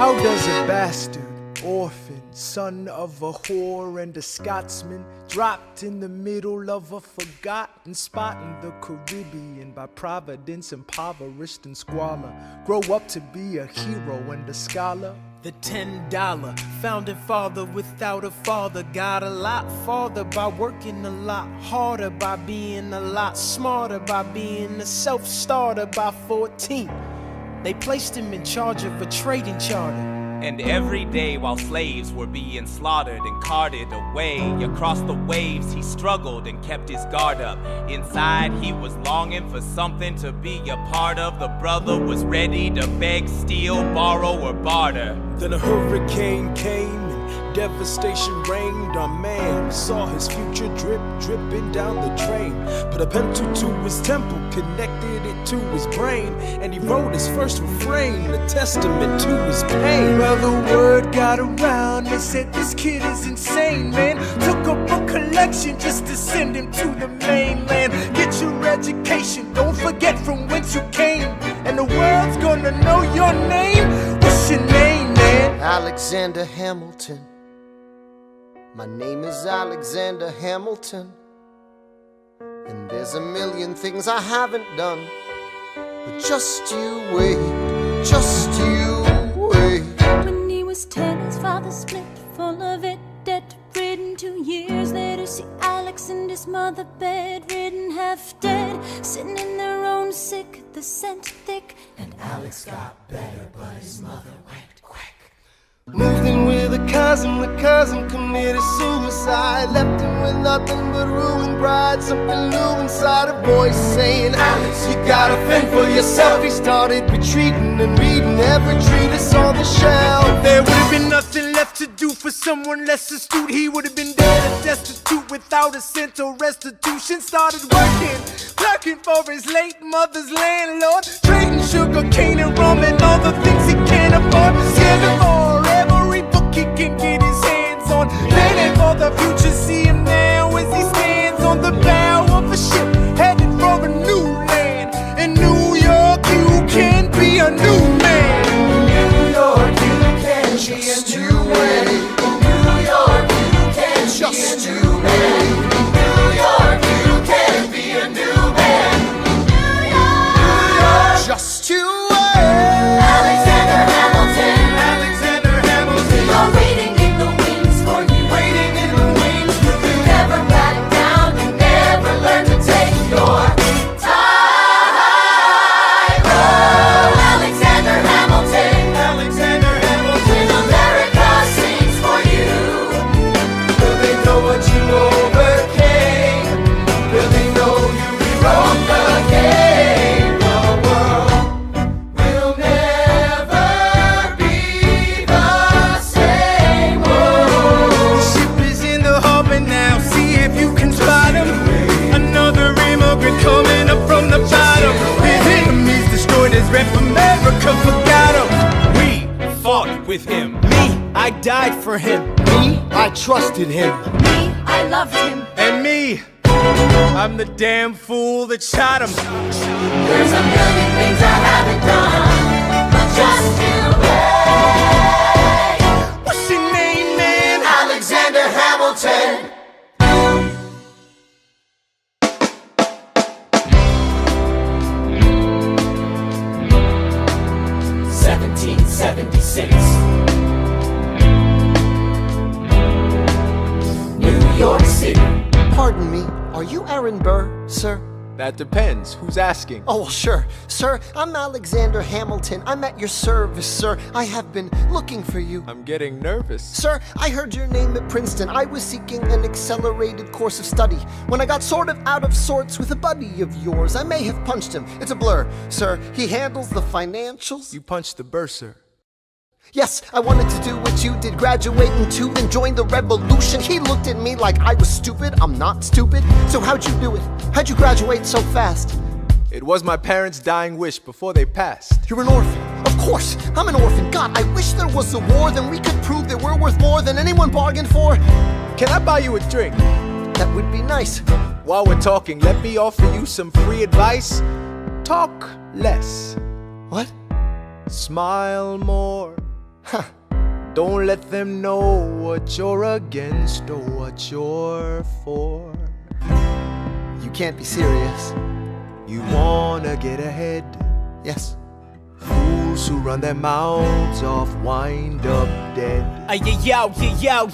How does a bastard, orphan, son of a whore and a Scotsman, dropped in the middle of a forgotten spot in the Caribbean, by providence impoverished and squalor, grow up to be a hero and a scholar? The $10 founding father without a father got a lot farther by working a lot harder, by being a lot smarter, by being a self-starter. By 14, they placed him in charge of a trading charter. And every day while slaves were being slaughtered and carted away across the waves, he struggled and kept his guard up. Inside he was longing for something to be a part of. The brother was ready to beg, steal, borrow, or barter. Then a hurricane came and devastation reigned. Our man saw his future dripping down the drain. Put a pencil to his temple, connected it to his brain, and he wrote his first refrain, a testament to his pain. Well, the word got around, they said this kid is insane, man. Took up a collection just to send him to the mainland. Get your education, don't forget from whence you came, and the world's gonna know your name. What's your name, man? Alexander Hamilton. My name is Alexander Hamilton, and there's a million things I haven't done, but just you wait, just you wait. When he was 10, his father split, full of it, debt-ridden. 2 years later, see Alex and his mother bedridden, half dead, sitting in their own sick, the scent thick. And Alex got better, but his mother went quick. Moved in with a cousin, the cousin committed suicide. Left him with nothing but ruined pride. Something new inside, a voice saying, Alex, you gotta fend for yourself. He started retreating and reading every treatise on the shelf. There would have been nothing left to do for someone less astute. He would have been dead and destitute without a cent or restitution. Started working, clerking for his late mother's landlord, trading sugar cane and rum and all the things he can't afford. Scamming for every book he can get his hands on, planning for the future. See him now as he stands on the bow of a ship, headed for a new land. In New York, you can be a new man. New York, you can just you wait. New York, you can just you wait. New York, you can be a new man. New York, just you wait. Alexander Hamilton. Alexander Hamilton. You're waiting in the wings for you. Waiting in the wings for you. You never back down, you never learn to take your time. Oh, Alexander Hamilton. Alexander Hamilton. America sings for you. Will they know what you overcame? Will they know you rewrote the game? The world will never be the same. The ship is in the harbor now, see if you can spot him. Another immigrant coming up from the bottom. His enemies destroyed his rep, America forgot him. We fought with him. Me, I died for him. Me, I trusted him. Me, I loved him. And me, I'm the damn fool that shot him. There's a million things I haven't done, but just you wait. What's your name, man? Alexander Hamilton. 1776, New York City. Pardon me, are you Aaron Burr, sir? That depends. Who's asking? Oh, well, sure. Sir, I'm Alexander Hamilton. I'm at your service, sir. I have been looking for you. I'm getting nervous. Sir, I heard your name at Princeton. I was seeking an accelerated course of study when I got sort of out of sorts with a buddy of yours. I may have punched him. It's a blur. Sir, he handles the financials. You punched the bursar. Yes, I wanted to do what you did, graduate into and join the revolution. He looked at me like I was stupid. I'm not stupid. So how'd you do it? How'd you graduate so fast? It was my parents' dying wish before they passed. You're an orphan. Of course, I'm an orphan. God, I wish there was a war, then we could prove that we're worth more than anyone bargained for. Can I buy you a drink? That would be nice. While we're talking, let me offer you some free advice. Talk less. What? Smile more. Don't let them know what you're against or what you're for. You can't be serious. You wanna get ahead. Yes. Fools who run their mouths off wind up dead.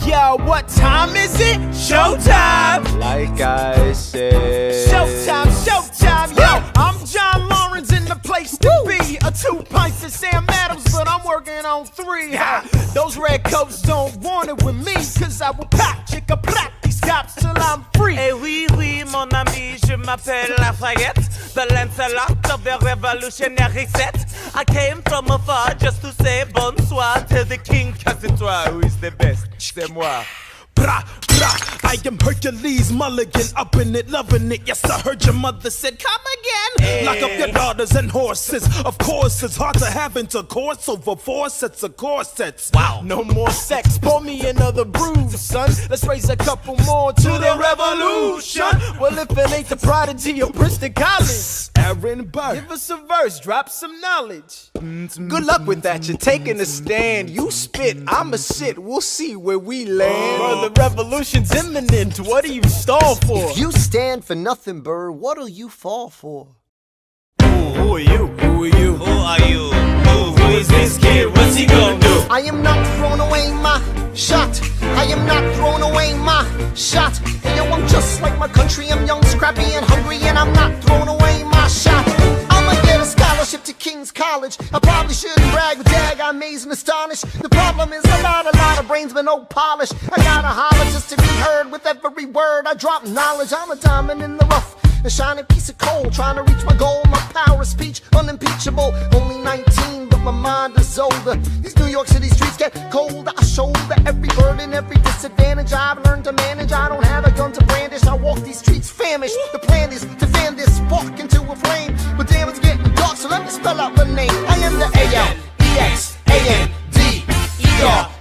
Yo, what time is it? Showtime! Like I said, Showtime, yo! I'm John Lawrence in the place to be. A 2 pints of Sam Adams, but I'm working on 3. Ha! Those redcoats don't want it with me, cause I will pack, chicka-plack these cops till I'm free. Eh oui, mon ami, je m'appelle Lafayette, the Lancelot of the revolutionary set. I came from afar just to say bonsoir to the king, cause it's who is the best, c'est moi. Bra, bra, I am Hercules Mulligan, up in it, loving it. Yes, I heard your mother said, come again. Lock up your daughters and horses. Of course, it's hard to have intercourse over 4 sets of corsets. Wow. No more sex, pour me another brew, son. Let's raise a couple more to the revolution. Well, if it ain't the prodigy of Princeton College, Aaron Burr, give us a verse, drop some knowledge. good luck with that. You're taking a stand. You spit, I'ma sit. We'll see where we land. Bro, the revolution's imminent. What do you stall for? You stand for nothing, Burr. What'll you fall for? Who are you? Who are you? Who are you? Who is this kid? What's he gonna do? I am not throwing away my shot. I am not throwing away my shot. Hey, yo, I'm just like my country. I'm young, scrappy, and hungry, and I'm not throwing away my shot. I'ma get a scholarship to King's College. I probably shouldn't brag, but dag, I amaze and astonish. The problem is a lot of brains, but no polish. I gotta holler just to be heard with every word I drop knowledge. I'm a diamond in the rough, a shining piece of coal, trying to reach my goal. My power of speech, unimpeachable. Only 19, but my mind is older. These New York City streets get colder. I shoulder every burden, every disadvantage I've learned to manage. I don't have a gun to brandish. I walk these streets famished. The plan is to fan this spark into a flame. But damn, it's getting dark, so let me spell out the name. I am the A-L-E-X-A-N-D-E-R.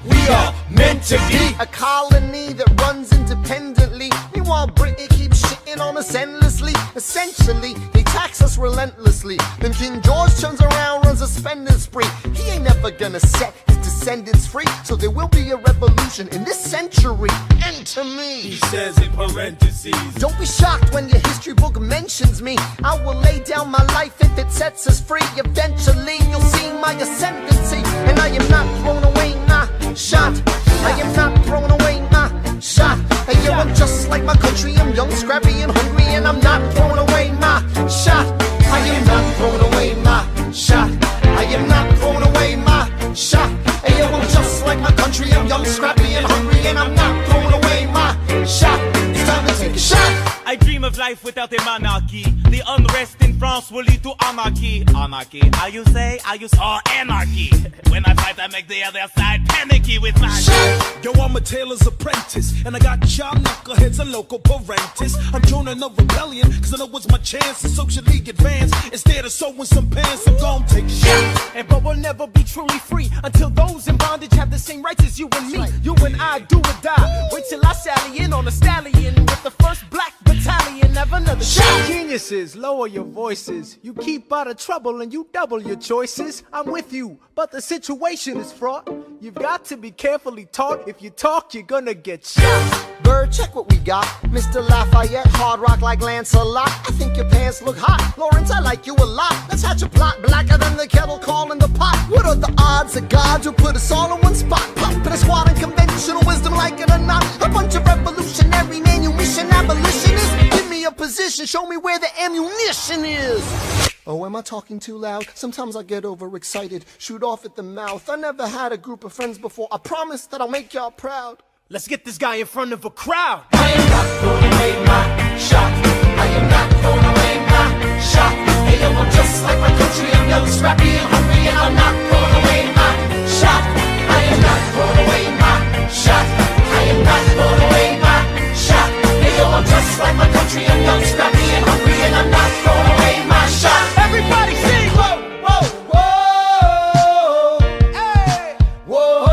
We are meant to be a colony that runs independently. Meanwhile, Britain keeps shitting on us endlessly. Essentially, they tax us relentlessly. Then King George turns around, runs a spending spree. He ain't never gonna set his descendants free. So there will be a revolution in this century. Enter me. He says in parentheses. Don't be shocked when your history book mentions me. I will lay down my life if it sets us free. Eventually, you'll see my ascendancy. And I am not throwing away my shot. I am not throwing away my shot. Hey, yo, I'm just like my country. I'm young, scrappy, and hungry, and I'm not throwing away my shot. I am not throwing away my shot. I am not throwing away my shot. Hey, yo, I'm just like my country. I'm young, scrappy, and hungry, and I'm not throwing away my shot. It's time to take a shot. I dream of life without a monarchy. The unrest in France will lead to anarchy. Anarchy, how you say? I use anarchy. When I fight, I make the other side panicky with my shot. Yo, I'm a tailor's apprentice, and I got y'all knuckleheads and local parentis. I'm joining a rebellion, cause I know it's my chance to socially advance. Instead of sewing some pants, I'm gon' take a shot. And but we'll never be truly free until those in bondage have the same rights as you and me. You and I do or die. Wait till I sally in on a stallion with the first black battalion. Have another shot. Geniuses, lower your voices. You keep out of trouble and you double your choices. I'm with you, but the situation is fraught. You've got to be carefully taught. If you talk, you're gonna get shot. Bird, check what we got. Mr. Lafayette, hard rock like Lancelot. I think your pants look hot. Lawrence, I like you a lot. Let's hatch a plot blacker than the kettle calling the pot. What are the odds of God who put us all in one spot? Pop in a squad of conventional wisdom like it or not. A bunch of revolutionary manumission abolitionists. Give me a position, show me where the ammunition is. Oh, am I talking too loud? Sometimes I get overexcited, shoot off at the mouth. I never had a group of friends before. I promise that I'll make y'all proud. Let's get this guy in front of a crowd. I am not throwing away my shot. I am not throwing away my shot. Hey, yo, I'm just like my country. I'm young, scrappy, and hungry, and I'm not throwing away my shot. I am not throwing away my shot. I am not throwing away my shot. Hey, yo, I'm just like my country. I'm young, scrappy, and hungry, and I'm not throwing away my shot. Everybody sing. Whoa, whoa, whoa. Hey, whoa.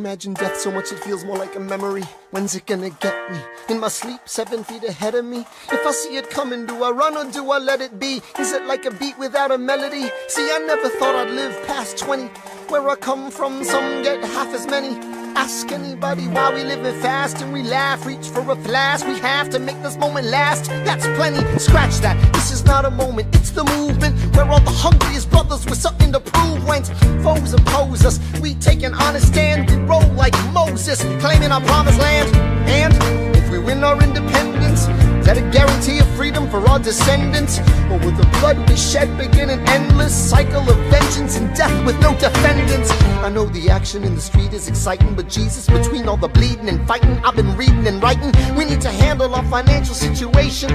imagine death so much it feels more like a memory. When's it gonna get me? In my sleep, 7 feet ahead of me. If I see it coming, do I run or do I let it be? Is it like a beat without a melody? See, I never thought I'd live past 20. Where I come from, some get half as many. Ask anybody why we living fast and we laugh, reach for a flask. We have to make this moment last. That's plenty, scratch that. This is not a moment, it's the movement. Where all the hungriest brothers with something to prove. When foes oppose us, we take an honest stand. We roll like Moses, claiming our promised land. And if we win our independence, is that a guarantee of freedom for our descendants? Or will the blood we shed begin an endless cycle of vengeance and death with no defendants? I know the action in the street is exciting, but Jesus, between all the bleeding and fighting I've been reading and writing, we need to handle our financial situation.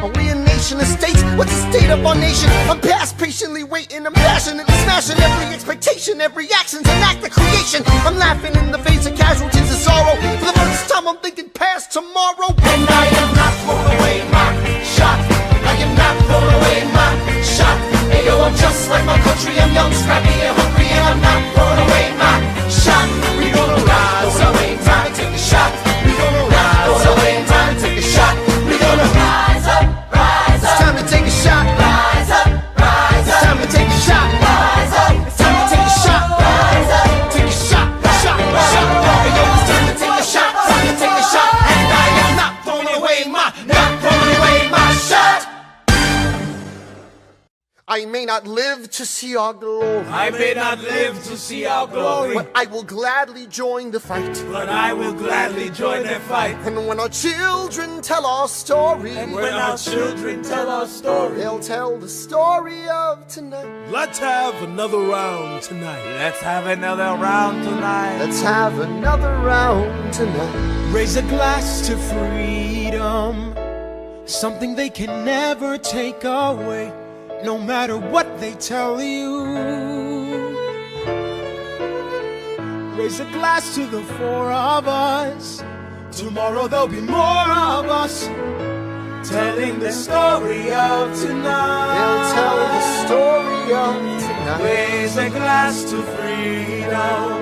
Are we a nation of states? What's the state of our nation? I'm past patiently waiting, I'm passionately smashing every expectation, every action's an act of creation. I'm laughing in the face of casualties of sorrow. For the first time I'm thinking past tomorrow. And I am not throwing away my shot. I am not throwing away my shot. Hey yo, I'm just like my country. I'm young, scrappy, and hungry, and I'm not throwing away my shot. We gonna rise up, ain't time to take a shot. We gonna rise up, ain't time to take a shot. We gonna rise up, rise up. It's time to take a shot. Rise up, rise It's up. time to take a shot. Rise up, It's time to take a shot. rise up. Take a shot, shot, shot. Hey yo, it's time to take a shot, time to take a shot. And I am not throwing away my shot. I may not live to see our glory, I may not live to see our glory, but I will gladly join the fight. but I will gladly join the fight. And when our children tell our story, And when our children tell our story, they'll tell the story of tonight. let's have another round tonight. Let's have another round tonight. Let's have another round tonight. Raise a glass to freedom, something they can never take away, no matter what they tell you. Raise a glass to the four of us. Tomorrow there'll be more of us, telling the story of tonight. They'll tell the story of tonight. Raise a glass to freedom,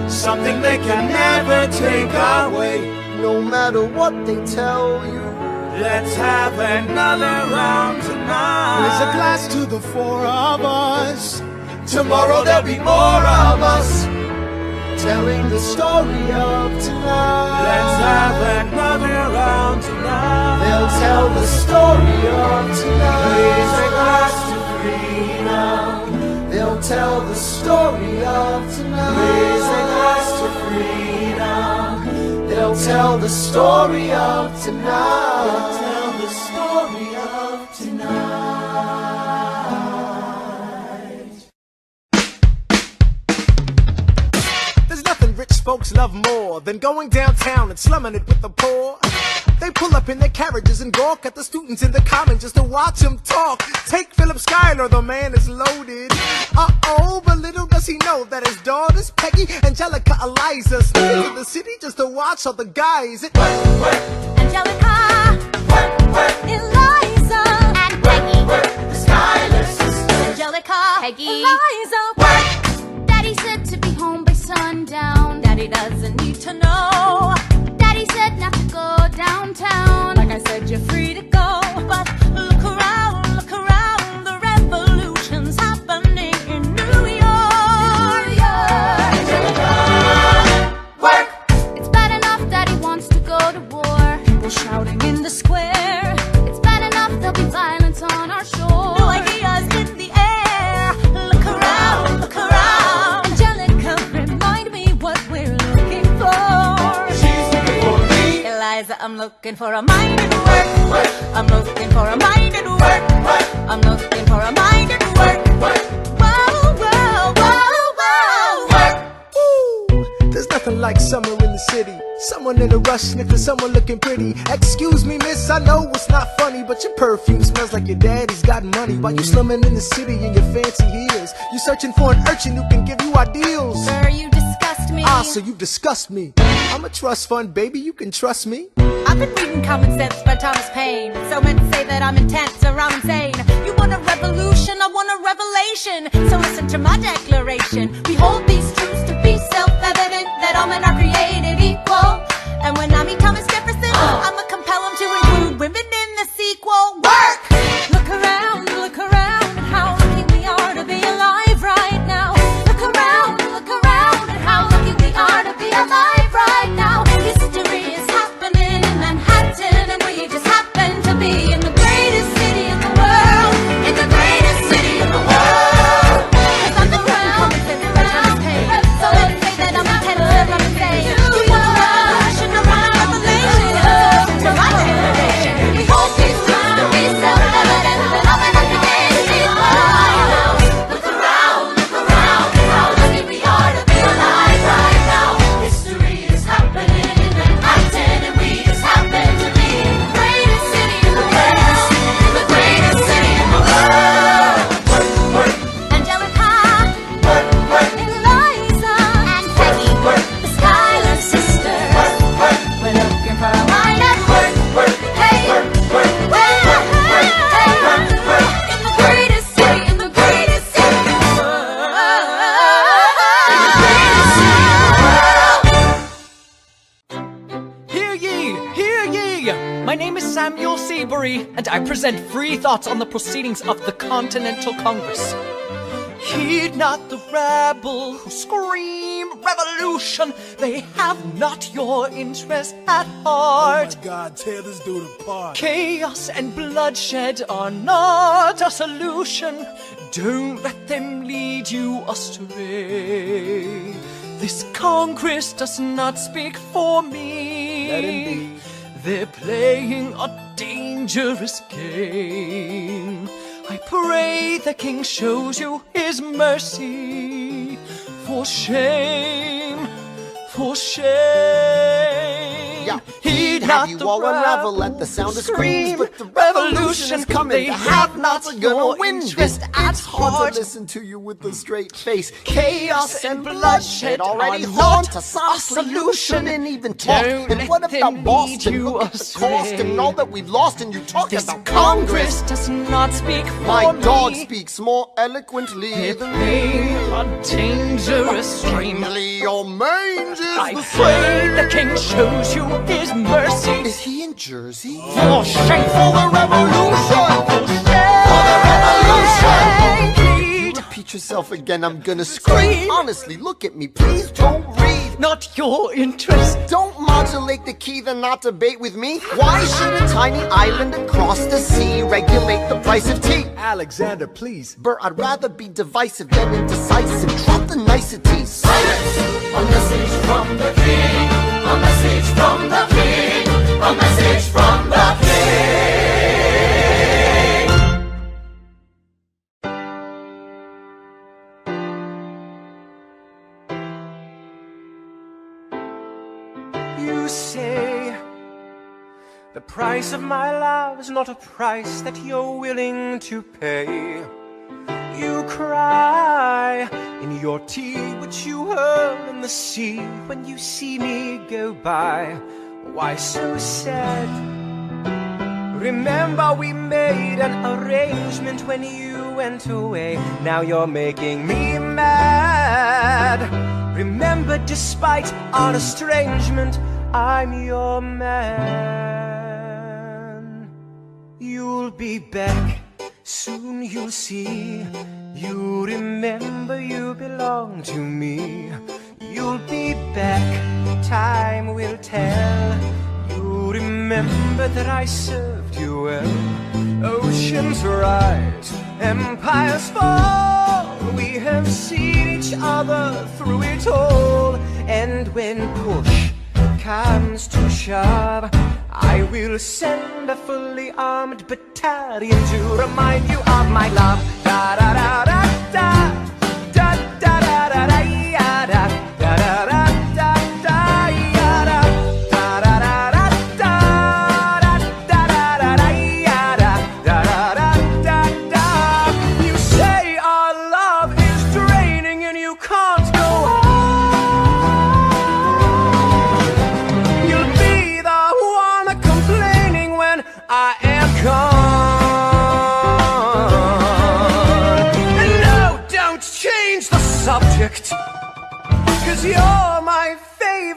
something they can never take away. No matter what they tell you, Let's have another round tonight. Raise a glass to the four of us. Tomorrow there'll be more of us, telling the story of tonight. let's have another round tonight. They'll tell the story of tonight. Raise a glass to freedom. They'll tell the story of tonight. Raise a glass to freedom. They'll tell the story of tonight. Tell the story of tonight. There's nothing rich folks love more than going downtown and slumming it with the poor. They pull up in their carriages and gawk at the students in the common just to watch them talk. Take Philip Schuyler, the man is loaded. Uh-oh, but little does he know that his daughters, Peggy, Angelica, Eliza, sneak into the city just to watch all the guys. Angelica, Eliza, and Peggy, The Skylar sisters. Angelica, Peggy. Eliza, Daddy said to be home by sundown. Daddy doesn't need to know. Daddy said not to go downtown. Like I said, you're free to go. But look around, the revolution's happening in New York. Work. It's bad enough Daddy wants to go to war. People shouting in the square. It's bad enough there'll be violence on our shore. New ideas in the air. Look around, Angelica, remind me what we're looking for. She's looking for me. Eliza, I'm looking for a mind and work. I'm looking for a mind and work. I'm looking for a mind and work. Whoa, whoa, whoa, whoa. Ooh, there's nothing like summer in the city. Someone in a rush next to someone looking pretty. Excuse me, miss, I know it's not funny, but your perfume smells like your daddy's got money. While you slumming in the city in your fancy heels, you searching for an urchin who can give you ideals. Sir, you disgust me. Ah, so you disgust me. I'm a trust fund, baby, you can trust me. I've been reading Common Sense by Thomas Paine. So men say that I'm intense or I'm insane. You want a revolution, I want a revelation. So listen to my declaration. We hold these truths to be self-evident, that all men And when I meet Thomas Jefferson, I'ma compel him to include women in the sequel. Work! Look around at how lucky we are to be alive right now. Look around at how lucky we are to be alive right now. History is happening in Manhattan, and we just happen to be in the greatest city in the world. In the greatest city in the world. 'Cause I'm the crown, so let's say that I'm a tender, I'm a say, do you want a revolution or want a revelation? To my generation, we hold peace to be self-evident, that I'm an underrated people. Look around at how lucky we are to be alive right now. History is happening in Manhattan, and we just happen to be in the greatest city in the world. In the greatest city in the world. Angelica, Eliza, and Peggy, the Schuyler sisters. We're looking for a line at work. Hey, in the greatest city, in the greatest city in the world. In the greatest city in the world. Hear ye! Hear ye! My name is Samuel Seabury, and I present free thoughts on the proceedings of the Continental Congress. Heed not the rabble who scream revolution. They have not your interest at heart. Oh my God, tear this dude apart. Chaos and bloodshed are not a solution. Don't let them lead you astray. This Congress does not speak for me. Let him be. They're playing a dangerous game. I pray the King shows you his mercy. For shame, for shame. Yeah. Heed Have not you the all unravel rabble at the sound of who screams, scream but the revolution is coming. They The have not have-nots are gonna your win. interest at It's hard heart. to listen to you with a straight face. Chaos and bloodshed already are haunt not us. Honestly, a you solution. shouldn't even talk. Don't And let what them about lead Boston? you Look at the astray. cost and all that we've lost, and you talk This about Congress does not speak for My me. dog speaks more eloquently They're than playing a dangerous game. Strangely, your mange is I the pray same. the King shows you his mercy. Is he in Jersey? For shame, For the revolution! for the revolution. Repeat yourself again, I'm gonna scream. Honestly, look at me, please don't read. Not your interest. Don't modulate the key, then not debate with me. Why should a tiny island across the sea regulate the price of tea? Alexander, please. Bert, I'd rather be divisive than indecisive. Drop the niceties. Silence! A message from the king. A message from the king. A message from the king. You say the price of my love is not a price that you're willing to pay. You cry in your tea, which you hurl in the sea when you see me go by. Why so sad? Remember we made an arrangement when you went away. Now you're making me mad. Remember, despite our estrangement, I'm your man. You'll be back, soon you'll see. You remember you belong to me. You'll be back, time will tell. You remember that I served you well. Oceans rise, empires fall. We have seen each other through it all. And when push comes to shove, I will send a fully armed battalion to remind you of my love. Da da da da da da da da da da ya da da da da da da ya da da da da da da da da da da ya da da da da da. You say our love is draining and you can't go on. You'll be the one complaining when I am gone. And no, don't change the subject, 'cause you're my favorite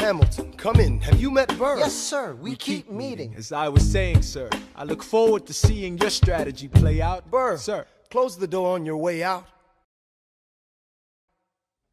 Hamilton, come in. Have you met Burr? Yes, sir. We keep meeting. As I was saying, sir, I look forward to seeing your strategy play out. Burr, Sir. close the door on your way out.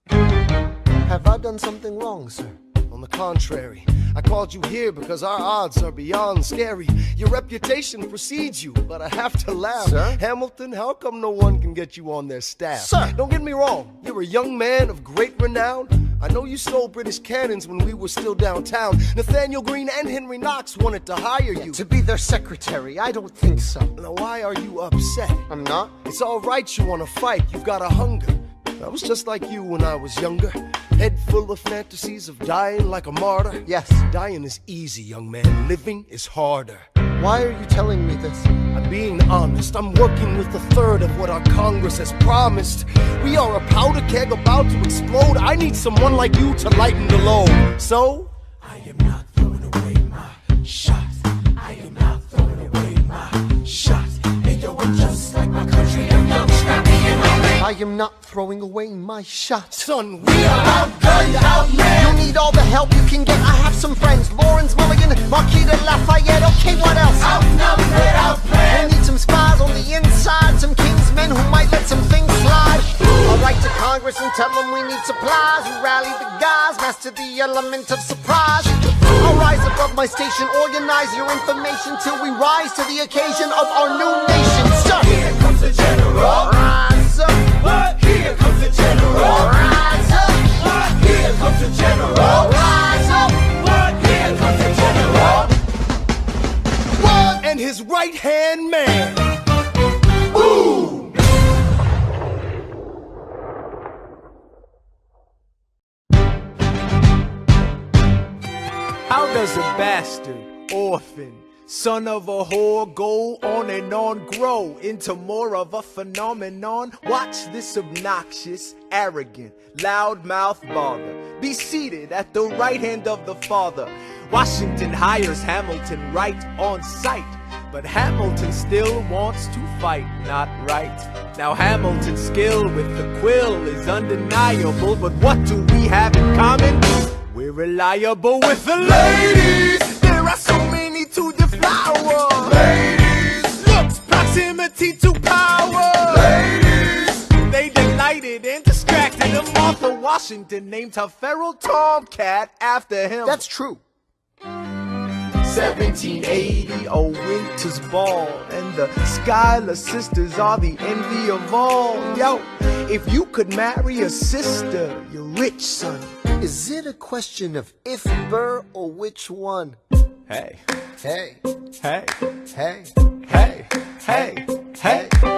Have I done something wrong, sir? On the contrary, I called you here because our odds are beyond scary. Your reputation precedes you, but I have to laugh. Sir? Hamilton, how come no one can get you on their staff? Sir! Don't get me wrong, you're a young man of great renown. I know you stole British cannons when we were still downtown. Nathaniel Greene and Henry Knox wanted to hire you. To be their secretary, I don't think so. Now why are you upset? I'm not. It's all right you want to fight, you've got a hunger. I was just like you when I was younger. Head full of fantasies of dying like a martyr. Yes. Dying is easy, young man. Living is harder. Why are you telling me this? I'm being honest. I'm working with a third of what our Congress has promised. We are a powder keg about to explode. I need someone like you to lighten the load. So, I am not throwing away my shot. I am not throwing away my shot. And yo, I'm just like my country. I'm young, scrappy, and hungry. I am not throwing away my shot. Son, we are outgunned, outmanned. You need all the help you can get. I have some friends. Lawrence Mulligan, Marquis de Lafayette. Okay, what else? Outnumbered, outplanned. We need some spies on the inside. Some kingsmen who might let some things slide. I'll write to Congress and tell them we need supplies. We rally the guys, master the element of surprise. I'll rise above my station, organize your information till we rise to the occasion of our new nation. Sir, Here comes the general. rise up. What? Here comes the general. Rise up. What? Here comes the general. Rise up. What? Here comes the general. What? And his right-hand man. Boom! How does a bastard, orphan, son of a whore go on and on, grow into more of a phenomenon? Watch this obnoxious, arrogant, loudmouth bother be seated at the right hand of the father. Washington hires Hamilton right on sight, but Hamilton still wants to fight, not right. Now Hamilton's skill with the quill is undeniable, but what do we have in common? We're reliable with the ladies. There are so many to devour. Ladies. Looks, proximity to power. Ladies. They delighted and distracted. And Martha Washington named her feral tomcat after him. That's true. 1780, a winter's ball, and the Schuyler sisters are the envy of all. Yo, if you could marry a sister, you're rich, son. Is it a question of if Burr or which one? Hey, Hey, hey, hey. hey, hey, hey, hey.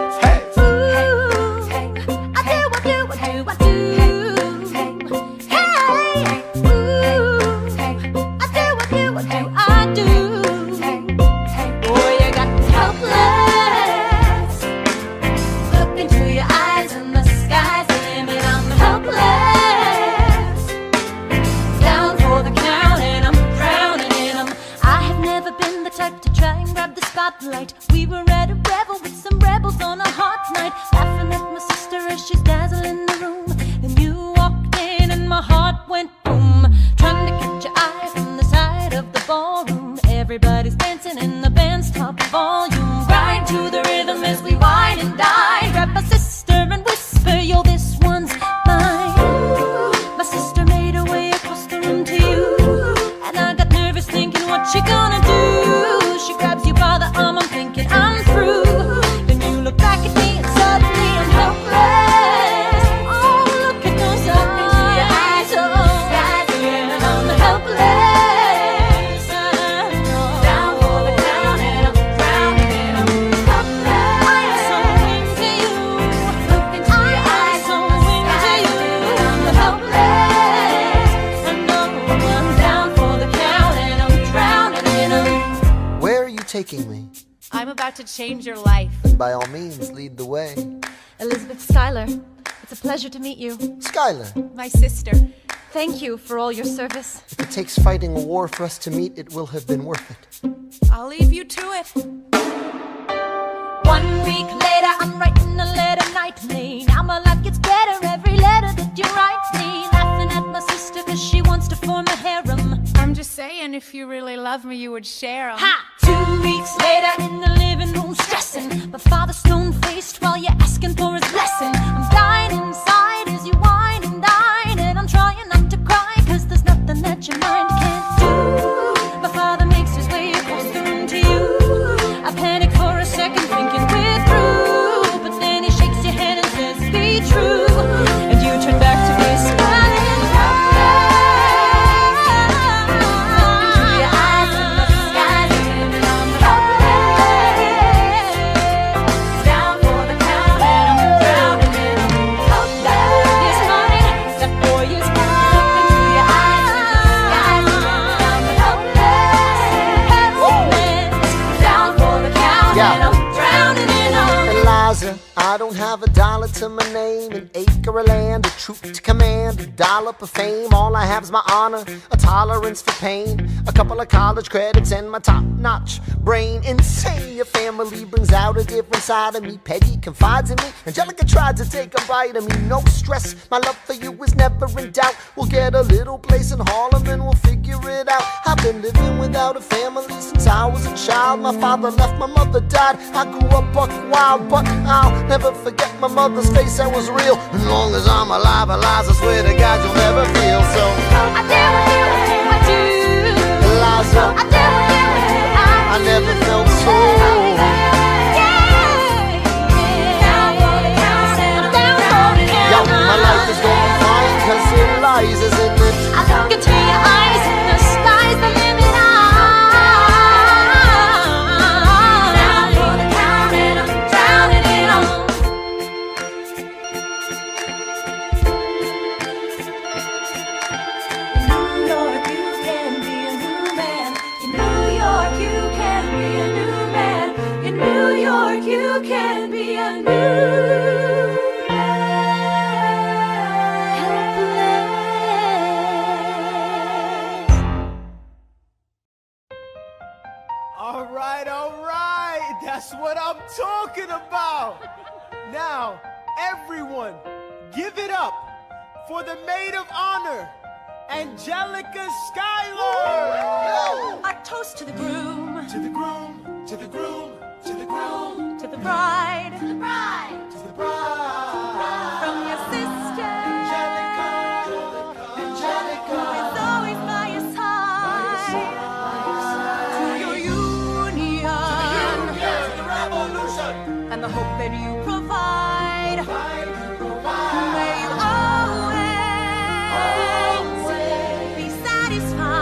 We were at a revel with some rebels on a hot night, laughing at my sister as she's dazzling the room. Then you walked in and my heart went boom, trying to catch your eye from the side of the ballroom. Everybody's dancing in the band's top volume, right to the rhythm as we wine and dine. Grab my sister and whisper, yo, this one's mine. My sister made her way across the room to you, and I got nervous thinking, what you gonna do? She grabs you by the arm, I'm thinking I'm through. Then you look back at me and suddenly I'm helpless. Oh, look at those eyes, oh, yeah, I'm helpless. Down for the count and I'm drowning and I'm helpless. I'm so into you. Look into your eyes, so into you. I'm helpless. I know I'm down for the count and I'm drowning and I'm. Where are you taking me? I'm about to change your life. And by all means, lead the way. Elizabeth Schuyler, it's a pleasure to meet you. Schuyler, My sister. Thank you for all your service. if it takes fighting a war for us to meet, it will have been worth it. I'll leave you to it. 1 week later, I'm writing a letter nightly. Now my life gets better every letter that you write me. Laughing at my sister 'cause she wants to form a harem. if you really love me, you would share them. Ha! 2 weeks later in the living room stressing, my father stone-faced while you're asking for his blessing. I'm dying inside as you whine and dine, and I'm trying not to cry, cause there's nothing that your mind can't do. My father makes his way across the room to you. I panic for a second thinking we're through, but then he shakes your hand and says, be true. And you turn back to me smiling. I don't have a dollar to my name, an acre of land, a troop to command, a dollop of fame. All I have is my honor, a tolerance for pain, a couple of college credits and my top-notch brain. Insane, your family brings out a different side of me. Peggy confides in me, Angelica tried to take a bite of me. No stress, my love for you is never in doubt. We'll get a little place in Harlem and we'll figure it out. I've been living without a family since I was a child. My father left, my mother died. I grew up buck wild, but I'll never forget my mother's face, that was real. As long as I'm alive, Eliza, I swear to God you'll never feel. So I dare with you, I do. Eliza, I dare with you, I never felt so. Yo, my life is going fine, cause Eliza's in it. I look into your eyes, the sky's the limit. Down for the count and I'm drowning it all. In New York, you can be a new man. In New York, you can be a new man. In New York, you can be a new man. All right, that's what I'm talking about. Now, everyone, give it up for the maid of honor, Angelica Schuyler. Our toast to the groom, To the groom, to the groom, to the groom, to the bride, to the bride. from your sister, Angelica. who's always by your side, to your union, and the hope that you provide. May you always be satisfied.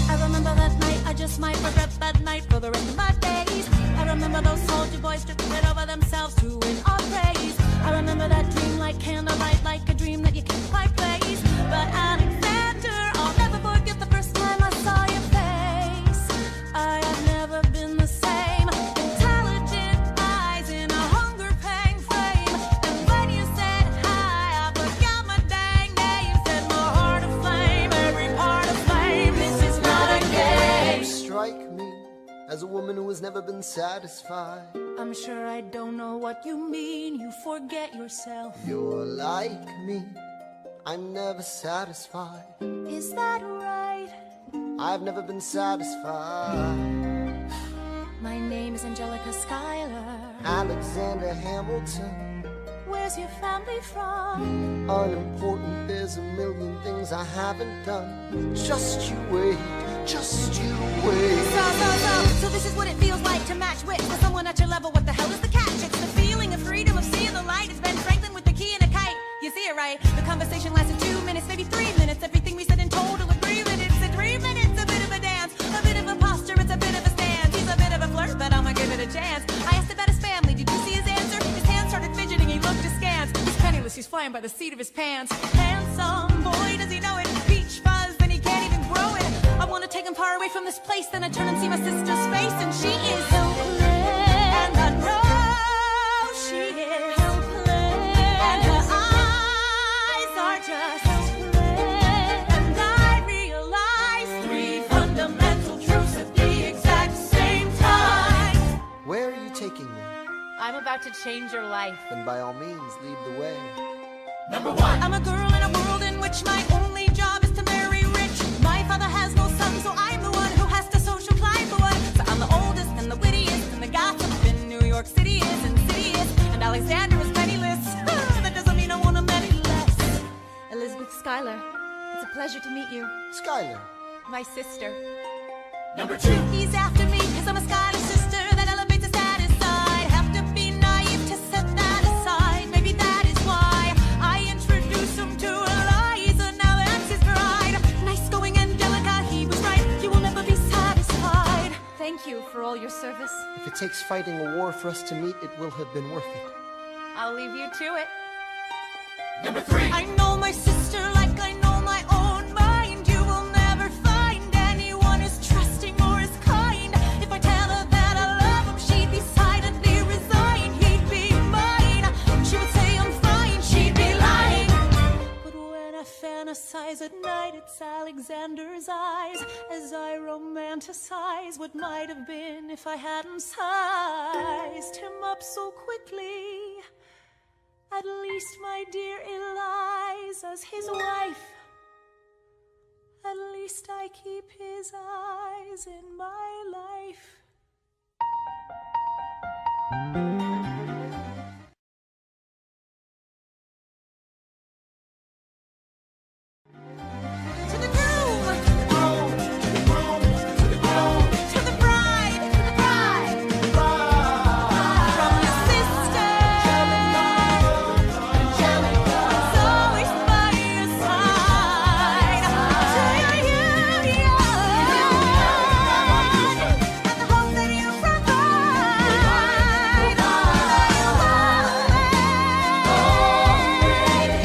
I remember that night, I just might regret that night for the rest of my days. I remember those soldier boys tripping it over themselves to win our praise. I remember that dream like candlelight, like a dream that you can't quite place. But Alexander, I'll never forget the first time I saw your face. I have never been the same. Intelligent eyes in a hunger-pang frame. And when you said hi, I forgot my dang name. Said my heart aflame, every part aflame. This is not a game. You strike me as a woman who has never been satisfied. I'm sure I don't know what you mean. You forget yourself. You're like me, I'm never satisfied. Is that right? I've never been satisfied. My name is Angelica Schuyler. Alexander Hamilton, Where's your family from? unimportant, there's a million things I haven't done. Just you wait, just you wait. So this is what it feels like to match wits with someone at your level. What the hell is the catch? It's the feeling of freedom, of seeing the light. It's Ben Franklin with the key and a kite. You see it right? The conversation lasted 2 minutes, maybe 3 minutes. Everything we said in total agreement. It's a 3 minutes, a bit of a dance, a bit of a posture, it's a bit of a stance. He's a bit of a flirt, but I'ma give it a chance. I asked about his family, did you see his answer? His hands started fidgeting, he looked askance. He's penniless, he's flying by the seat of his pants. Handsome boy, does he know it? Peach fuzz, and he can't even grow it. I wanna take him far away from this place, then I turn and see my sister's face, and she is so clear. And I know I'm about to change your life. Then by all means, lead the way. Number one. I'm a girl in a world in which my only job is to marry rich. My father has no son, so I'm the one who has to social climb the one. So I'm the oldest and the wittiest, and the gossip in New York City is insidious. And Alexander is penniless. That doesn't mean I want him any less. Elizabeth Schuyler, it's a pleasure to meet you. Skylar. My sister. Number two. He's after me, cause I'm a Schuyler sister that elevates a status side. Have to be naive to set that aside. Maybe that is why I introduced him to Eliza. Now that's his bride. Nice going, Angelica, he was right. You will never be satisfied. Thank you for all your service. If it takes fighting a war for us to meet, it will have been worth it. I'll leave you to it. Number three. I know my sister like I know my own mind. You will never find anyone as trusting or as kind. If I tell her that I love him, she'd be silently resign. He'd be mine. She would say I'm fine. She'd be lying. But when I fantasize at night, it's Alexander's eyes as I romanticize what might have been if I hadn't sized him up so quickly. At least, my dear Eliza's his wife. At least I keep his eyes in my life. To the groom, to the bride, from your sister. It's always by your side. To your union, and the hope that you provide.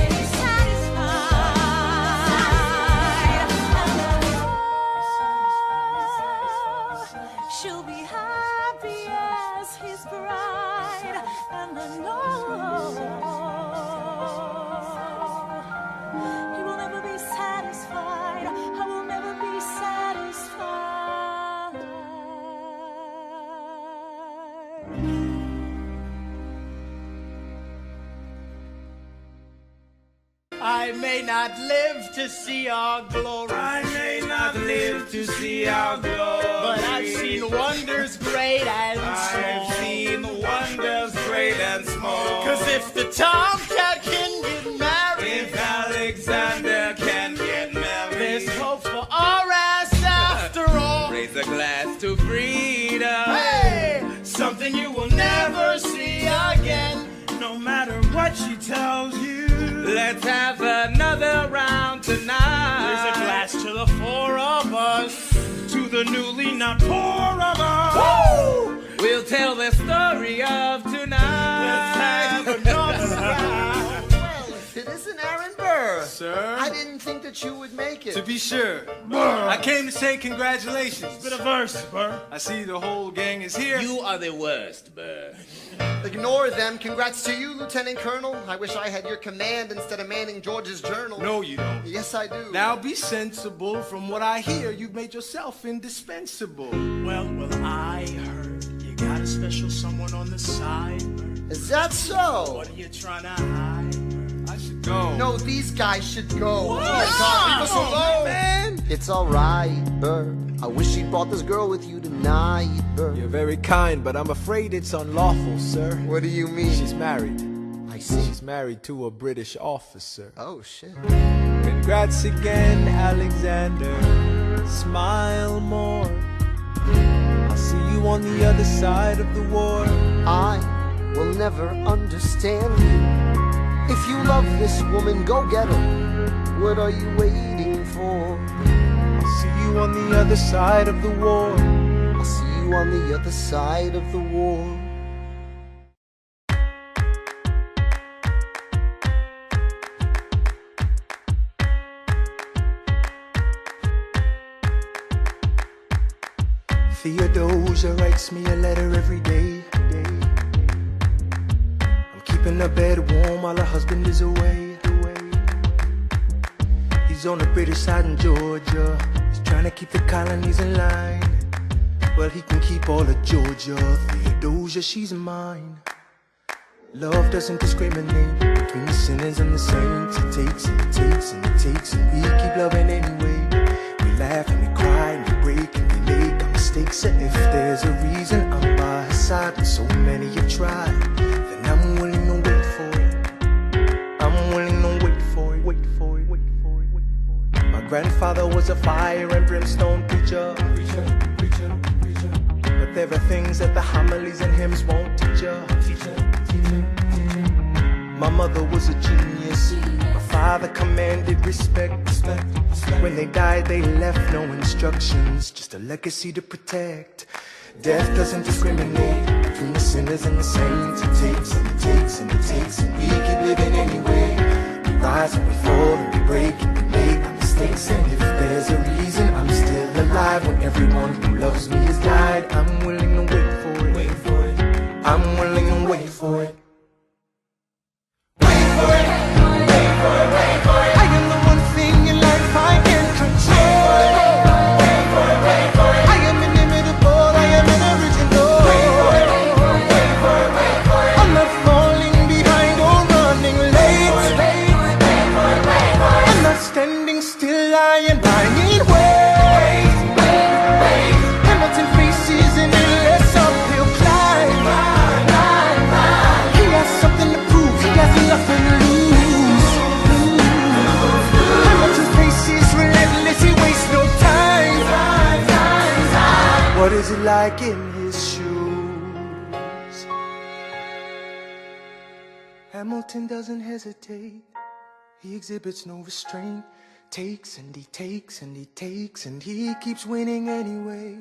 Be satisfied. She'll be happy as his bride, and I know he will never be satisfied. I will never be satisfied. I may not live to see our glory. I may not live to see our glory, But I've seen wonders great and small. I've seen wonders great and small. Cause if the tomcat can get married, If Alexander can get married, there's hope for our ass after all. raise a glass to freedom. Hey, something you will never see again. No matter what she tells you, let's have another round tonight. There's a glass to the four of us. to the newly not poor of us. Woo! We'll tell the story of tonight. Let's have another round. Well, if it isn't Aaron Burr. Sir? I didn't think that you would make it. To be sure. I came to say congratulations. Bit of verse, Burr. I see the whole gang is here. You are the worst, Burr. Ignore them. Congrats to you, Lieutenant Colonel. I wish I had your command instead of manning George's journal. No, you don't. Yes, I do. Now be sensible. From what I hear, you've made yourself indispensable. Well, I heard you got a special someone on the side, Burr. Is that so? What are you trying to hide, Burr? I should go. No, these guys should go. What? Oh my God, leave us Come on, alone. man. It's alright, Burr. I wish you brought this girl with you tonight, Burr. You're very kind, but I'm afraid it's unlawful, sir. What do you mean? She's married. I see. She's married to a British officer. Oh, shit. Congrats again, Alexander. Smile more. I'll see you on the other side of the war. I will never understand you. If you love this woman, go get her. What are you waiting for? I'll see you on the other side of the war. I'll see you on the other side of the war. Theodosia writes me a letter every day. I'm keeping her bed warm while her husband is away. He's on the British side in Georgia. He's trying to keep the colonies in line. Well, he can keep all of Georgia. Theodosia, she's mine. Love doesn't discriminate between the sinners and the saints. It takes and it takes and it takes, and we keep loving anyway. We laugh and we cry and we break and we make our mistakes. And if there's a reason I'm by her side, but so many have tried, then I'm willing to wait for it. I'm willing to wait for it, wait for it, wait for it, wait for it. My grandfather was a fire and brimstone preacher. But there are things that the homilies and hymns won't teach you. My mother was a genius. My father commanded respect. When they died, they left no instructions, just a legacy to protect. Death doesn't discriminate between the sinners and the saints. It takes and it takes and it takes, and we keep living anyway. We rise and we fall and we break and we make our mistakes. And if there's a reason I'm still alive when everyone who loves me has died, I'm willing to wait for it. Wait for it. I'm willing to wait for it. I am the one thing in life I can control. I am inimitable, I am an original. I'm not falling behind or running late. I'm not standing still, I need wait. Hamilton faces an endless uphill climb. He has something to prove, he has nothing to lose. What is it like in his shoes? Hamilton doesn't hesitate. He exhibits no restraint. Takes and he takes and he takes, and he keeps winning anyway.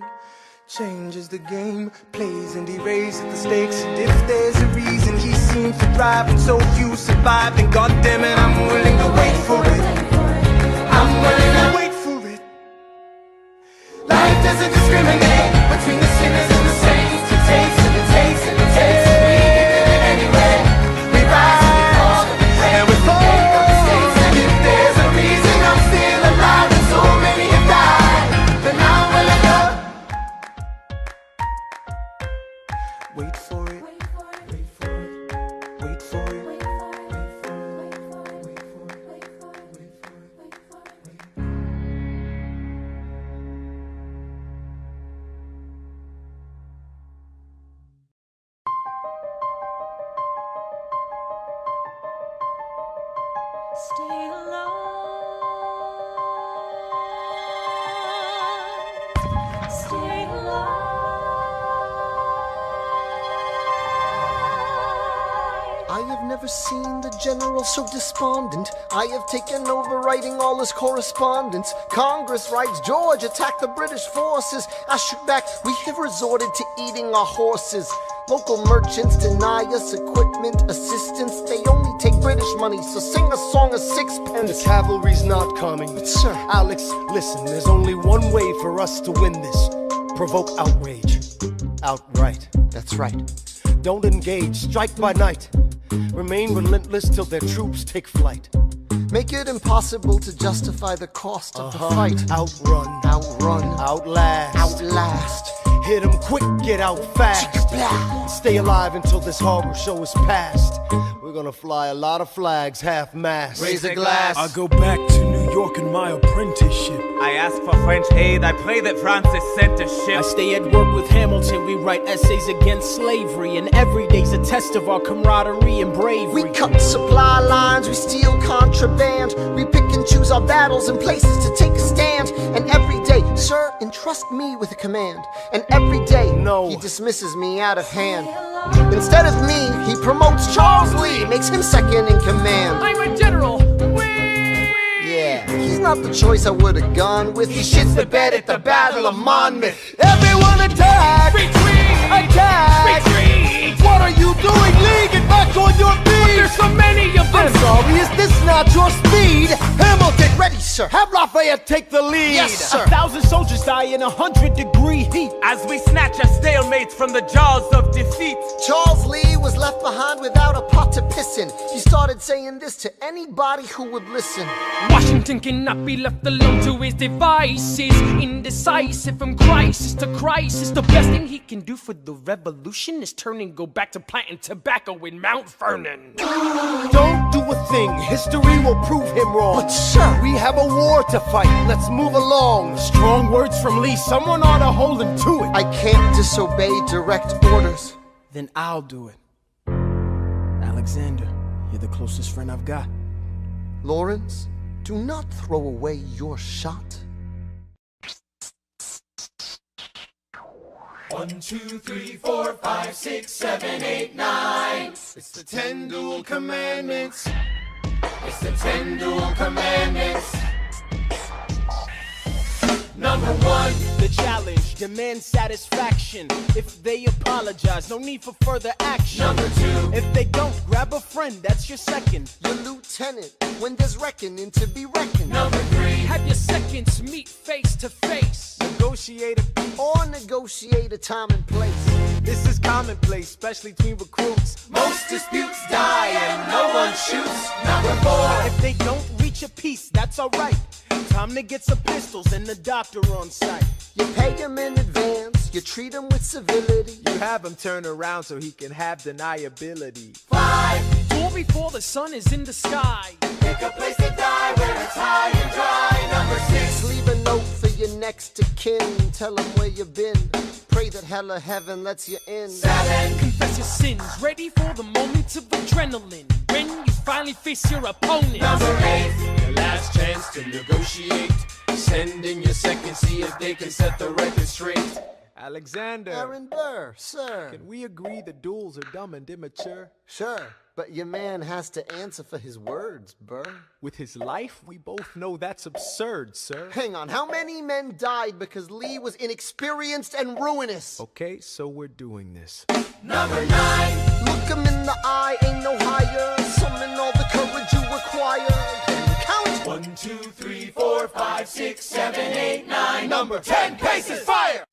Changes the game, plays and he raises the stakes. And if there's a reason he seems to thrive and so few survive, then goddammit, I'm willing to wait for it. I'm willing to wait for it. Life doesn't discriminate between the sinners and the saints. It takes and it takes and it takes, and we keep living anyway. We rise and we fall and we make our mistakes. And if there's a reason I'm still alive and so many have died, then I'm willing to wait for it. Wait for it. Wait for it. Wait for it. Wait for it. Wait for it. Wait for it. Wait for it. Wait for it. Wait for it. Wait for it. Stay alive. Stay alive. I have never seen the general so despondent. I have taken over writing all his correspondence. Congress writes, George attacked the British forces. I shoot back, we have resorted to eating our horses. Local merchants deny us equipment, assistance. They only take British money, so sing a song of sixpence. The cavalry's not coming. But sir, Alex, listen, there's only one way for us to win this. Provoke outrage. Outright. that's right. Don't engage, strike by night. Remain relentless till their troops take flight. Make it impossible to justify the cost of the fight. Outrun, Outrun, outlast, outlast. hit 'em quick, get out fast. Stay alive until this horror show is past. We're gonna fly a lot of flags, half-mast. Raise a glass. I go back to New York in my apprenticeship. I ask for French aid, I pray that Francis sent a ship. I stay at work with Hamilton, we write essays against slavery, and every day's a test of our camaraderie and bravery. We cut supply lines, we steal contraband. We pick and choose our battles and places to take a stand. And every day, sir, entrust me with a command. And every day, No. he dismisses me out of hand. Instead of me, he promotes Charles Lee, makes him second in command. I'm a general. Yeah, he's not the choice I would've gone with. He shits the bed at the Battle of Monmouth. Everyone attack! Retreat! Attack! Retreat! What are you doing, Lee? Get back on your feet! There's so many of them! I'm sorry, is this not your speed? Hamilton, Ready, sir. have Lafayette take the lead. Yes, sir. 1,000 soldiers die in 100-degree heat. As we snatch a stalemate from the jaws of defeat. Charles Lee was left behind without a pot to piss in. He started saying this to anybody who would listen. Washington cannot be left alone to his devices. Indecisive from crisis to crisis. The best thing he can do for the revolution is turning and go back to planting tobacco in Mount Vernon. Don't do a thing, history will prove him wrong. But sir, we have a war to fight, let's move along. Strong words from Lee, someone ought to hold him to it. I can't disobey direct orders. Then I'll do it. Alexander, you're the closest friend I've got. Lawrence, do not throw away your shot. 1, 2, 3, 4, 5, 6, 7, 8, 9. It's the 10 dual commandments. It's the 10 dual commandments. Number 1, the challenge, demand satisfaction. If they apologize, no need for further action. Number 2, if they don't, grab a friend, that's your second. Your lieutenant, when there's reckoning to be reckoned. Number 3, have your seconds meet face to face. Negotiate or negotiate a time and place. This is commonplace, especially between recruits. Most disputes die and no one shoots. Number 4, if they don't reach a peace, that's alright. Time to get some pistols and the doctor on site. You pay him in advance, you treat him with civility. You have him turn around so he can have deniability. 5, duel before the sun is in the sky. Pick a place to die where it's high and dry. Number 6, leave a note for your next of kin. Tell him where you've been. Pray that hell or heaven lets you in. 7, confess your sins. Ready for the moment of adrenaline. When you finally face your opponent. Number 8, your last chance to negotiate. Send in your second, see if they can set the record straight. Alexander. Aaron Burr, sir. Can we agree the duels are dumb and immature? Sure, but your man has to answer for his words, Burr. With his life, we both know that's absurd, sir. Hang on, how many men died because Lee was inexperienced and ruinous? Okay, so we're doing this. Number 9, look him in the eye, ain't no higher. Summon all the courage you require. Count 1, 2, 3, 4, 5, 6, 7, 8, 9. Number 10 paces, fire!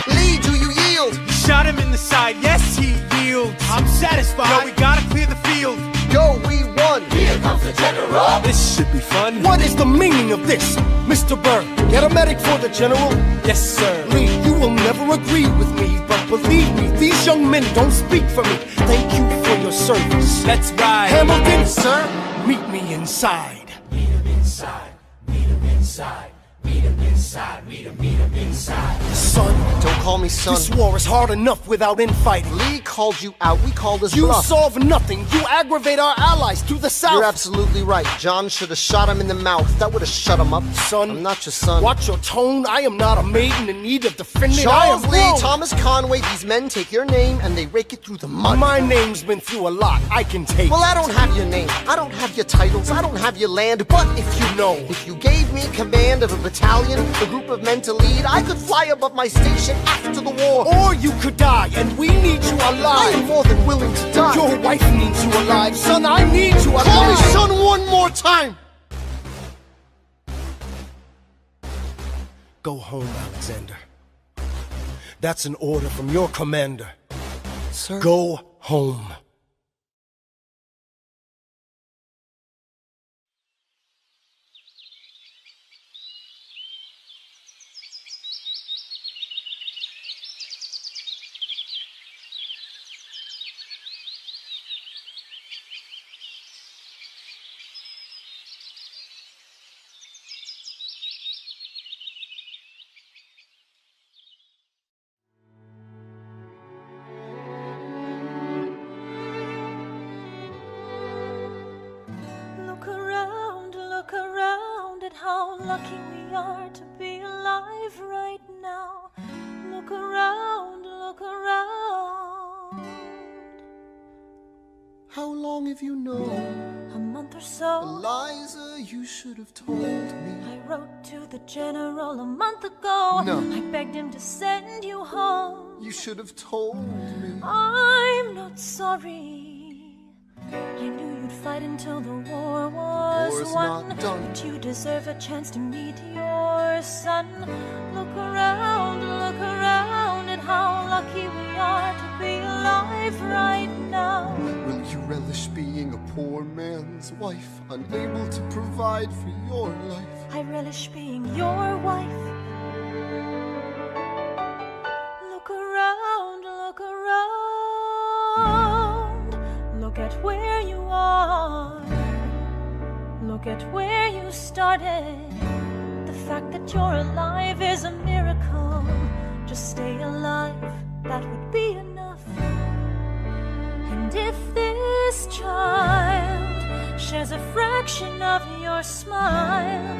Lee, do you yield? Shot him in the side, yes he yields. I'm satisfied. Yo, we gotta clear the field. Yo, we won. Here comes the general. This should be fun. What is the meaning of this, Mr. Burr? Get a medic for the general. Yes, sir. Lee, you will never agree with me, but believe me, these young men don't speak for me. Thank you for your service. Let's ride. Hamilton, sir, meet me inside. Meet him inside. Meet him inside. Meet him inside. Meet him inside. Son, don't call me son. This war is hard enough without infighting. Lee called you out, we called his you bluff. You solve nothing, you aggravate our allies to the south. You're absolutely right, John should have shot him in the mouth. That would have shut him up. Son, I'm not your son. Watch your tone, I am not a maiden in need of defending. Charles I am Lee, wrong. Thomas Conway, these men take your name and they rake it through the mud. My name's been through a lot, I can take. Well, I don't have your name, I don't have your titles, I don't have your land, but if you know, if you gave me command of a battalion, a group of men to lead, I could fly above my station after the war. Or you could die, and we need you alive. I'm more than willing to die. Your wife needs you alive, son, I need you alive. Call me son one more time. Go home, Alexander. That's an order from your commander. Sir? Go home. How lucky we are to be alive right now. Look around, look around. How long have you known? A month or so. Eliza, you should have told me. I wrote to the general a month ago. No. I begged him to send you home. You should have told me. I'm not sorry. I knew you'd fight until the war was War's won. not done. But you deserve a chance to meet your son. Look around at how lucky we are to be alive right now. Will you relish being a poor man's wife, unable to provide for your life? I relish being your wife. Look around. forget where you started. The fact that you're alive is a miracle. Just stay alive, that would be enough. And if this child shares a fraction of your smile,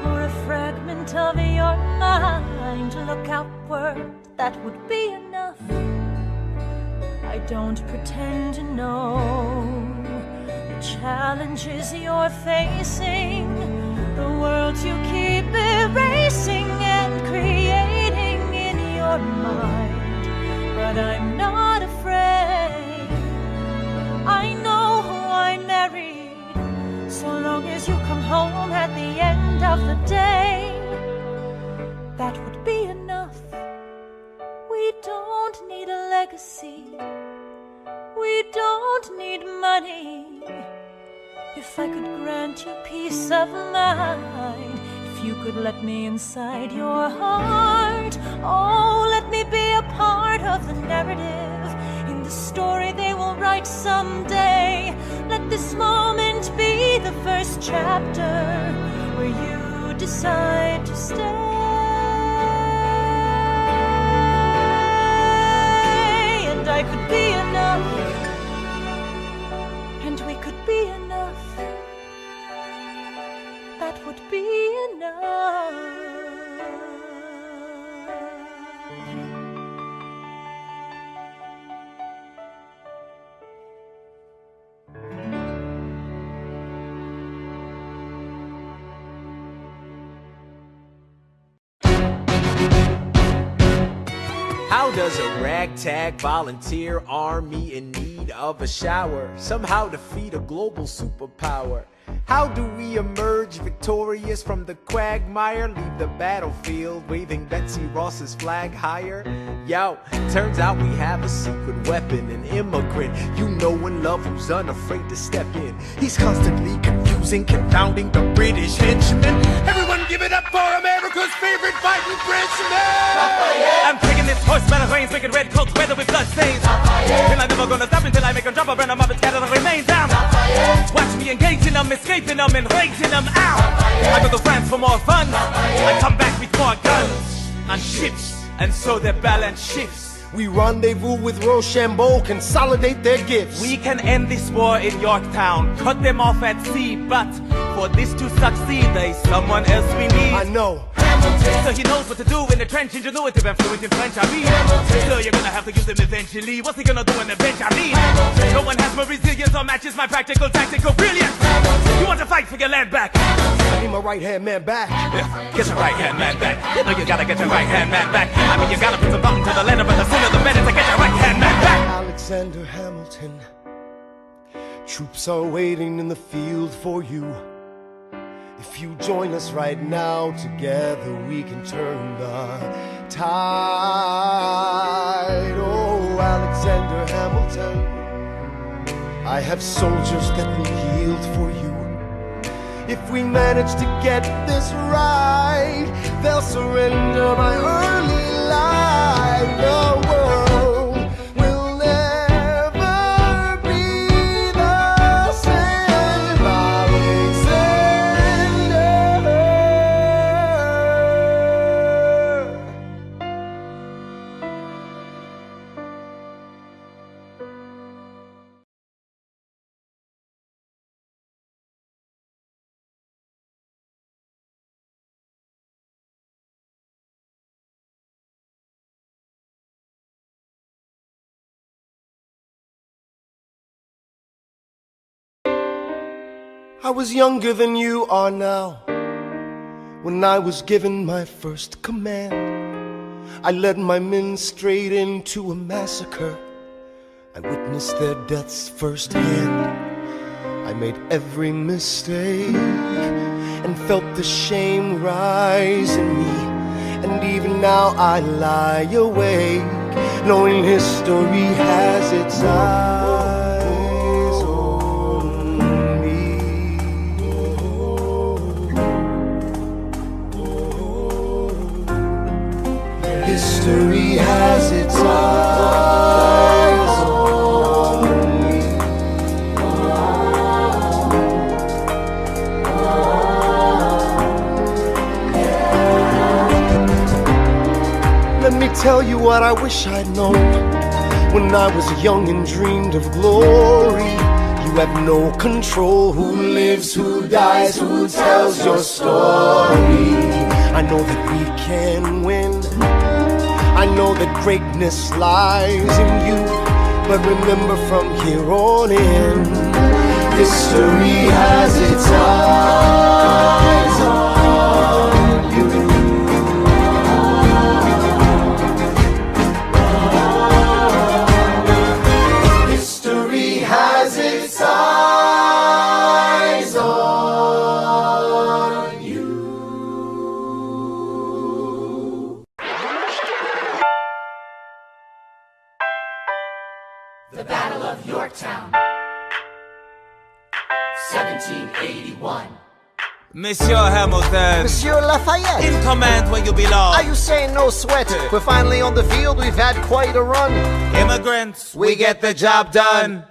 or a fragment of your mind, look outward, that would be enough. I don't pretend to know the challenges you're facing, the worlds you keep erasing and creating in your mind. But I'm not afraid, I know who I married. So long as you come home at the end of the day, that would be enough. We don't need a legacy, we don't need money. If I could grant you peace of mind, if you could let me inside your heart, oh, let me be a part of the narrative in the story they will write someday. Let this moment be the first chapter where you decide to stay. And I could be enough, and we could be enough. That would be enough. How does a ragtag volunteer army in need of a shower somehow defeat a global superpower? How do we emerge victorious from the quagmire? Leave the battlefield waving Betsy Ross's flag higher? Yo, turns out we have a secret weapon, an immigrant you know and love who's unafraid to step in. He's constantly confusing, confounding the British henchmen. Everyone give it up for America's favorite fighting Frenchman! I'm taking this horse by the reins, making red coats weather with blood stains. And I'm never gonna stop until I make a drop, burn them up and scatter the remains down. Watch me engaging them, escaping them, and raising them out. I go to France for more fun, I come back with more guns and ships, and so their balance shifts. We rendezvous with Rochambeau, consolidate their gifts. We can end this war in Yorktown, cut them off at sea, but for this to succeed, there's someone else we need. I know. So he knows what to do in the trench, ingenuitive and fluent in French, I mean. So you're gonna have to use him eventually. What's he gonna do in the bench, I mean? No one has more resilience or matches my practical, tactical brilliance. You want to fight for your land back? I need my right-hand man back. Yeah, get your right-hand man back. You know you gotta get your right-hand man back. I mean, you gotta put some button to the letter, but the sooner the better to get your right-hand man back. Alexander Hamilton, troops are waiting in the field for you. If you join us right now, together we can turn the tide. Oh, Alexander Hamilton, I have soldiers that will yield for you. If we manage to get this right, they'll surrender my early life. The world will never be the same. I was younger than you are now when I was given my first command. I led my men straight into a massacre. I witnessed their deaths firsthand. I made every mistake and felt the shame rise in me. And even now I lie awake, knowing history has its eyes on me. History has its eyes on me. tell you what I wish I'd known when I was young and dreamed of glory. You have no control. Who lives, who dies, who tells your story? I know that we can win. I know that greatness lies in you. But remember, from here on in, history has its eyes on you. History has its eyes on you. The Battle of Yorktown, 1781. Monsieur Hamilton, Monsieur Lafayette, in command where you belong. are you saying no sweat? We're finally on the field, we've had quite a run. Immigrants, we get the job done.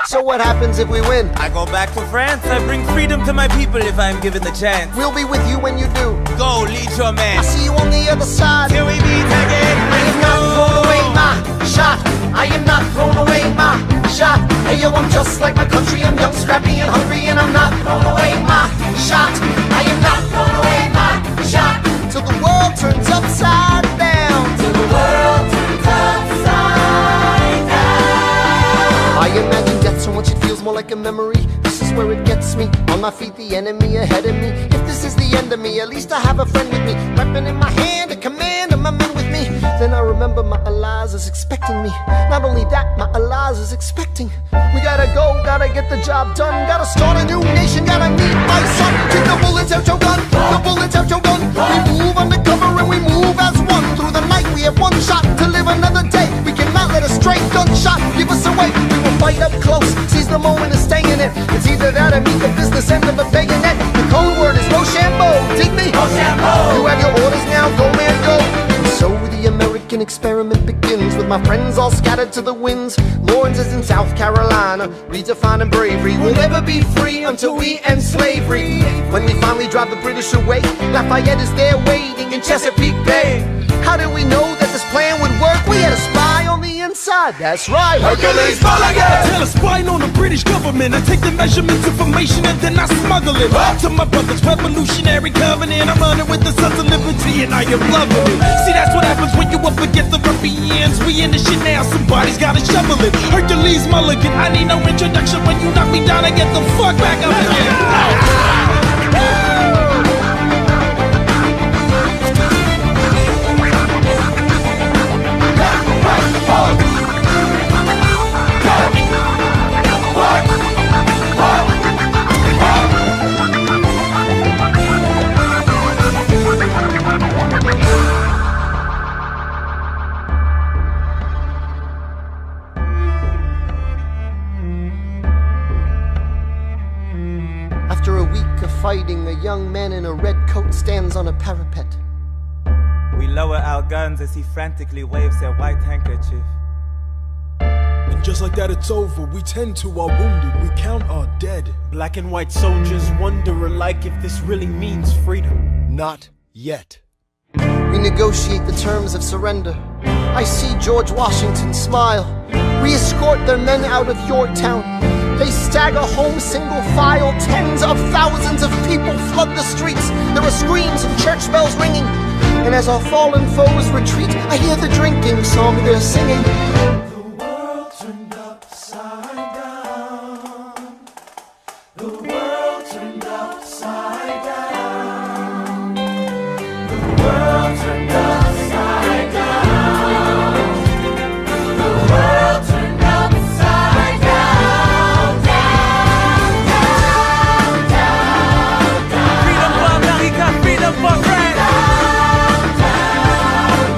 So what happens if we win? I go back to France. I bring freedom to my people if I'm given the chance. We'll be with you when you do. Go, lead your man. I'll see you on the other side. Till we meet again. I am not throwing away my shot. I am not throwing away my shot. Hey yo, I'm just like my country. I'm young, scrappy, and hungry, and I'm not throwing away my shot. I am not throwing away my shot. Till the world turns upside down. Till the world turns upside down. I imagine death so much it feels more like a memory. This is where it gets me. On my feet, the enemy ahead of me. If this is the end of me, at least I have a friend with me. Weapon in my hand, a command, and my men with me. Then I remember my Eliza is expecting me. Not only that, my Eliza is expecting. We gotta go, gotta get the job done. Gotta start a new nation, gotta meet my son. Take the bullets out your gun, the bullets out your gun. We move undercover and we move as one. Through the night we have one shot to live another day. We cannot let a stray gunshot give us away. We will fight up close, seize the moment and stay in it. It's either that or meet the business end of a bayonet. The code word is Rochambeau, dig me? Rochambeau. You have your orders now, go man go. And so the American experiment begins with my friends all scattered to the winds. Lawrence is in South Carolina, redefining bravery. We'll never be free until we end slavery. When we finally drive the British away, Lafayette is there waiting in Chesapeake Bay. How did we know that this plan would work? We had a spy on the inside, that's right. Hercules Mulligan! Tell a spying on the British government. I take the measurements, information, and then I smuggle it to my brother's revolutionary covenant. I'm running with the Sons of Liberty, and I am loving it. See, that's what happens when you up against the ruffians. We in the shit now, somebody's gotta shovel it. Hercules Mulligan, I need no introduction. When you knock me down, I get the fuck back up again. After a week of fighting, a young man in a red coat stands on a parapet. We lower our guns as he frantically waves their white handkerchief. And just like that, it's over. We tend to our wounded, we count our dead. Black and white soldiers wonder alike if this really means freedom. Not yet. We negotiate the terms of surrender. I see George Washington smile. We escort their men out of Yorktown. They stagger home single file. Tens of thousands of people flood the streets. There are screams and church bells ringing. And as our fallen foes retreat, I hear the drinking song they're singing. The world turned upside down. The world turned upside down. The world turned upside down. The world turned upside down. Down, down, down, down. Freedom for America, freedom for France.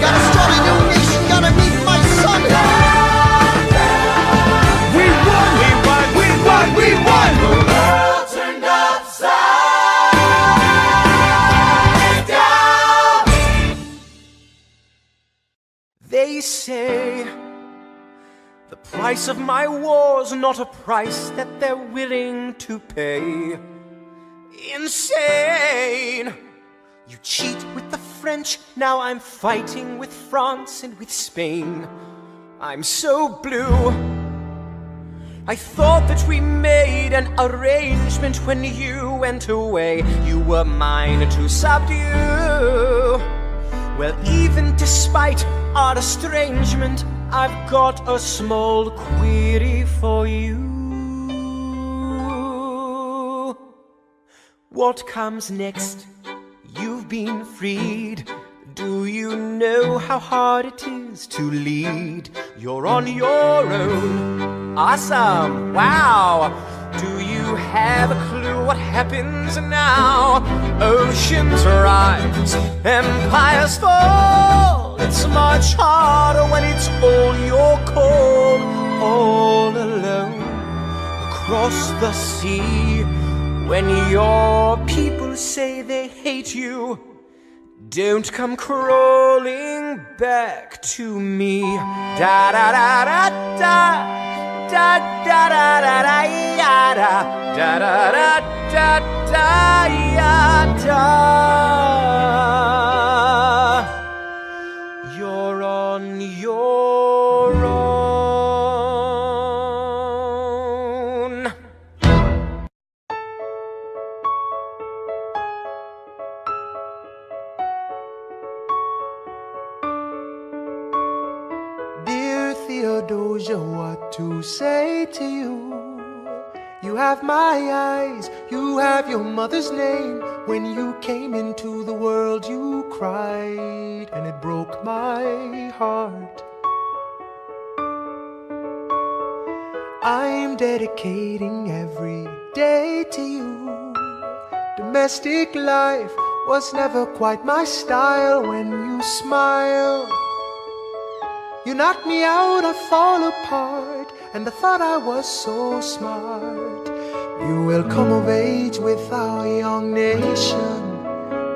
Gotta start a new nation, gotta meet my son. We won! We won! We won! We won! The world turned upside down. They say the price of my war's not a price that they're willing to pay. Insane! You cheat with the French, now I'm fighting with France and with Spain. I'm so blue. I thought that we made an arrangement when you went away. You were mine to subdue. Well, even despite our estrangement, I've got a small query for you. What comes next? You've been freed. Do you know how hard it is to lead? You're on your own. Awesome. Wow. Do you have a clue what happens now? Oceans rise, empires fall. It's much harder when it's all your call. All alone across the sea. When your people say they hate you, don't come crawling back to me. Da da da da da da da da da da ya da da da da da ya da. You're on your own. Theodosia, what to say to you? You have my eyes, you have your mother's name. When you came into the world you cried, and it broke my heart. I'm dedicating every day to you. Domestic life was never quite my style. When you smile, you knock me out, I fall apart, and I thought I was so smart. You will come of age with our young nation.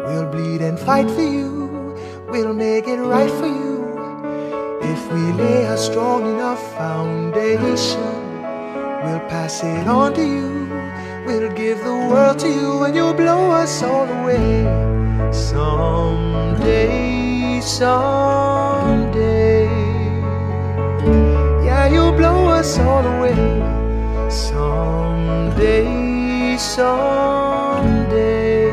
We'll bleed and fight for you. We'll make it right for you. If we lay a strong enough foundation, we'll pass it on to you. We'll give the world to you, and you'll blow us all away. Someday, someday. Yeah, you'll blow us all away. Someday, someday.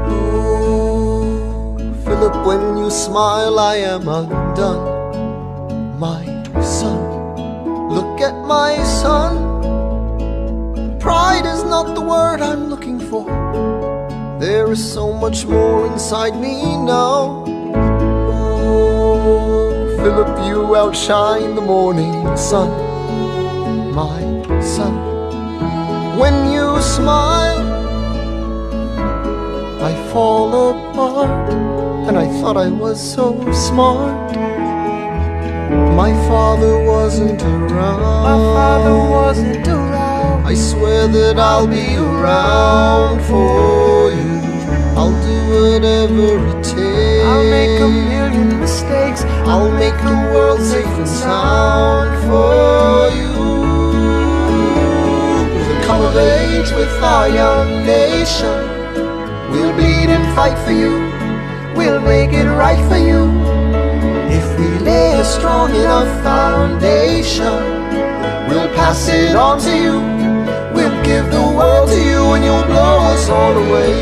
Oh, Philip, when you smile, I am undone. My son, look at my son. Pride is not the word I'm looking for. There is so much more inside me now. Philip, you outshine the morning sun, my son. When you smile, I fall apart, and I thought I was so smart. My father wasn't around. My father wasn't around. I swear that I'll be around for you. I'll do whatever it takes. I'll make a million mistakes. I'll make the world safe and sound for you. We'll come of age with our young nation. We'll bleed and fight for you. We'll make it right for you. If we lay a strong enough foundation, we'll pass it on to you. We'll give the world to you, and you'll blow us all away.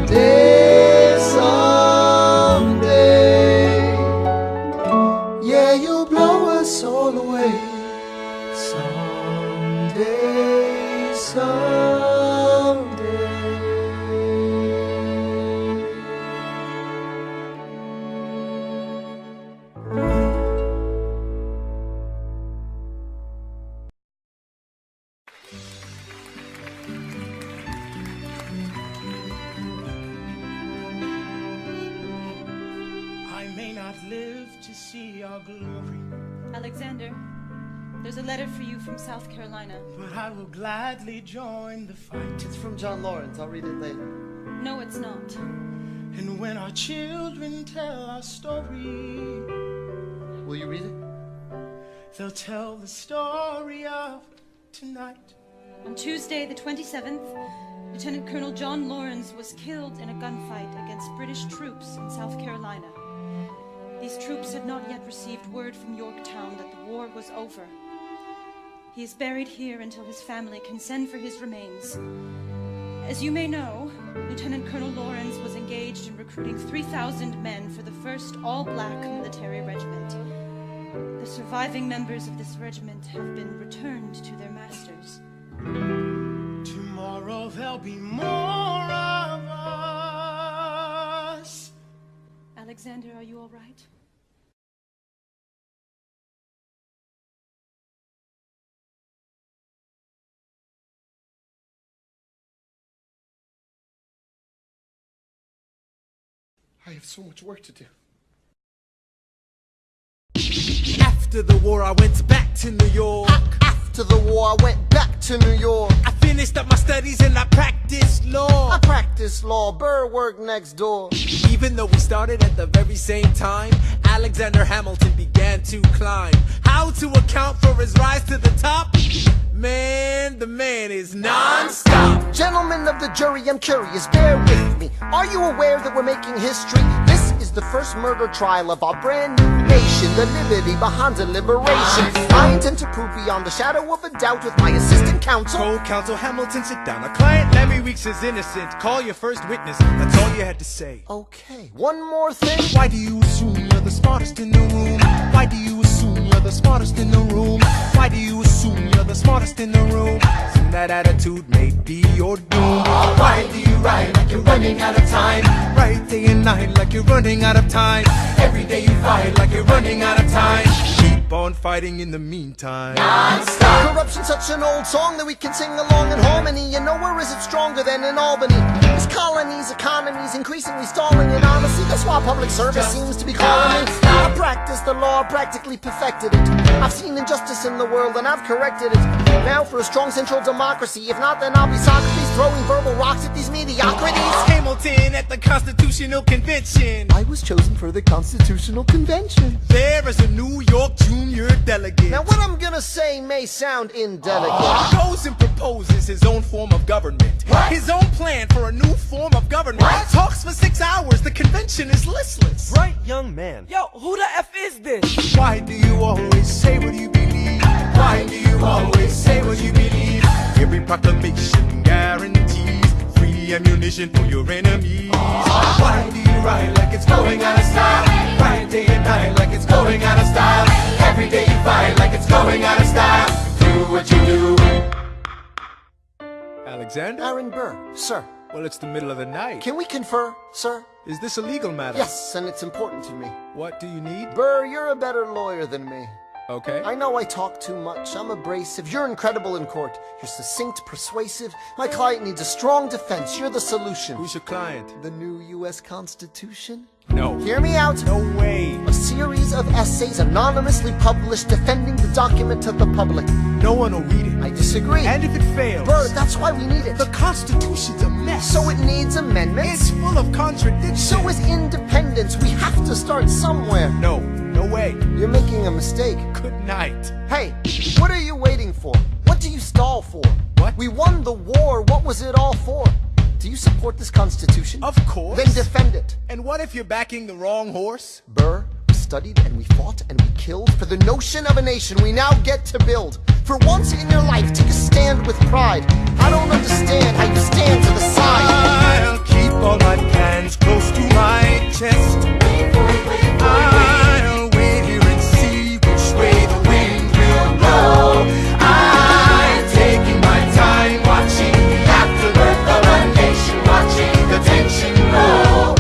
Someday, someday. Yeah, you'll blow us all away. Someday, someday. I may not live to see our glory, Alexander, there's a letter for you from South Carolina. but I will gladly join the fight. It's from John Lawrence. I'll read it later. No, it's not. And when our children tell our story, Will you read it? they'll tell the story of tonight. On Tuesday, the 27th, Lieutenant Colonel John Lawrence was killed in a gunfight against British troops in South Carolina. These troops had not yet received word from Yorktown that the war was over. He is buried here until his family can send for his remains. As you may know, Lieutenant Colonel Lawrence was engaged in recruiting 3,000 men for the 1st all-black military regiment. The surviving members of this regiment have been returned to their masters. Tomorrow there'll be more of us. Alexander, are you all right? I have so much work to do. After the war, I went back to New York. After the war, I went back to New York. I finished up my studies and I practiced law. I practiced law, Burr worked next door. Even though we started at the very same time, Alexander Hamilton began to climb. How to account for his rise to the top? Man, the man is non-stop. Gentlemen of the jury, I'm curious, bear with me. Are you aware that we're making history? This is the first murder trial of our brand new nation, the liberty behind the liberation. I intend to prove beyond the shadow of a doubt with my assistant counsel. Co-counsel Hamilton, sit down. Our client Lemmy Weeks is innocent. Call your first witness. That's all you had to say. Okay, one more thing. Why do you assume you're the smartest in the room? Why do you assume you're the smartest in the room? Why do you assume you're the smartest in the room? And that attitude may be your doom. Why do you ride like you're running out of time? Right day and night like you're running out of time. Every day you fight like you're running out of time. Keep on fighting in the meantime. Non-stop. Corruption's such an old song that we can sing along in harmony. And nowhere is it stronger than in Albany. These colonies, economies increasingly stalling. And honestly, that's why public service seems to be calling me. I practiced the law, practically perfected it. I've seen injustice in the world and I've corrected it. Now for a strong central democracy. If not, then I'll be Socrates throwing verbal rocks at these mediocrities. Hamilton at the Constitutional Convention. I was chosen for the Constitutional Convention. There is a New York junior delegate. Now what I'm gonna say may sound indelicate. Goes and proposes his own form of government. His own plan for a new form of government. Talks for 6 hours, the convention is listless. Right, young man. Yo, who the F is this? Why do you always say what you believe? Why do you always say what you believe? Every proclamation guarantees free ammunition for your enemies. Why do you ride like it's going out of style? Ride day and night like it's going out of style. Every day you fight like it's going out of style. Do what you do. Alexander? Aaron Burr, sir. Well, it's the middle of the night. Can we confer, sir? Is this a legal matter? Yes, and it's important to me. What do you need? Burr, you're a better lawyer than me. Okay. I know I talk too much. I'm abrasive. You're incredible in court. You're succinct, persuasive. My client needs a strong defense. You're the solution. Who's your client? The new U.S. Constitution? No. Hear me out. No way. A series of essays anonymously published defending the document to the public. No one will read it. I disagree. And if it fails? Burr, that's why we need it. The Constitution's a mess. So it needs amendments. It's full of contradictions. So is independence. We have to start somewhere. No. No way. You're making a mistake. Good night. Hey, what are you waiting for? What do you stall for? What? We won the war. What was it all for? Do you support this Constitution? Of course. Then defend it. And what if you're backing the wrong horse? Burr, we studied and we fought and we killed for the notion of a nation we now get to build. For once in your life, take a stand with pride. I don't understand how you stand to the side. I'll keep all my plans close to my chest. I'll wait here and see which way the wind will blow. I'm taking my time watching the afterbirth of a nation, watching the tension grow.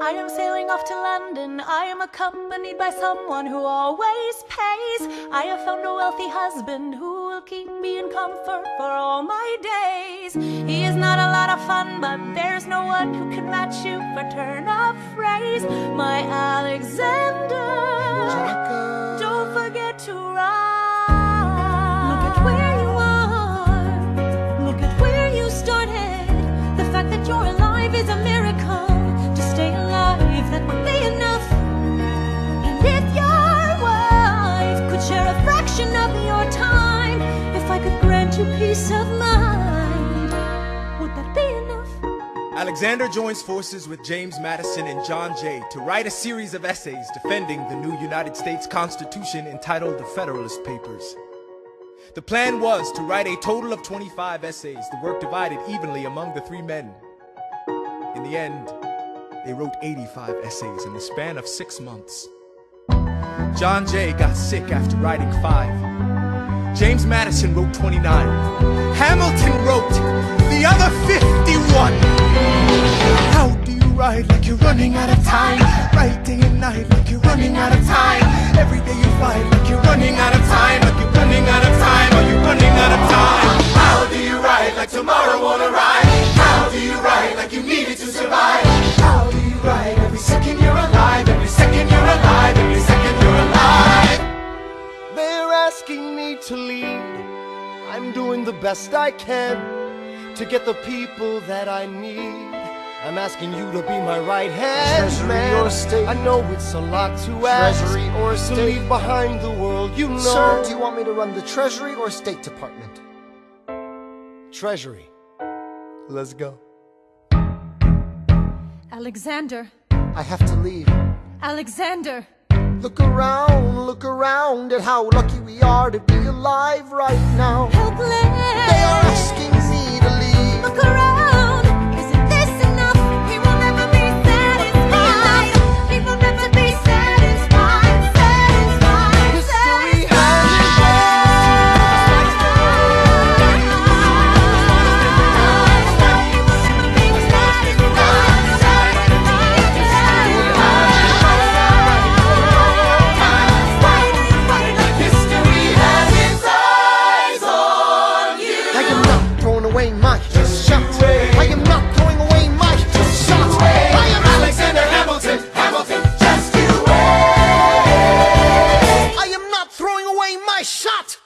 I am sailing off to London. I am accompanied by someone who always pays. I have found a wealthy husband who will keep me in comfort for all my days. He is not a lot of fun, but there's no one who can match you for turn of phrase. My Alexander, don't forget to ride. Look at where you are. Look at where you started. The fact that you're alive is a miracle. To stay alive, that would be enough. And if your wife could share a fraction of your time, if I could you peace of mind. Would that be enough? Alexander joins forces with James Madison and John Jay to write a series of essays defending the new United States Constitution entitled the Federalist Papers. The plan was to write a total of 25 essays, the work divided evenly among the three men. In the end, they wrote 85 essays in the span of 6 months. John Jay got sick after writing 5. James Madison wrote 29. Hamilton wrote the other 51. How do you write like you're running out of time? Write day and night like you're running out of time. Every day you fight like you're running out of time. Like you're running out of time. Are you running out of time? How do you write like tomorrow won't arrive? How do you write like you need it to survive? How do you write every second you're alive? Every second you're alive. Every second you're alive. They're asking me to lead. I'm doing the best I can to get the people that I need. I'm asking you to be my right hand, Treasury man. or state? I know it's a lot to ask. Treasury or to state? leave behind the world, you know. Sir, do you want me to run the Treasury or State Department? Treasury. Let's go. Alexander. I have to leave. Alexander. Look around at how lucky we are to be alive right now. Helpless. They are asking me to leave. Look around. Isn't this enough? He will never be satisfied. He will never be satisfied. Satisfied. History shot!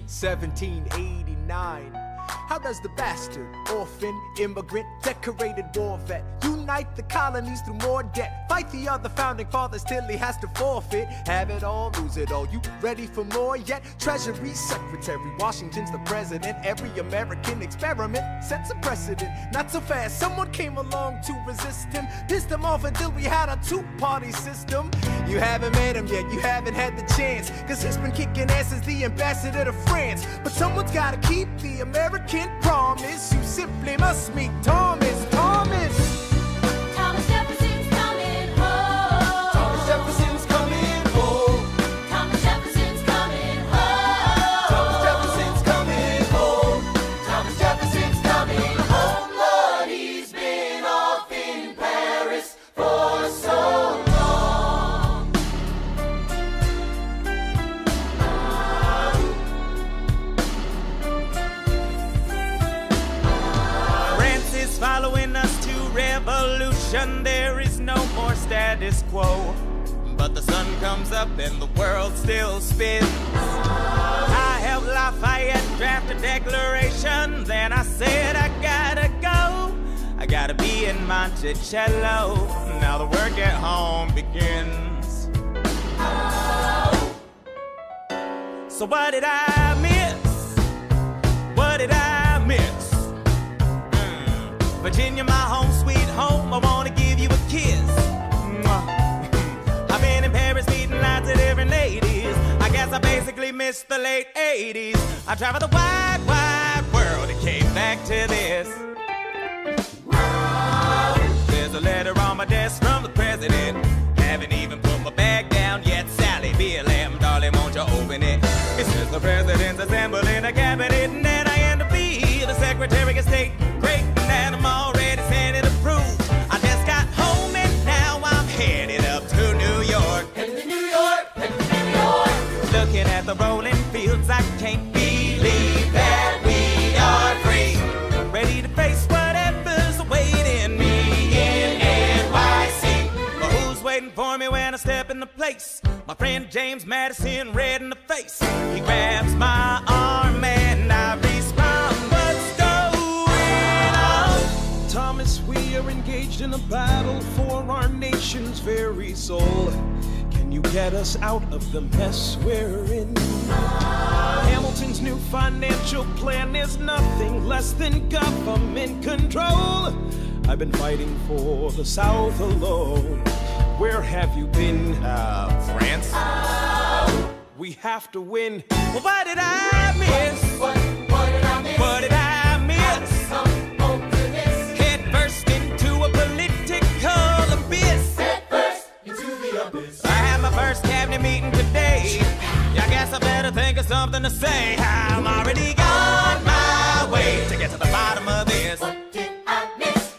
$17.89. How does the bastard, orphan, immigrant, decorated war vet unite the colonies through more debt? Fight the other founding fathers till he has to forfeit. Have it all, lose it all. You ready for more yet? Treasury Secretary, Washington's the president. Every American experiment sets a precedent. Not so fast, someone came along to resist him. Pissed him off until we had a two-party system. You haven't met him yet, you haven't had the chance, cause he's been kicking ass as the ambassador to France. But someone's gotta keep the American promise. You simply must meet Thomas. Thomas Jefferson's coming home. Thomas Jefferson's coming home. Thomas Jefferson's coming home. Thomas Jefferson's coming home. Thomas Jefferson's coming home. Lord, he's been off in Paris for so long. France is following us to revolution. There is no more status quo. But the sun comes up and the world still spins. I helped Lafayette draft a declaration. Then I said I gotta go. I gotta be in Monticello. Now the work at home begins. So what did I miss? What did I miss? Virginia, my home, sweet home, I wanna give you a kiss. Mwah. I've been in Paris meeting lots of different ladies. I guess I basically missed the late 80s. I traveled the wide, wide world and came back to this. There's a letter on my desk from the president. Haven't even put my bag down yet. Sally, BLM, darling, won't you open it? It says the president's assembling a cabinet, and then I end up being the Secretary of State. Great, and I'm already sending approved. I just got home and now I'm headed up to New York. Headed to New York, headed to New York. Looking at the rolling fields, I can't believe that we are free. Ready to face whatever's awaiting me in NYC. But who's waiting for me when I step in the place? My friend James Madison, red in the face. He grabs my arm and I respect. in a battle for our nation's very soul. Can you get us out of the mess we're in? Hamilton's new financial plan is nothing less than government control. I've been fighting for the South alone. Where have you been? France? We have to win. Well, what did I miss? What did I miss? What did I miss? Head first into a political abyss. Head first into the abyss. I had my first cabinet meeting today. I guess I better think of something to say. I'm already on my way to get to the bottom of this. What did I miss?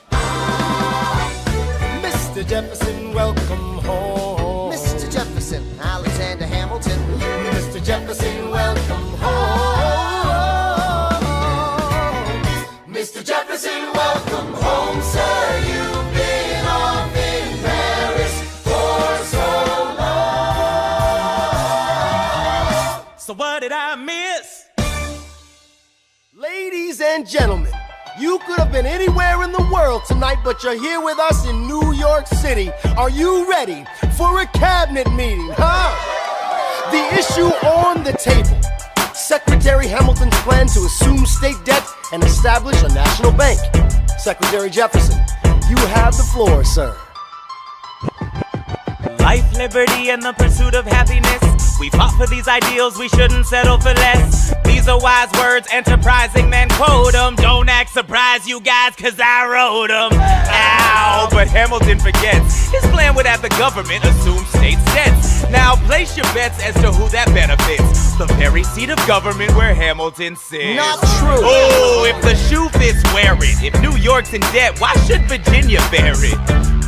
Mr. Jefferson, welcome home. Mr. Jefferson, Alexander Hamilton. Mr. Jefferson, welcome home. Mr. Jefferson, welcome home, sir. You've been off in Paris for so long. So what did I miss? Ladies and gentlemen, you could have been anywhere in the world tonight, but you're here with us in New York City. Are you ready for a cabinet meeting, huh? The issue on the table: Secretary Hamilton's plan to assume state debt and establish a national bank. Secretary Jefferson, you have the floor, sir. Life, liberty, and the pursuit of happiness. We fought for these ideals, we shouldn't settle for less. These are wise words, enterprising men quote them. Don't act surprised, you guys, cause I wrote them. Ow, but Hamilton forgets his plan would have the government assume state debts. Now place your bets as to who that benefits. The very seat of government where Hamilton sits. Not true. Oh, if the shoe fits, wear it. If New York's in debt, why should Virginia bear it?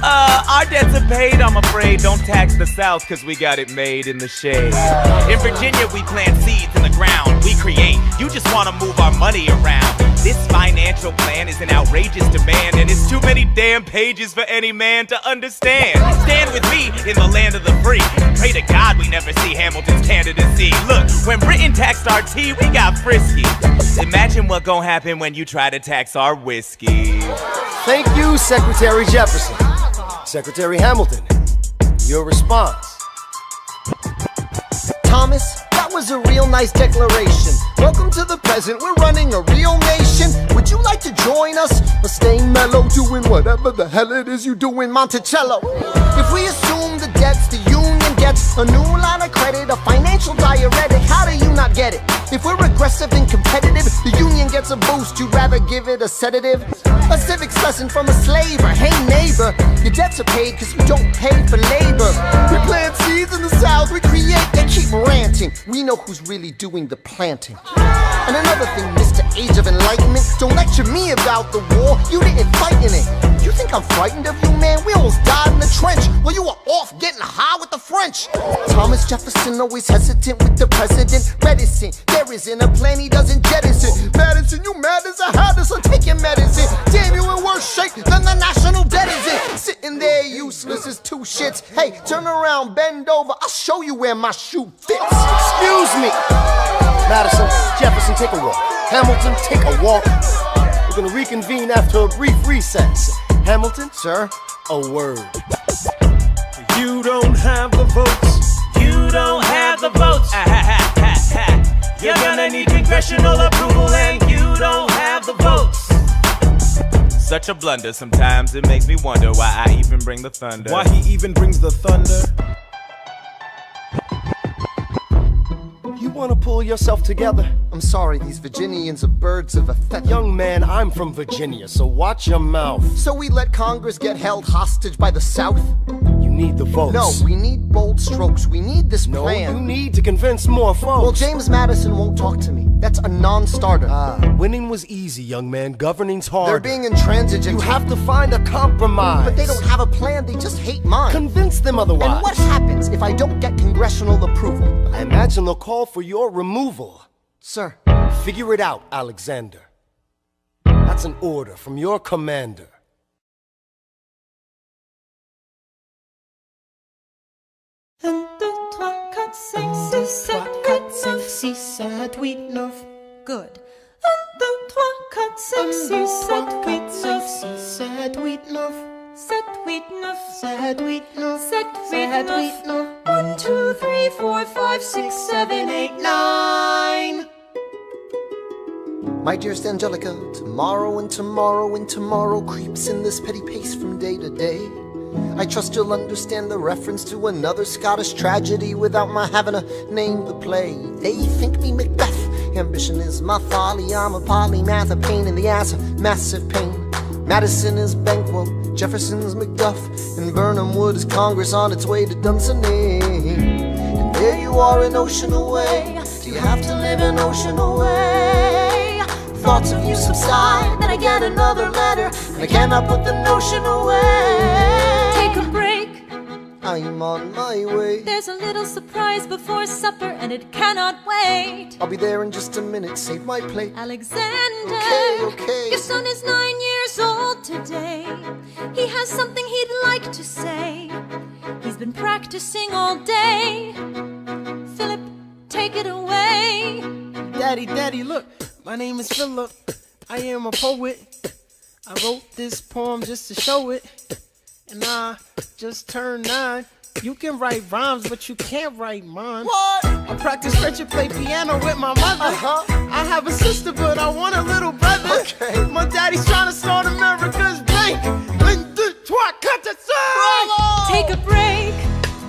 Our debts are paid, I'm afraid. Don't tax the South, cause we got it made in the shade. In Virginia, we plant seeds in the ground. We create, you just wanna move our money around. This financial plan is an outrageous demand, and it's too many damn pages for any man to understand. Stand with me in the land of the free. Pray to God we never see Hamilton's candidacy. Look, when Britain taxed our tea, we got frisky. Imagine what gon' happen when you try to tax our whiskey. Thank you, Secretary Jefferson. Secretary Hamilton, your response. Thomas, that was a real nice declaration. Welcome to the present, we're running a real nation. Would you like to join us? Or stay mellow, doing whatever the hell it is you do in Monticello? If we assume the debts the union gets, a new line of credit, a financial diuretic, how do you not get it? If we're aggressive and competitive, the union gets a boost, you'd rather give it a sedative? A civics lesson from a slaver. Hey neighbor, your debts are paid cause you don't pay for labor. We plant seeds in the South, we create, they keep ranting. We know who's really doing the planting. And another thing, Mr. Age of Enlightenment, don't lecture me about the war, you didn't fight in it. You think I'm frightened of you, man? We almost died in the trench. Well, you were off getting high with the French. Thomas Jefferson always hesitant with the president. Reticent, there isn't a plan he doesn't jettison. Madison, you mad as a hatter, so take your medicine. Damn, you in worse shape than the national debt is in. Sitting there useless as two shits. Hey, turn around, bend over, I'll show you where my shoe fits. Excuse me. Madison, Jefferson, take a walk. Hamilton, take a walk. We're gonna reconvene after a brief recess. Hamilton, sir, a word. You don't have the votes. You don't have the votes. You're gonna need congressional approval, and you don't have the votes. Such a blunder, sometimes it makes me wonder why I even bring the thunder. Why he even brings the thunder? You wanna pull yourself together? I'm sorry, these Virginians are birds of a feather. Young man, I'm from Virginia, so watch your mouth. So we let Congress get held hostage by the South? You need the votes. No, we need bold strokes. We need this No, plan. you need to convince more folks. Well, James Madison won't talk to me. That's a non-starter. Winning was easy, young man. Governing's hard. They're being intransigent. You have to find a compromise. But they don't have a plan. They just hate mine. Convince them otherwise. And what happens if I don't get congressional approval? I imagine they'll call for your removal. Sir. Figure it out, Alexander. That's an order from your commander. 1, 2, 3, 4, 5, 6, 7, 8, 9. Good. 1, 2, 3, 4, 5, 6, 7, 8, 9. 7, 1, 2, 3, 4, 5, 6, 7, 8, 9. My dearest Angelica, tomorrow and tomorrow and tomorrow creeps in this petty pace from day to day. I trust you'll understand the reference to another Scottish tragedy without my having to name the play. They think me Macbeth, ambition is my folly. I'm a polymath, a pain in the ass, a massive pain. Madison is Banquo, Jefferson's Macduff, and Burnham Wood is Congress on its way to Dunsinane. And there you are an ocean away. Do you have to live an ocean away? Thoughts of you subside, then I get another letter, and I cannot put the notion away. Take a break. I'm on my way. There's a little surprise before supper, and it cannot wait. I'll be there in just a minute, save my plate. Alexander, okay. Your son is 9 years old today. He has something he'd like to say. He's been practicing all day. Philip, take it away. Daddy, look, my name is Philip. I am a poet. I wrote this poem just to show it. And I just turned 9. You can write rhymes, but you can't write mine. What? I practice French and play piano with my mother. I have a sister, but I want a little brother. Okay. My daddy's trying to start America's bank. Take a break.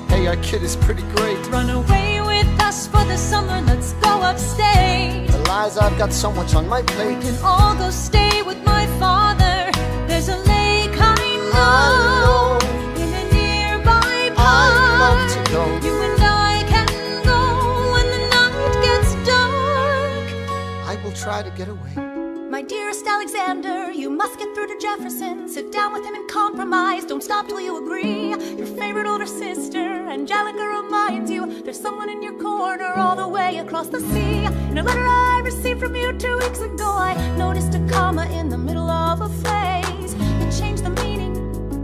Hey, our kid is pretty great. Run away with us for the summer. Let's go upstate. The lies, I've got so much on my plate. We can all go stay with my father. There's a lake I know in a nearby park. I'd love to go. You and I can go when the night gets dark. I will try to get away. My dearest Alexander, you must get through to Jefferson. Sit down with him and compromise. Don't stop till you agree. Your favorite older sister, Angelica, reminds you there's someone in your corner all the way across the sea. In a letter I received from you 2 weeks ago, I noticed a comma in the middle of a phrase. It changed the meaning.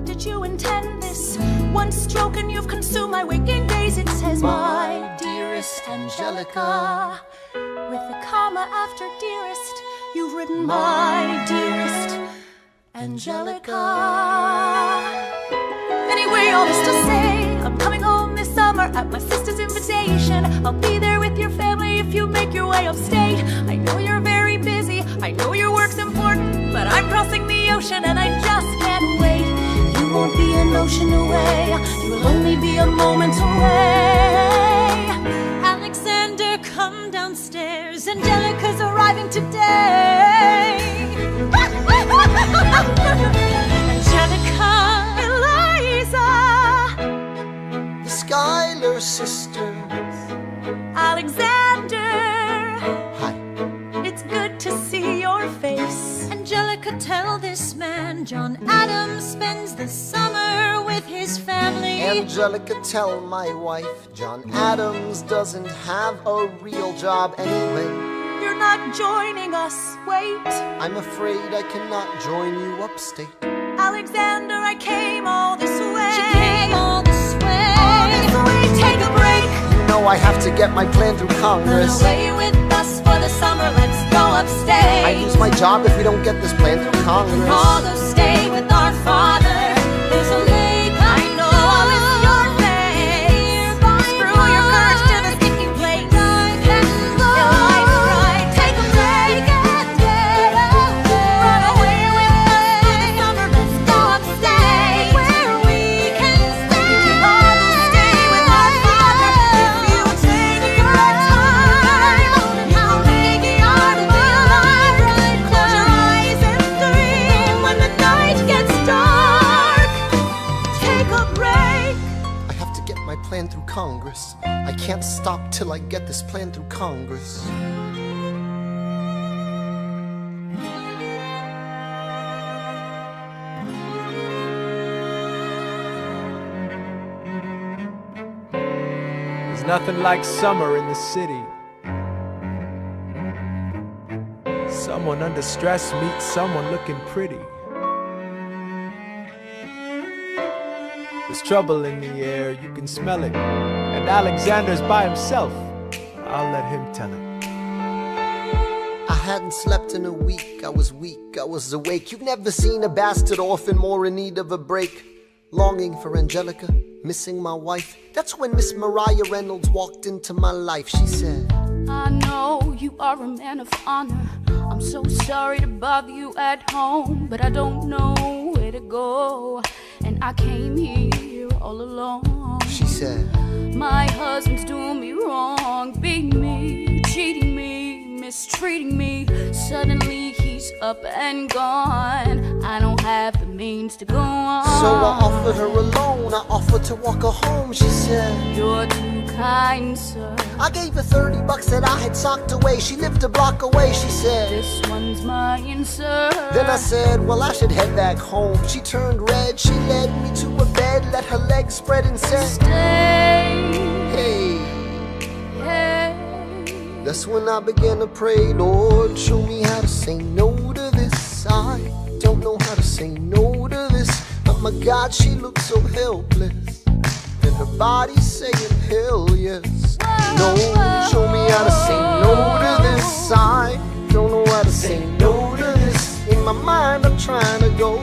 Did you intend this? One stroke and you've consumed my waking days. It says, my dearest Angelica, with a comma after dearest. You've written my dearest Angelica. Anyway, all this to say, I'm coming home this summer at my sister's invitation. I'll be there with your family if you make your way upstate. I know you're very busy, I know your work's important, but I'm crossing the ocean and I just can't wait. You won't be an ocean away, you will only be a moment away. Alexander, come downstairs. Angelica's arriving today. Angelica, Eliza, The Schuyler sisters. Alexander. Hi. It's good to see your face. Angelica, tell this man John Adams spends the summer with his family. Angelica, tell my wife John Adams doesn't have a real job anyway. You're not joining us, wait. I'm afraid I cannot join you upstate. Alexander, I came all this way. She came all this way. All this way, take a break. You know I have to get my plan through Congress. Run away with us for the summer, let's go upstate. I lose my job if we don't get this plan through Congress. All go stay with our father. There's a lake I know. I'll miss your face. Screw your courage to the sticking place. Eliza, right, take a break. Run away with us for the summer, let's go upstate. Where we can stay. All go stay with our father. If you take your time, I'll make it out of the light. Close your eyes and dream when the night gets dark. Take a break. I have to get my plan through Congress. I can't stop till I get this plan through Congress. There's nothing like summer in the city. Someone under stress meets someone looking pretty. There's trouble in the air, you can smell it. And Alexander's by himself. I'll let him tell it. I hadn't slept in a week. I was weak, I was awake. You've never seen a bastard orphan more in need of a break. Longing for Angelica, missing my wife. That's when Miss Mariah Reynolds walked into my life. She said, I know you are a man of honor. I'm so sorry to bother you at home, but I don't know where to go, and I came here all alone. She said, my husband's doing me wrong, beating me, cheating me, mistreating me. Suddenly he's up and gone. I don't have the means to go on. So I offered her a loan, I offered to walk her home. She said, you're too kind, sir. I gave her $30 that I had socked away. She lived a block away. She said, this one's mine, sir. Then I said, well, I should head back home. She turned red, she led me to a bed, let her legs spread and said, stay. Hey. Hey. That's when I began to pray, Lord, show me how to say no to this. I don't know how to say no to this. Oh my God, she looks so helpless, and her body's saying hell yes. No, show me how to say no to this. I don't know how to say no to this. In my mind I'm trying to go.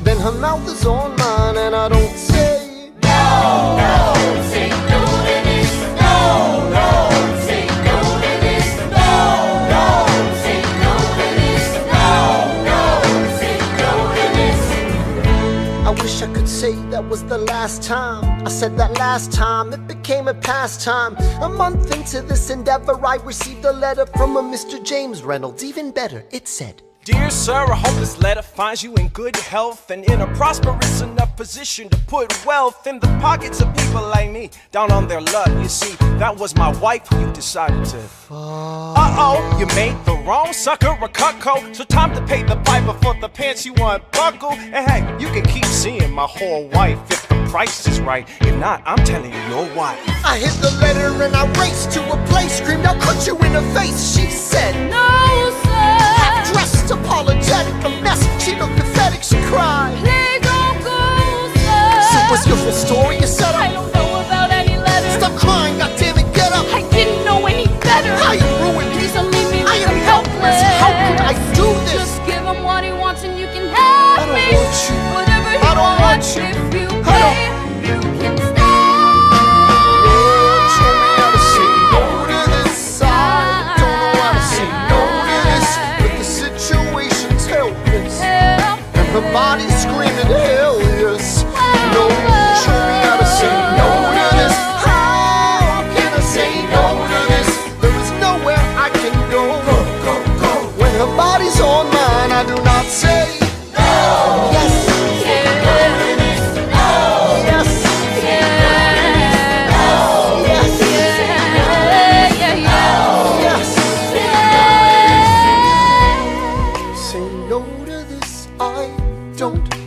Then her mouth is on mine and I don't say no, no, say no to this. No, no, say no to this. No, no, say no to this. No, no, say no to this. I wish I could say that was the last time I said that last time. It became a pastime. A month into this endeavor, I received a letter from a Mr. James Reynolds. Even better, it said, Dear sir, I hope this letter finds you in good health and in a prosperous enough position to put wealth in the pockets of people like me, down on their luck. You see, that was my wife who you decided to. Uh-oh, you made the wrong sucker a cuckold. So time to pay the piper for the pants you unbuckle. And hey, you can keep seeing my whole wife if the price is right. If not, I'm telling you, your wife. I hid the letter and I raced to a place, screamed, I'll cut you in the face. She said, no, sir. Half-dressed, apologetic, a mess. She looked pathetic, she cried. Please don't go, sir. So what's your full story, you said? I don't know about any letter. Stop crying, goddammit, get up. I didn't know any better. I am ruined. Please don't leave me. I am helpless. How could I do this? Just give him what he wants and you can have me. I don't want you. Whatever he I don't want wants, you. if you pay, you can stay. Lord, show me how to say no to this. I don't know how to say no to this, but the situation's helpless, and her body's screaming hell yes. No, show me how to say no to this. How can I say no to this? There is nowhere I can go. When her body's on mine, I do not say no. Yes.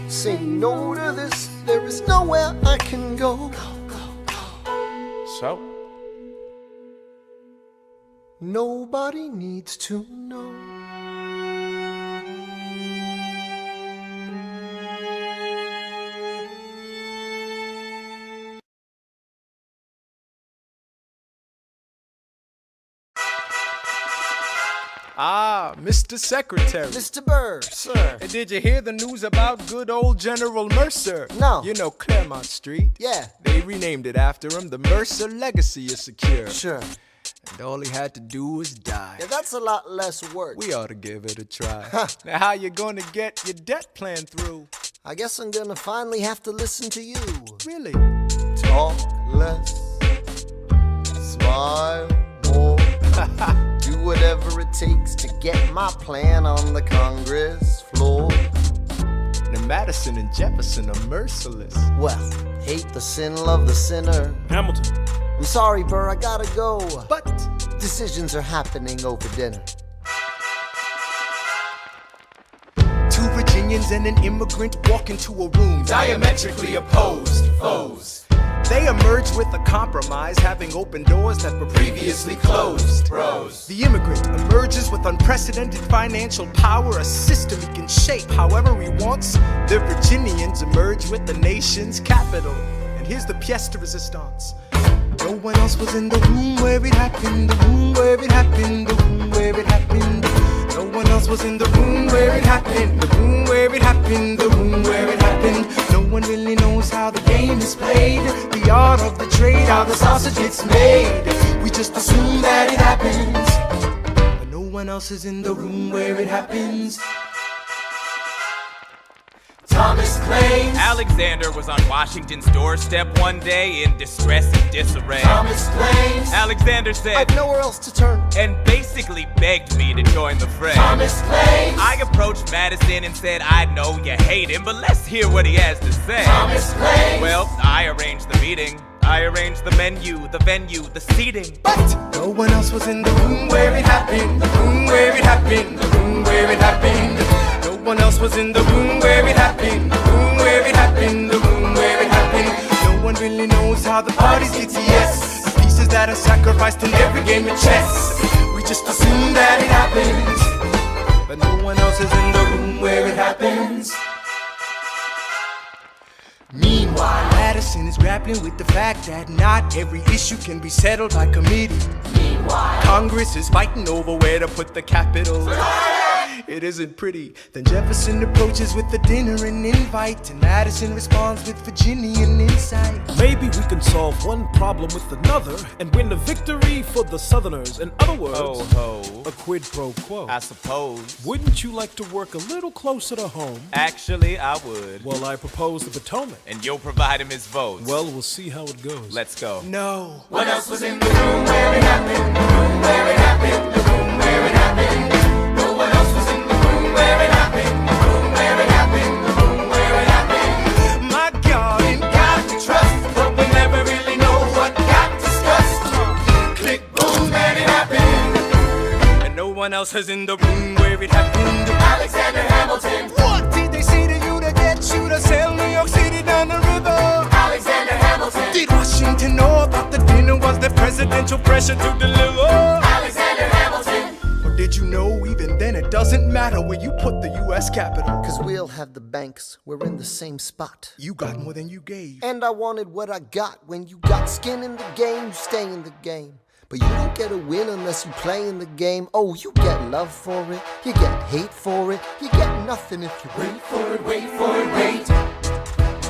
Say no to this, there is nowhere I can go. So? Nobody needs to know. Ah, Mr. Secretary. Mr. Burr, sir. And did you hear the news about good old General Mercer? No. You know Claremont Street? Yeah. They renamed it after him. The Mercer legacy is secure. Sure. And all he had to do was die. Yeah, that's a lot less work. We ought to give it a try. Now, how you gonna get your debt plan through? I guess I'm gonna finally have to listen to you. Really? Talk less, smile more. Do whatever it takes to get my plan on the Congress floor. Now Madison and Jefferson are merciless. Well, hate the sin, love the sinner. Hamilton. I'm sorry, Burr, I gotta go. But decisions are happening over dinner. Two Virginians and an immigrant walk into a room Diametrically opposed foes. They emerge with a compromise, having opened doors that were previously closed. Bros. The immigrant emerges with unprecedented financial power, a system he can shape however he wants. The Virginians emerge with the nation's capital. And here's the pièce de résistance. No one else was in the room where it happened, the room where it happened, the room where it happened. one else was in the room where it happened. The room where it happened. The room where it happened. No one really knows how the game is played. The art of the trade, how the sausage gets made. We just assume that it happens, but no one else is in the room where it happens. Thomas claims Alexander was on Washington's doorstep one day in distress and disarray. Thomas claims Alexander said, I've nowhere else to turn, and basically begged me to join the fray. Thomas claims I approached Madison and said, I know you hate him, but let's hear what he has to say. Thomas claims Well, I arranged the meeting. I arranged the menu, the venue, the seating. But no one else was in the room where it happened. The room where it happened. The room where it happened. No one else was in the room where it happened. The room where it happened. The room where it happened. No one really knows how the parties get to yes. The pieces that are sacrificed in every game of chess. We just assume that it happens, but no one else is in the room where it happens. Meanwhile, Madison is grappling with the fact that not every issue can be settled by committee. Meanwhile, Congress is fighting over where to put the capital. It isn't pretty. Then Jefferson approaches with a dinner and invite, and Madison responds with Virginian insight. Maybe we can solve one problem with another and win a victory for the Southerners. In other words, Ho, a quid pro quo. I suppose. Wouldn't you like to work a little closer to home? Actually, I would. Well, I propose the Potomac. And you'll provide him his votes. Well, we'll see how it goes. Let's go. No. what else was in the room where it happened? The room where it happened. The room where it happened. No one else was in the room where it happened. The room where it happened. The room where it happened. My God, In God we trust, but we never really know what got discussed. Click, boom, and it happened. and no one else is in the room where it happened. Alexander Hamilton. What did they say to you to get you to sail New York City down the river? Alexander Hamilton. Did Washington know about the dinner? Was there presidential pressure to deliver? Alexander Hamilton. Or did you know even then it doesn't matter where you put the U.S. Capitol? cause we'll have the banks, we're in the same spot. You got more than you gave. And I wanted what I got. When you got skin in the game, you stay in the game. But you don't get a win unless you play in the game. Oh, you get love for it, you get hate for it, you get nothing if you wait for it, wait for it, wait.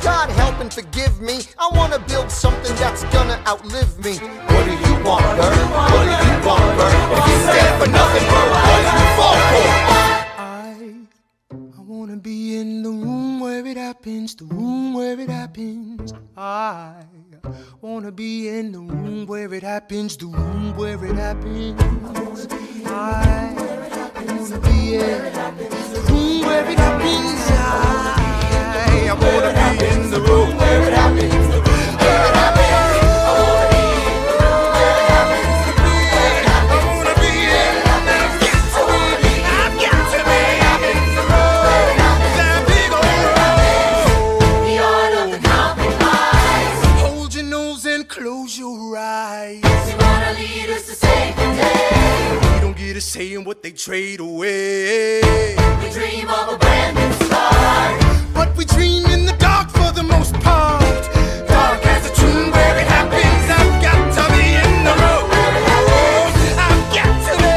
God help and forgive me, I wanna build something that's gonna outlive me. What do you want, Bert? What do you want, Bert? If you stand for nothing, Bert, what do you fall for? I wanna be in the room where it happens, the room where it happens. I wanna be in the room where it happens, the room where it happens. I wanna be in the room where it happens. I wanna be in the room where it happens, the room where it happens. I wanna be in the room where it happens, the room where it happens. I wanna be in, I've got to be in the room where it happens, that big old room. The art of the compromise. Hold your nose and close your eyes. They wanna lead us to save the day. We don't get a say in what they trade away. We dream of a brand new start. But we dream in the dark for the most part. Dark as a tomb where it happens. I've got to be in the room. I've got to be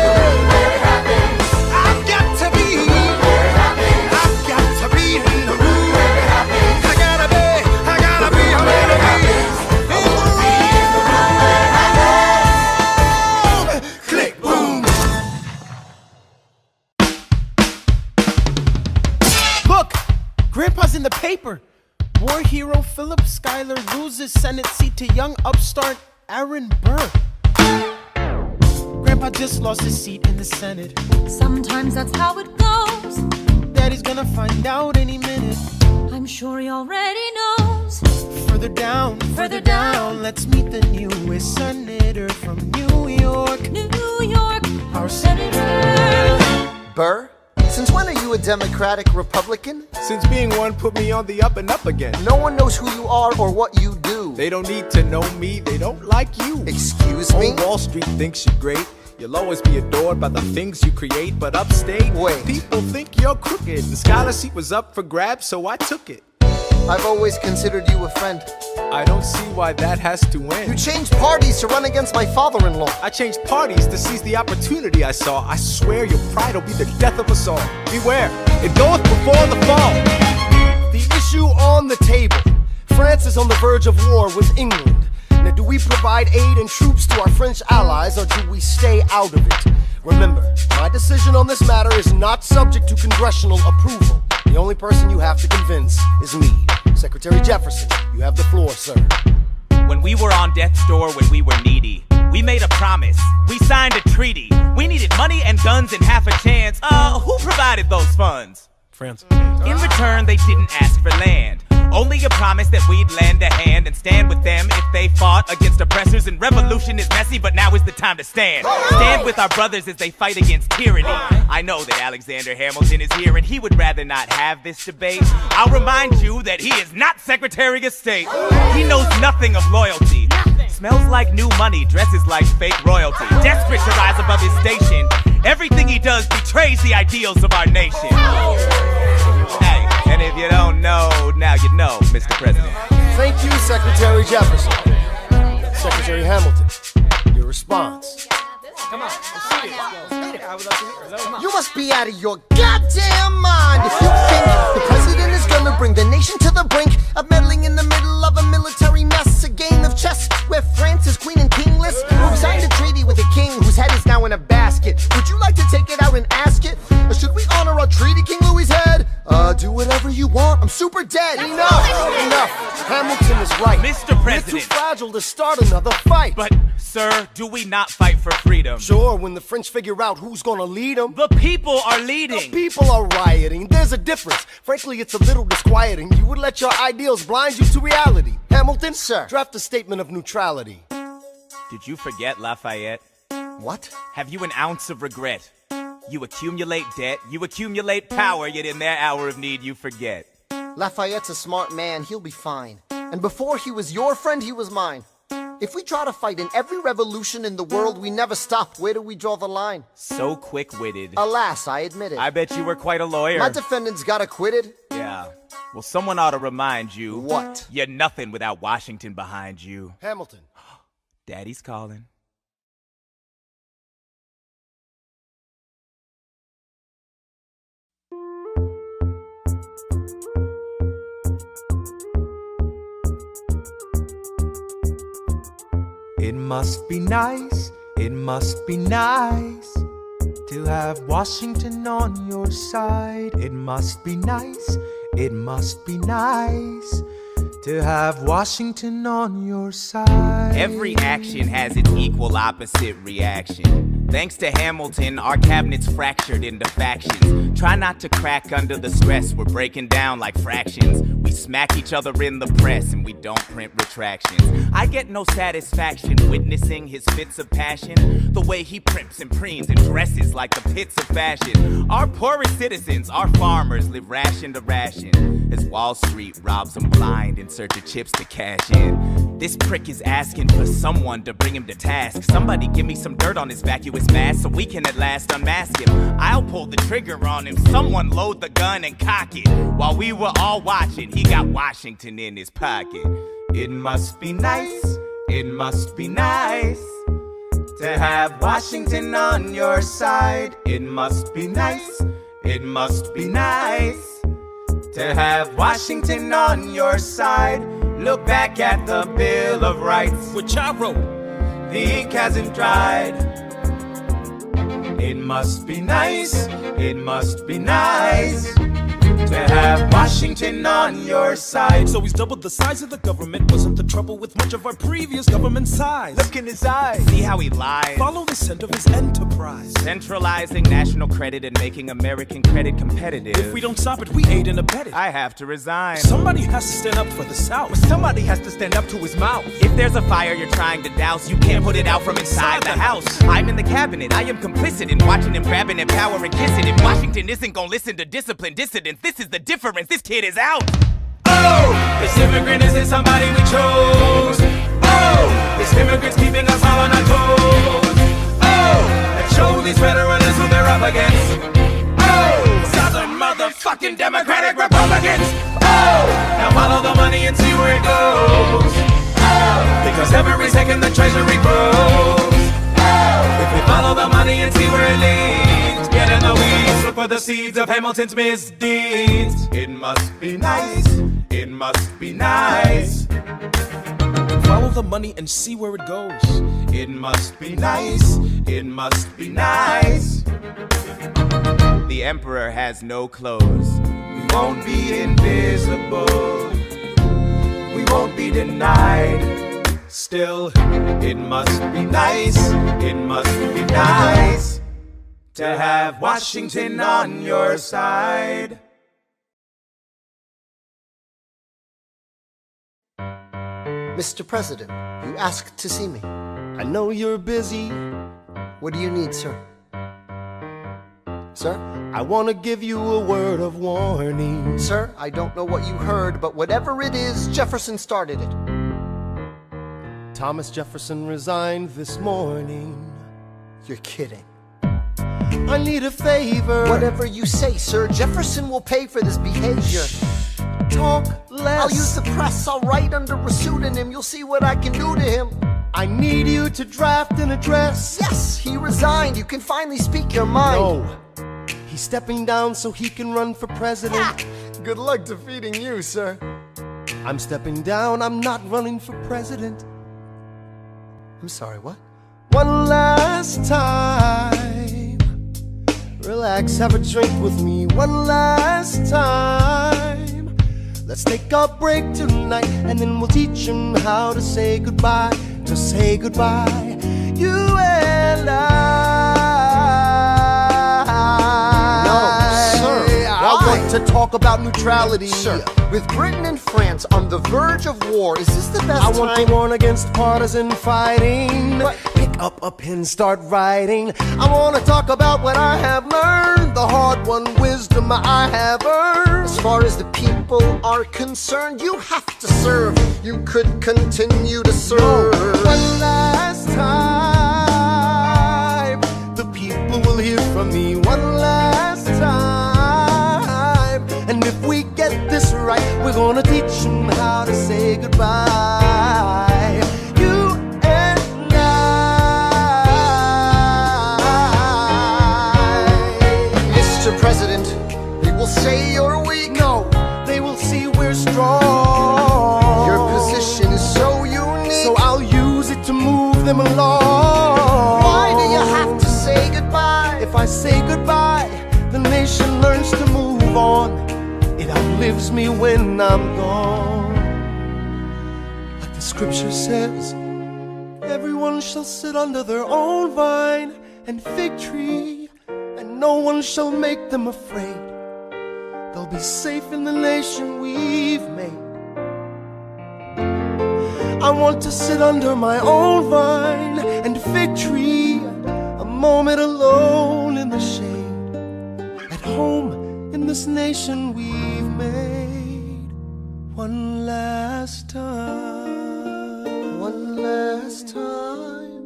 Where it happens. I've got to be Where it happens. I've got to be in the room. Where it happens. I gotta be in the room. Click, boom. Look, Grandpa's in the paper. War hero Philip Schuyler loses Senate seat to young upstart Aaron Burr. Grandpa just lost his seat in the Senate. Sometimes that's how it goes. Daddy's gonna find out any minute. I'm sure he already knows. Further down, let's meet the newest senator from New York. New York, Our senator. Burr, since when are you a Democratic Republican? Since being one put me on the up and up again. No one knows who you are or what you do. They don't need to know me, they don't like you. Excuse me? Oh, Wall Street thinks you're great. You'll always be adored by the things you create, but upstate, Wait. people think you're crooked. The scholar seat was up for grabs, so I took it. I've always considered you a friend. I don't see why that has to end. You changed parties to run against my father-in-law. I changed parties to seize the opportunity I saw. I swear your pride will be the death of us all. Beware, it goeth before the fall. The issue on the table. France is on the verge of war with England. Now, do we provide aid and troops to our French allies, or do we stay out of it? Remember, my decision on this matter is not subject to congressional approval. The only person you have to convince is me. Secretary Jefferson, you have the floor, sir. When we were on death's door, when we were needy, we made a promise, we signed a treaty. We needed money and guns and half a chance. Who provided those funds? France. In return, they didn't ask for land. Only a promise that we'd lend a hand and stand with them if they fought against oppressors. And revolution is messy, but now is the time to stand. Stand with our brothers as they fight against tyranny. I know that Alexander Hamilton is here and he would rather not have this debate. I'll remind you that he is not Secretary of State. He knows nothing of loyalty. Smells like new money, dresses like fake royalty. Desperate to rise above his station, everything he does betrays the ideals of our nation. Hey, and if you don't know, now you know, Mr. President. Thank you, Secretary Jefferson. Secretary Hamilton, your response. Come on, let's see it. I would love to hear it. Come on. You must be out of your goddamn mind if you think the president is gonna bring the nation to the brink of meddling in the middle of a military mess, a game of chess where France is queen and kingless. We've signed a treaty with a king whose head is now in a basket. Would you like to take it out and ask it? Or should we honor our treaty, King Louis's head? Do whatever you want. I'm super dead. Enough. Hamilton is right. Mr. We're President. too fragile to start another fight. But, sir, do we not fight for freedom? Sure, when the French figure out who's gonna lead them. The people are leading. The people are rioting. There's a difference. Frankly, it's a little disquieting. You would let your ideals blind you to reality. Hamilton, sir, draft a statement of neutrality. Did you forget Lafayette? What? Have you an ounce of regret? You accumulate debt, you accumulate power, yet in their hour of need you forget. Lafayette's a smart man. He'll be fine. And before he was your friend, he was mine. If we try to fight in every revolution in the world, we never stop. Where do we draw the line? So quick-witted. Alas, I admit it. I bet you were quite a lawyer. My defendants got acquitted. Yeah. Well, someone ought to remind you. What? You're nothing without Washington behind you. Hamilton. Daddy's calling. It must be nice, it must be nice to have Washington on your side. It must be nice, it must be nice to have Washington on your side. Every action has its equal opposite reaction. Thanks to Hamilton, our cabinet's fractured into factions. Try not to crack under the stress, we're breaking down like fractions. We smack each other in the press and we don't print retractions. I get no satisfaction witnessing his fits of passion. The way he primps and preens and dresses like the pits of fashion. Our poorest citizens, our farmers, live ration to ration as Wall Street robs them blind in search of chips to cash in. This prick is asking for someone to bring him to task. Somebody give me some dirt on his vacuous mask so we can at last unmask him. I'll pull the trigger on him. Someone load the gun and cock it. While we were all watching, he got Washington in his pocket. It must be nice, it must be nice to have Washington on your side. It must be nice, it must be nice to have Washington on your side. Look back at the Bill of Rights, which I wrote. The ink hasn't dried. It must be nice, it must be nice to have Washington on your side. So he's doubled the size of the government. Wasn't the trouble with much of our previous government size? Look in his eyes. See how he lies. Follow the scent of his enterprise. Centralizing national credit and making American credit competitive. If we don't stop it, we aid and abet it. I have to resign. Somebody has to stand up for the South. Somebody has to stand up to his mouth. If there's a fire you're trying to douse, you can't put it out from inside the house. I'm in the cabinet. I am complicit in watching him grabbing and power and kissing. If Washington isn't gonna listen to disciplined dissidents, this is the difference. This kid is out. Oh, this immigrant isn't somebody we chose. Oh, this immigrant's keeping us all on our toes. Oh, let's show these federalists who they're up against. Oh, Southern motherfucking Democratic Republicans. Oh, now follow the for the seeds of Hamilton's misdeeds. It must be nice, it must be nice. Follow the money and see where it goes. It must be nice, it must be nice. The emperor has no clothes. We won't be invisible, we won't be denied. Still, it must be nice, it must be nice to have Washington on your side. Mr. President, you asked to see me. I know you're busy. What do you need, sir? Sir? I want to give you a word of warning. Sir, I don't know what you heard, but whatever it is, Jefferson started it. Thomas Jefferson resigned this morning. You're kidding. I need a favor. Whatever you say, sir, Jefferson will pay for this behavior. Talk less. I'll use the press, I'll write under a pseudonym. You'll see what I can do to him. I need you to draft an address. Yes, he resigned. You can finally speak your mind. No. He's stepping down so he can run for president. Ah, good luck defeating you, sir. I'm stepping down, I'm not running for president. I'm sorry, what? One last time. Relax, have a drink with me. One last time. Let's take a break tonight, and then we'll teach him how to say goodbye. To say goodbye, you and I. No, sir. I want to talk about neutrality. Sir, with Britain and France on the verge of war, is this the best I want time? to warn against partisan fighting. Pick up a pen, start writing. I want to talk about what I have learned, the hard-won wisdom I have earned. As far as the people are concerned, you have to serve. You could continue to serve. One last time, the people will hear from me. One last time, and if we get this right, we're gonna teach them how to say goodbye. You and I. Mr. President, they will say you're weak. No, they will see we're strong. Your position is so unique. So I'll use it to move them along. Why do you have to say goodbye? If I say goodbye, the nation learns to move on. It outlives me when I'm gone. Like the scripture says, everyone shall sit under their own vine and fig tree, and no one shall make them afraid. They'll be safe in the nation we've made. I want to sit under my own vine and fig tree, a moment alone in the shade, at home in this nation we've made. One last time. One last time.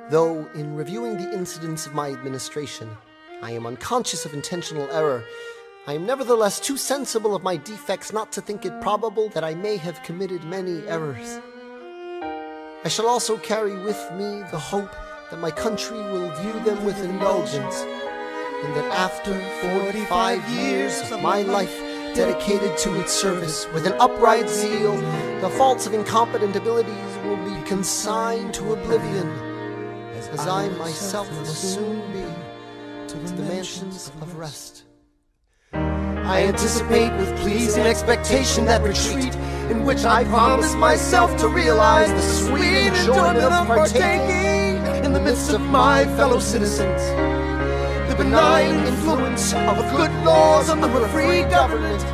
Though, in reviewing the incidents of my administration, I am unconscious of intentional error, I am nevertheless too sensible of my defects not to think it probable that I may have committed many errors. I shall also carry with me the hope that my country will view them with indulgence, and that after 45 years of my life dedicated to its service with an upright zeal, the faults of incompetent abilities will be consigned to oblivion, as I myself will soon be to the mansions of rest. I anticipate with pleasing expectation that retreat in which I promise myself to realize the sweet enjoyment of partaking in the midst of my fellow citizens, the benign influence of good laws under a free government,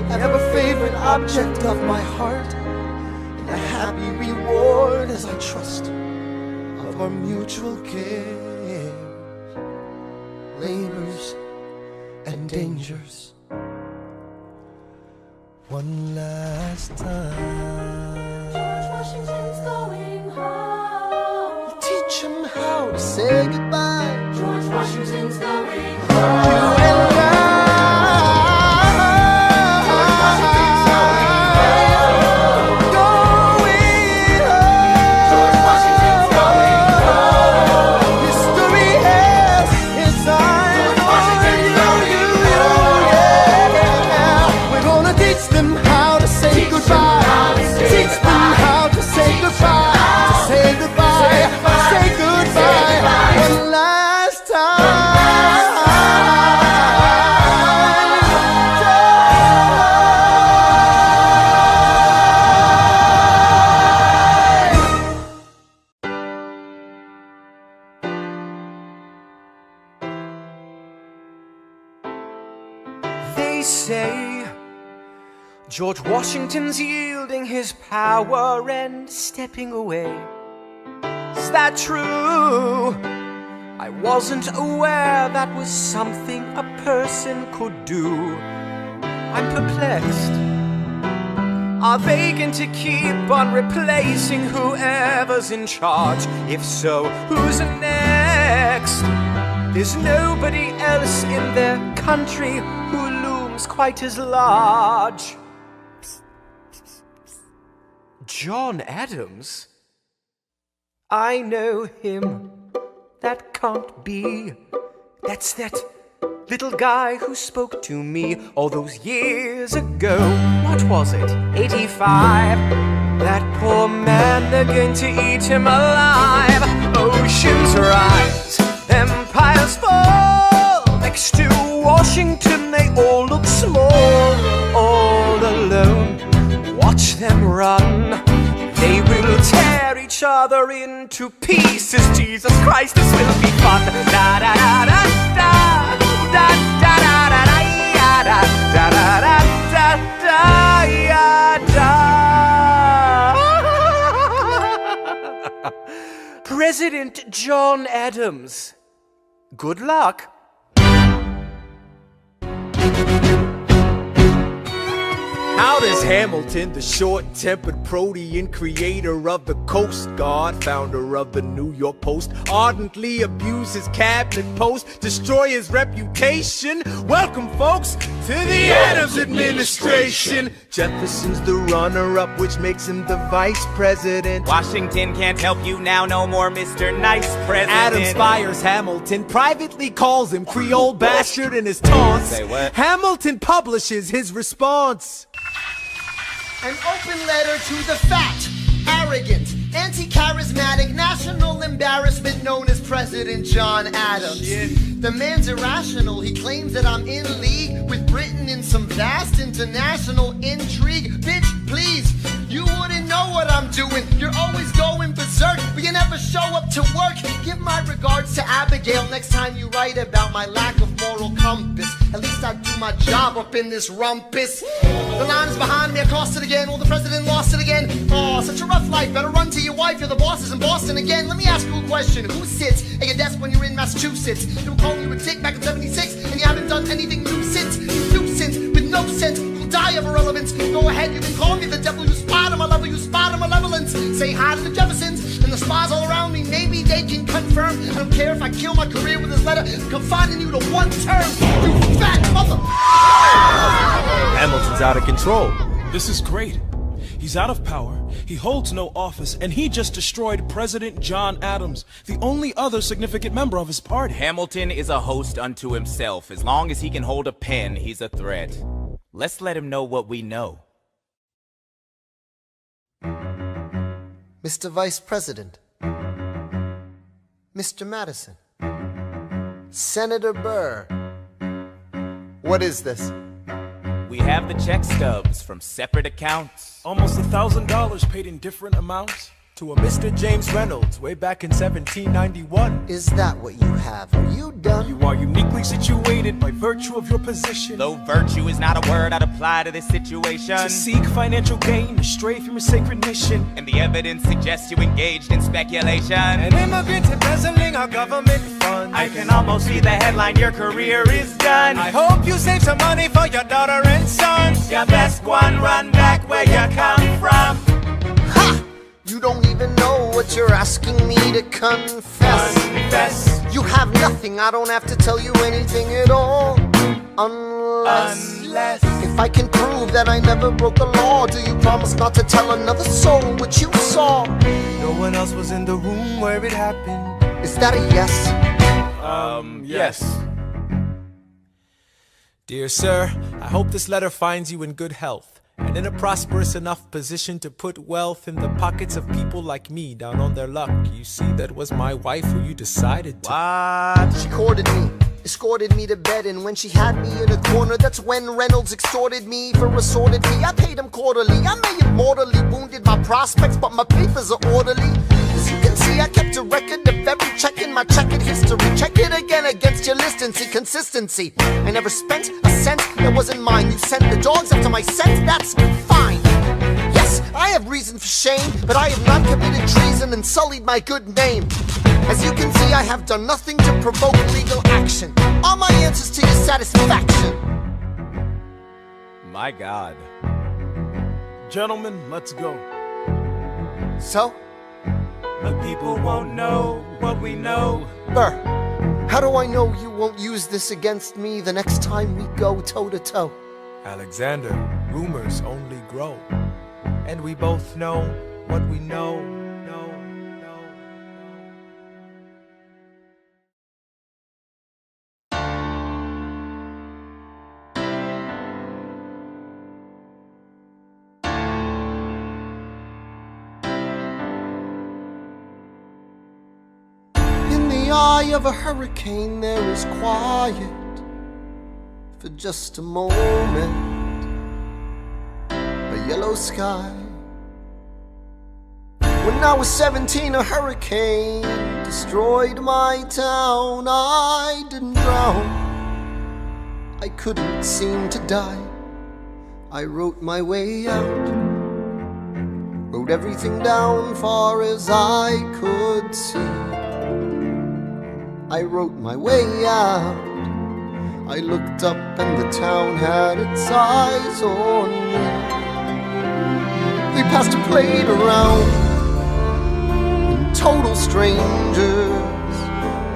the ever-favorite object of my heart, and the happy reward as I trust of our mutual cares, labors, and dangers. One last time. George Washington's going home. Teach him how to say goodbye. George Washington's going You home. and I. Going home. George Washington's yielding his power and stepping away. Is that true? I wasn't aware that was something a person could do. I'm perplexed. Are they going to keep on replacing whoever's in charge? If so, who's next? There's nobody else in their country who looms quite as large. John Adams? I know him. That can't be. That's that little guy who spoke to me all those years ago. What was it? 85. That poor man, they're going to eat him alive. Oceans rise, empires fall. Next to Washington, they all look small. All alone, watch them run. They will tear each other into pieces. Jesus Christ, this will be fun. Da da da da da da da da da da da da da da. President John Adams. Good luck. How does Hamilton, the short-tempered protean creator of the Coast Guard, founder of the New York Post, ardently abuse his cabinet post, destroy his reputation? Welcome, folks, to the Adams administration. Jefferson's the runner-up, which makes him the vice president. Washington can't help you now, no more Mr. Nice President. Adams fires Hamilton, privately calls him Creole bastard in his taunts. Say what? Hamilton publishes his response. An open letter to the fat, arrogant, anti-charismatic, national embarrassment known as President John Adams. The man's irrational. He claims that I'm in league with Britain in some vast international intrigue. Bitch, please, you wouldn't know what I'm doing. You're always going berserk, but you never show up to work. Give my regards to Abigail next time you write about my lack of moral compass. At least I do my job up in this rumpus. The line is behind me, I crossed it again. Well, the president lost it again. Oh, such a rough life. Better run to your wife, you're the bosses in Boston again. Let me ask you a question. Who sits at your desk when you're in Massachusetts? They were calling you a dick back in 76, and you haven't done anything new since. Nuisance with no sense, you'll die of irrelevance. Go ahead, you can call me the devil. You spot on my level, you spot on malevolence. Say hi to the Jeffersons and the spies all around me. Maybe they can confirm. I don't care if I kill my career with this letter, confining you to one term. You fat mother. Hamilton's out of control. This is great. He's out of power, he holds no office, and he just destroyed President John Adams, the only other significant member of his party. Hamilton is a host unto himself. As long as he can hold a pen, he's a threat. Let's let him know what we know. Mr. Vice President, Mr. Madison, Senator Burr, what is this? We have the check stubs from separate accounts. Almost $1,000 paid in different amounts. To a Mr. James Reynolds way back in 1791. Is that what you have? Are you done? You are uniquely situated by virtue of your position. Though virtue is not a word I'd apply to this situation. To seek financial gain, to stray from your sacred mission. And the evidence suggests you engaged in speculation. An immigrant embezzling our government funds. I can almost see the headline, your career is done. I hope you save some money for your daughter and sons. Your best one, run back where you come from. Ha! You don't even know what you're asking me to confess. Confess. You have nothing, I don't have to tell you anything at all. Unless if I can prove that I never broke the law, do you promise not to tell another soul what you saw? No one else was in the room where it happened. Is that a yes? Yes. Dear sir, I hope this letter finds you in good health and in a prosperous enough position to put wealth in the pockets of people like me down on their luck. You see, that was my wife who you decided to. What? She courted me, escorted me to bed, and when she had me in a corner, that's when Reynolds extorted me for a sordid fee. I paid him quarterly. I may have mortally wounded my prospects, but my papers are orderly. As you can see, I kept a record of every check in my my checkered history. Check it again against your list and see consistency. I never spent a cent that wasn't mine. You sent the dogs after my scent, that's fine. Yes, I have reason for shame, but I have not committed treason and sullied my good name. As you can see, I have done nothing to provoke legal action. All my answers to your satisfaction. My God. Gentlemen, let's go. So? The people won't know what we know. Burr, how do I know you won't use this against me the next time we go toe-to-toe? Alexander, rumors only grow. And we both know what we know. In the eye of a hurricane there is quiet for just a moment. A yellow sky. When I was 17, a hurricane destroyed my town. I didn't drown, I couldn't seem to die. I wrote my way out, wrote everything down far as I could see. I wrote my way out. I looked up and the town had its eyes on me. They passed a plate around, and total strangers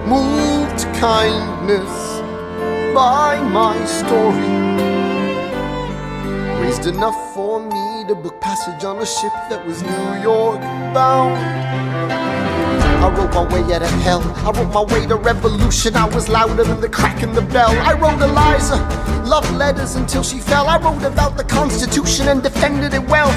moved to kindness by my story. Raised enough for me to book passage on a ship that was New York bound. I wrote my way out of hell, I wrote my way to revolution. I was louder than the crack in the bell. I wrote Eliza love letters until she fell. I wrote about the Constitution and defended it well.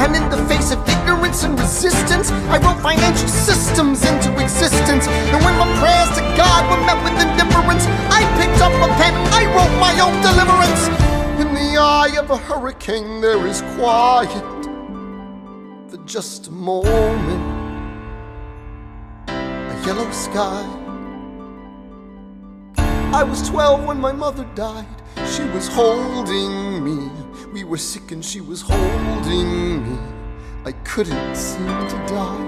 And in the face of ignorance and resistance, I wrote financial systems into existence. And when my prayers to God were met with indifference, I picked up a pen, I wrote my own deliverance. In the eye of a hurricane there is quiet for just a moment. Yellow sky. I was 12 when my mother died. She was holding me. We were sick and she was holding me. I couldn't seem to die.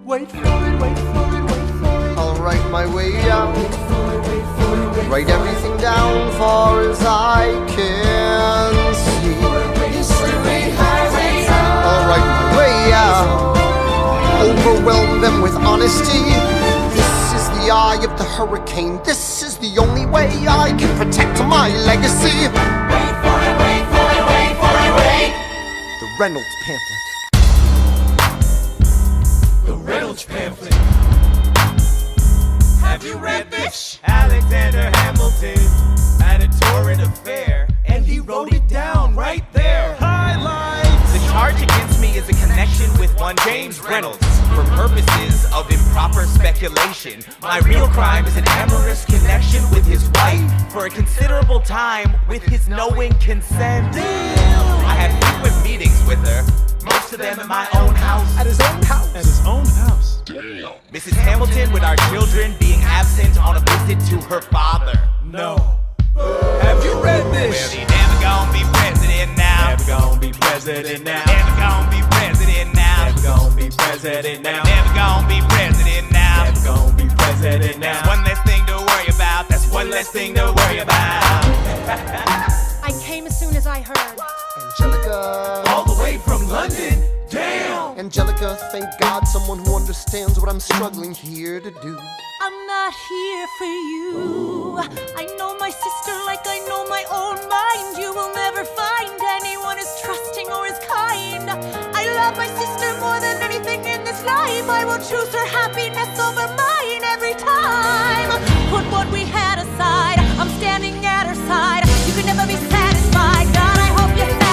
Wait for it, wait for it, wait for it. I'll write my way out. Wait for it, wait for it, wait. Write everything down far as I can see. I'll write my way out. Overwhelm them with honesty. This is the eye of the hurricane. This is the only way I can protect my legacy. Wait for it, wait for it, wait for it, wait. The Reynolds pamphlet. The Reynolds pamphlet. Have you read this? Alexander Hamilton had a torrid affair, and he wrote it down right there. Highlights. The charge against me is a connection with one James Reynolds. For purposes of improper speculation, my real crime is an amorous connection with his wife for a considerable time with his knowing consent. I had frequent meetings with her, most of them at my own house. At his own house? At his own house. Mrs. Hamilton with our children being absent on a visit to her father. No. Have you read this? Well, he never gonna be president now. Never gonna be president now. Never gonna be president now. Never gonna be president now. Never gonna be president now. Never gonna be president now. That's one less thing to worry about. That's one less thing to worry about. I came as soon as I heard. Angelica. All the way from London. Damn. Angelica, thank God someone who understands what I'm struggling here to do. I'm not here for you. I know my sister like I know my own mind. You will never find anyone as trusting or as kind. I love my sister more than anything in this life. I will choose her happiness over mine every time. Put what we had aside. I'm standing at her side. You can never be satisfied. God, I hope you're satisfied.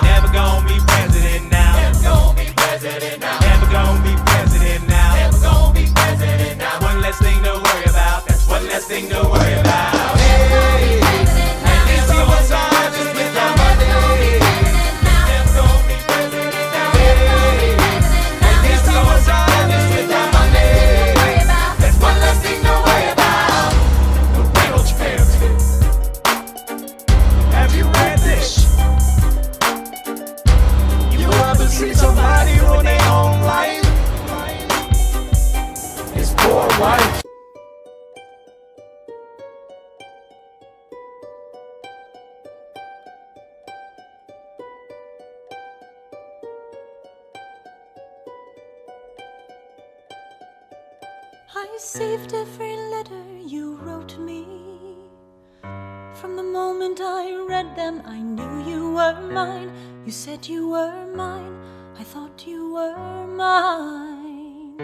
Never gonna be president now. Never gonna be president now. Never gonna be president now. Never gonna be president now. One less thing to worry about. That's one less thing to worry about. Hey, at least we was honest with our money. Never gonna be president now. Hey, I saved every letter you wrote me. From the moment I read them, I knew you were mine. You said you were mine, I thought you were mine.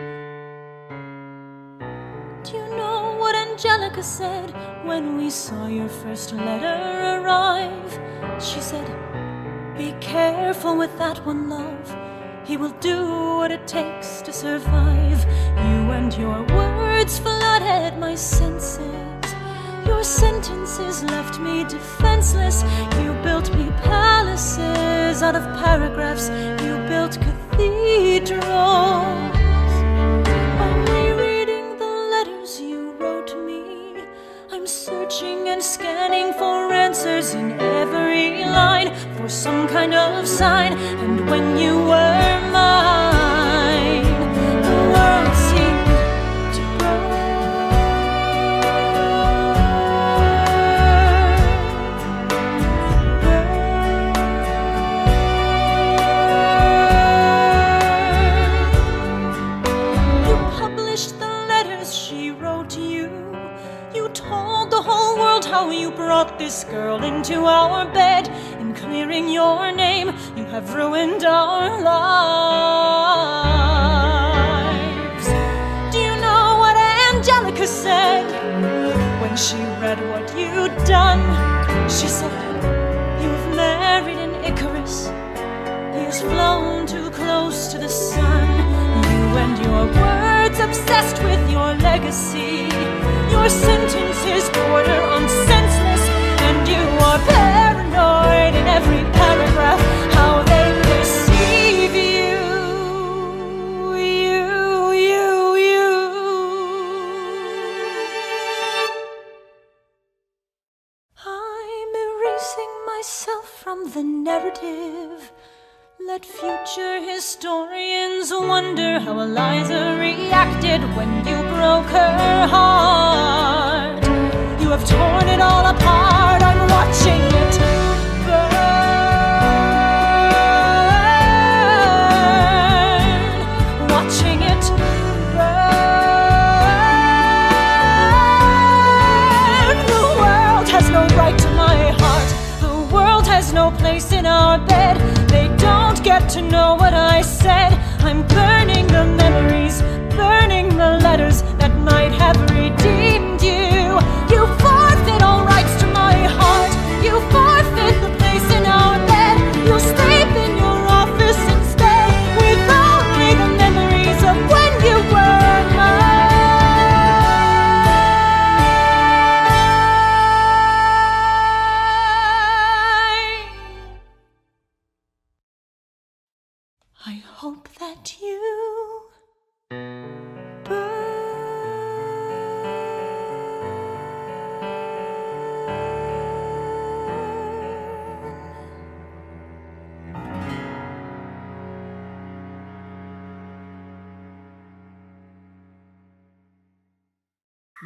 Do you know what Angelica said when we saw your first letter arrive? She said, be careful with that one, love. He will do what it takes to survive. You and your words flooded my senses. Your sentences left me defenseless. You built me palaces out of paragraphs. You built cathedrals. I'm rereading the letters you wrote me. I'm searching and scanning for answers in every line, for some kind of sign. And when you were mine, the world seemed to burn. You published the letters she wrote you. You told the whole world how you brought this girl into our bed. In clearing your name, you have ruined our lives. Do you know what Angelica said when she read what you'd done? She said, you've married an Icarus. He has flown too close to the sun. You and your words obsessed with your legacy. Your sentences border on senseless, and you are paranoid in every paragraph. How they perceive you, you. I'm erasing myself from the narrative. Let future historians wonder how Eliza reacted when you broke her heart. You have torn it all apart. I'm watching it burn. Watching it burn. The world has no right to my heart. The world has no place in our bed. They don't get to know what I said. I'm burning the memories, burning the letters that might have redeemed you. You forfeit all rights to my heart. You forfeit the place in our bed. You'll sleep in your office instead, with only the memories of when you were mine. I hope that you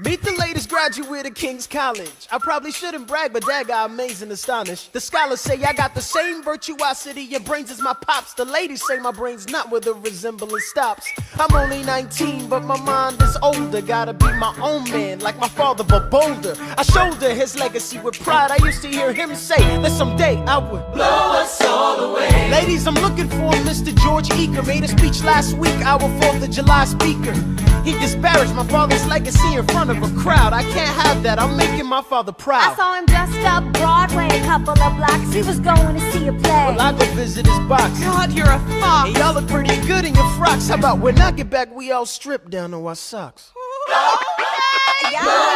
Meet the latest graduate of King's College. I probably shouldn't brag, but that got amazing astonished. The scholars say I got the same virtuosity and brains as my pops. The ladies say my brain's not where the resemblance stops. I'm only 19, but my mind is older. Gotta be my own man, like my father, but bolder. I shoulder his legacy with pride. I used to hear him say that someday I would blow us all away. Ladies, I'm looking for Mr. George Eaker. Made a speech last week, our 4th of July speaker. He disparaged my father's legacy in front of a crowd. I can't have that, I'm making my father proud. I saw him just up Broadway, a couple of blocks. He was going to see a play. Well, I go visit his box. God, you're a fox. Hey, y'all look pretty good in your frocks. How about when I get back, we all strip down to our socks? Blow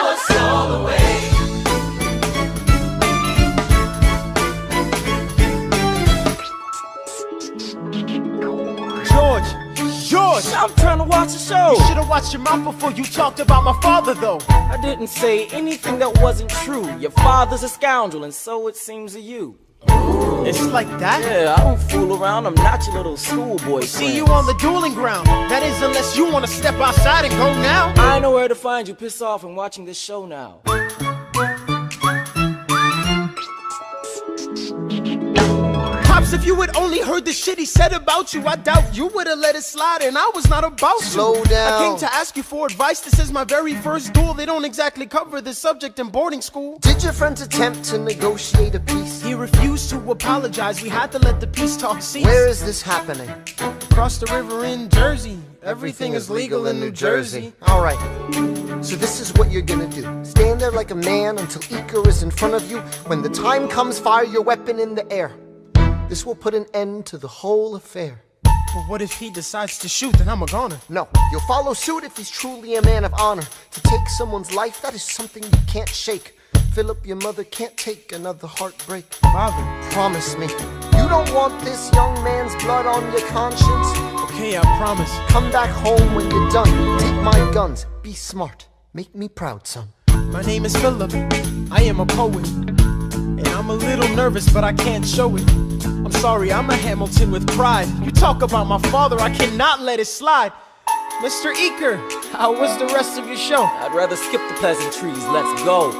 us all away. George! I'm trying to watch the show. You should have watched your mouth before you talked about my father, though. I didn't say anything that wasn't true. Your father's a scoundrel, and so it seems to you. It's like that? Yeah, I don't fool around. I'm not your little schoolboy. See you on the dueling ground. That is, unless you want to step outside and go now. I know where to find you. Piss off and watching this show now. Pops, if you had only heard the shit he said about you, I doubt you would have let it slide, and I was not about to. Slow down. I came to ask you for advice. This is my very first duel. They don't exactly cover this subject in boarding school. Did your friends attempt to negotiate a peace? He refused to apologize. We had to let the peace talk cease. Where is this happening? Across the river in Jersey. Everything is legal in New Jersey. Alright, so this is what you're gonna do. Stand there like a man until Iker is in front of you. When the time comes, fire your weapon in the air. This will put an end to the whole affair. But what if he decides to shoot? Then I'm a goner. No, you'll follow suit if he's truly a man of honor. To take someone's life, that is something you can't shake. Philip, your mother can't take another heartbreak. Father, promise me, you don't want this young man's blood on your conscience. Okay, I promise. Come back home when you're done. Take my guns. Be smart. Make me proud, son. My name is Philip. I am a poet. And I'm a little nervous, but I can't show it. I'm sorry, I'm a Hamilton with pride. You talk about my father, I cannot let it slide. Mr. Iker, how was the rest of your show? I'd rather skip the pleasantries. Let's go.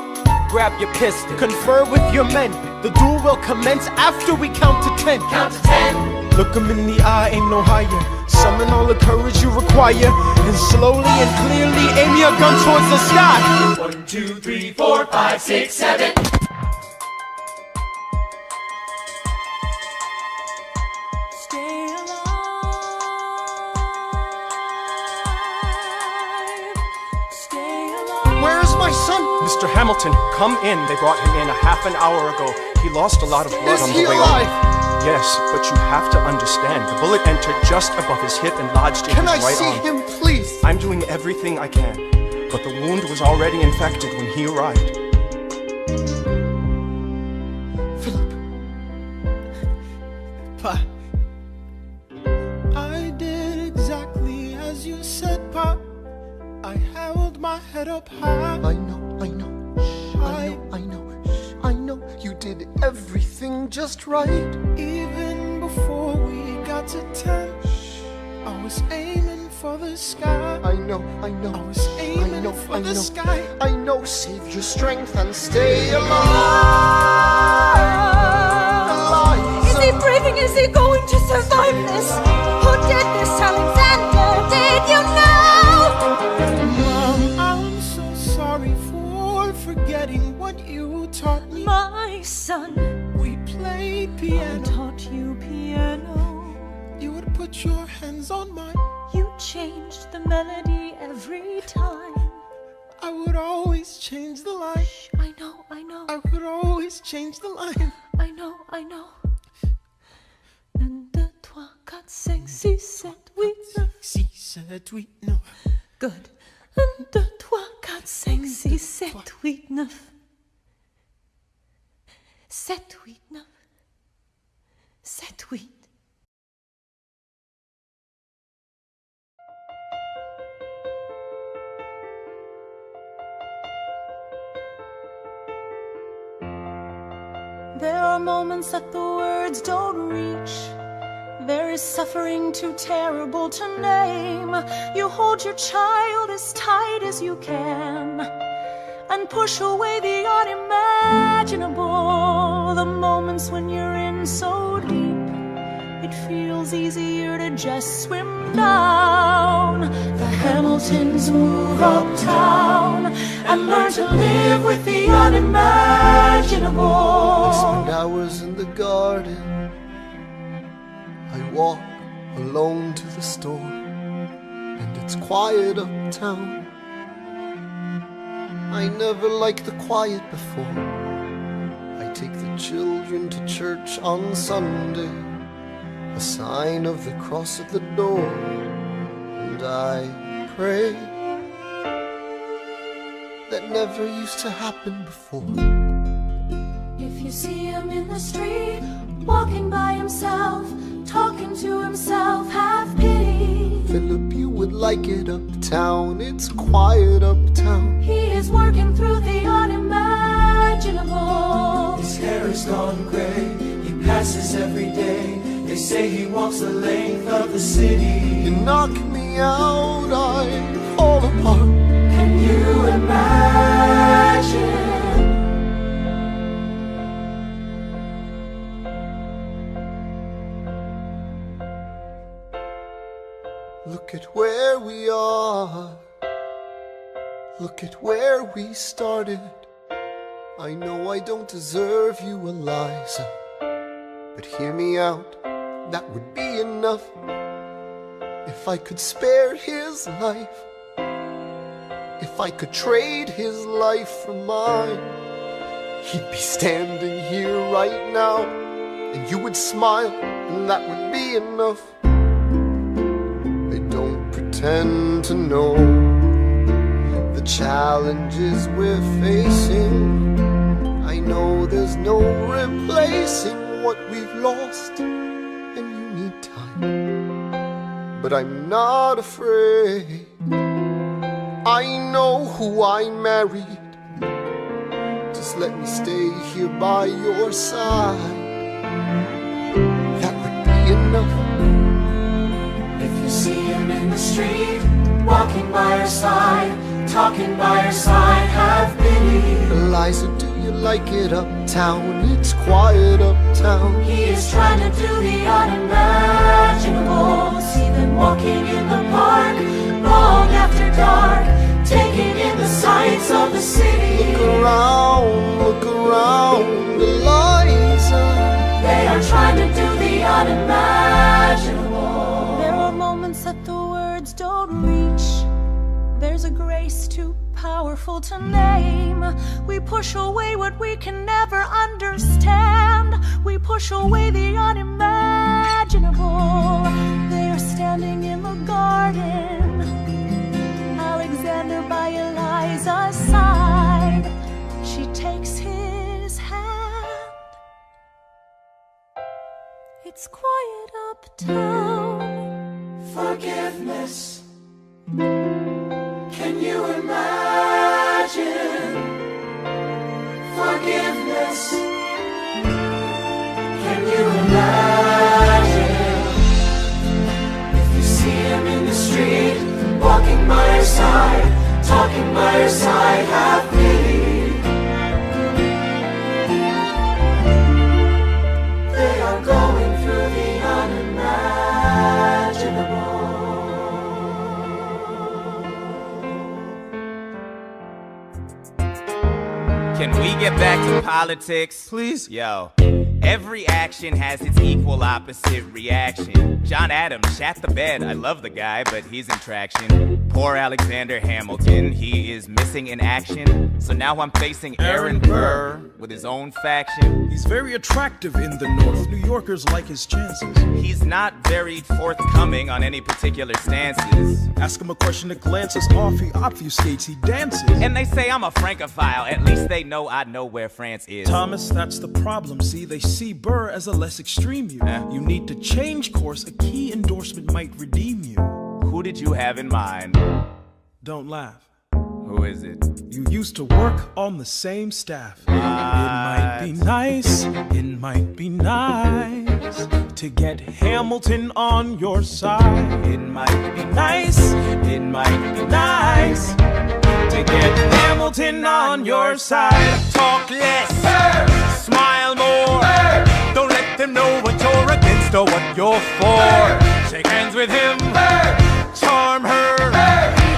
Grab your pistol. Confer with your men. The duel will commence after we count to 10. Count to 10. Look him in the eye, ain't no higher. Summon all the courage you require, and slowly and clearly aim your gun towards the sky. 1, 2, 3, 4, 5, 6, 7. Where's my son? Mr. Hamilton, come in. They brought him in a half an hour ago. He lost a lot of blood on the way over. Yes, but you have to understand, the bullet entered just above his hip and lodged in his right arm. Can I see him, please? I'm doing everything I can, but the wound was already infected when he arrived. Philip. Pa. I did exactly as you said, Pa. I held my head up high. I know. I know you did everything just right. Even before we got to 10, I was aiming for the sky. I know. I was aiming for the sky. I know. Save your strength and stay alive. Is he breathing? Is he going to survive this? Who did this, Alexander? Did you know? Mom, I'm so sorry for forgetting what you taught me. My son, we played piano. I taught you piano. You would put your hands on mine. You changed the melody every time. I would always change the line. Shh, I know. I would always change the line. I know. 1, 2, 3, 4, 5, 6, 7, 8, 9. 6, 7, 8, 9. Good. 1, 2, 3, 4, 5, 6, 7, 8, 9. 7, 8, 9. 7, 8. There are moments that the words don't reach. There is suffering too terrible to name. You hold your child as tight as you can and push away the unimaginable. The moments when you're in so deep, it feels easier to just swim down. The Hamiltons move uptown and learn to live with the unimaginable. I spend hours in the garden. I walk alone to the store, and it's quiet uptown. I never liked the quiet before. I take the children to church on Sunday, a sign of the cross at the door, and I pray. That never used to happen before. If you see him in the street, walking by himself, talking to himself, have pity. Philip, you would like it uptown. It's quiet uptown. He is working through the unimaginable. His hair is gone gray. He passes every day. They say he walks the length of the city. You knock me out, I fall apart. Can you imagine? Look at where we are. Look at where we started. I know I don't deserve you, Eliza, but hear me out, that would be enough. If I could spare his life, if I could trade his life for mine, he'd be standing here right now, and you would smile, and that would be enough. I don't pretend to know the challenges we're facing. I know there's no replacing what we've lost, and you need time, but I'm not afraid. I know who I married. Just let me stay here by your side. That would be enough. If you see him in the street, walking by your side, talking by your side, have pity. Eliza, do you like it uptown? It's quiet uptown. He is trying to do the unimaginable. See them walking in the park, long after dark, taking in the sights of the city. Look around, Eliza. They are trying to do the unimaginable. There are moments that the words don't reach. There's a grace too powerful to name. We push away what we can never understand. We push away the unimaginable. They are standing in the garden, Alexander by Eliza's side. She takes his hand. It's quiet uptown. Forgiveness. Can you imagine? Forgiveness. Can you imagine? If you see him in the street, walking by your side, talking by your side, have pity. They are going through the unimaginable. Can we get back to politics? Please? Yo, every action has its equal opposite reaction. John Adams shat the bed. I love the guy, but he's in traction. Poor Alexander Hamilton, he is missing in action. So now I'm facing Aaron Burr with his own faction. He's very attractive in the North. New Yorkers like his chances. He's not very forthcoming on any particular stances. Ask him a question that glances off, he obfuscates, he dances. And they say I'm a Francophile. At least they know I know where France is. Thomas, that's the problem. See, they see Burr as a less extreme you. You need to change course. A key endorsement might redeem you. Who did you have in mind? Don't laugh. Who is it? You used to work on the same staff. It might be nice, it might be nice to get Hamilton on your side. It might be nice, it might be nice to get Hamilton on your side. Talk less, smile more. Don't let them know what you're against or what you're for. Shake hands with him, charm her.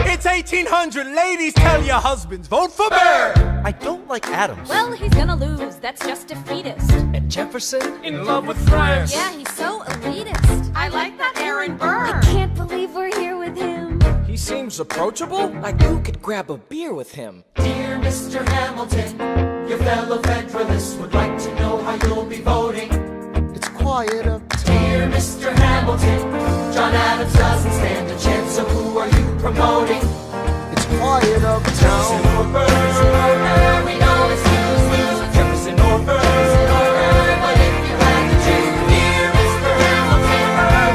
It's 1800, ladies, tell your husbands, vote for Burr. I don't like Adams. Well, he's gonna lose. That's just defeatist. And Jefferson? In love with France. Yeah, he's so elitist. I like that Aaron Burr. I can't believe we're here with him. He seems approachable. Like you could grab a beer with him. Dear Mr. Hamilton, your fellow Federalists would like to know how you'll be voting. It's quiet uptown. Dear Mr. Hamilton, John Adams doesn't stand a chance, so who are you promoting? It's quiet uptown. Jefferson or Burr, we know it's lose-lose. Jefferson or Burr, but if you had to choose, dear Mr. Hamilton,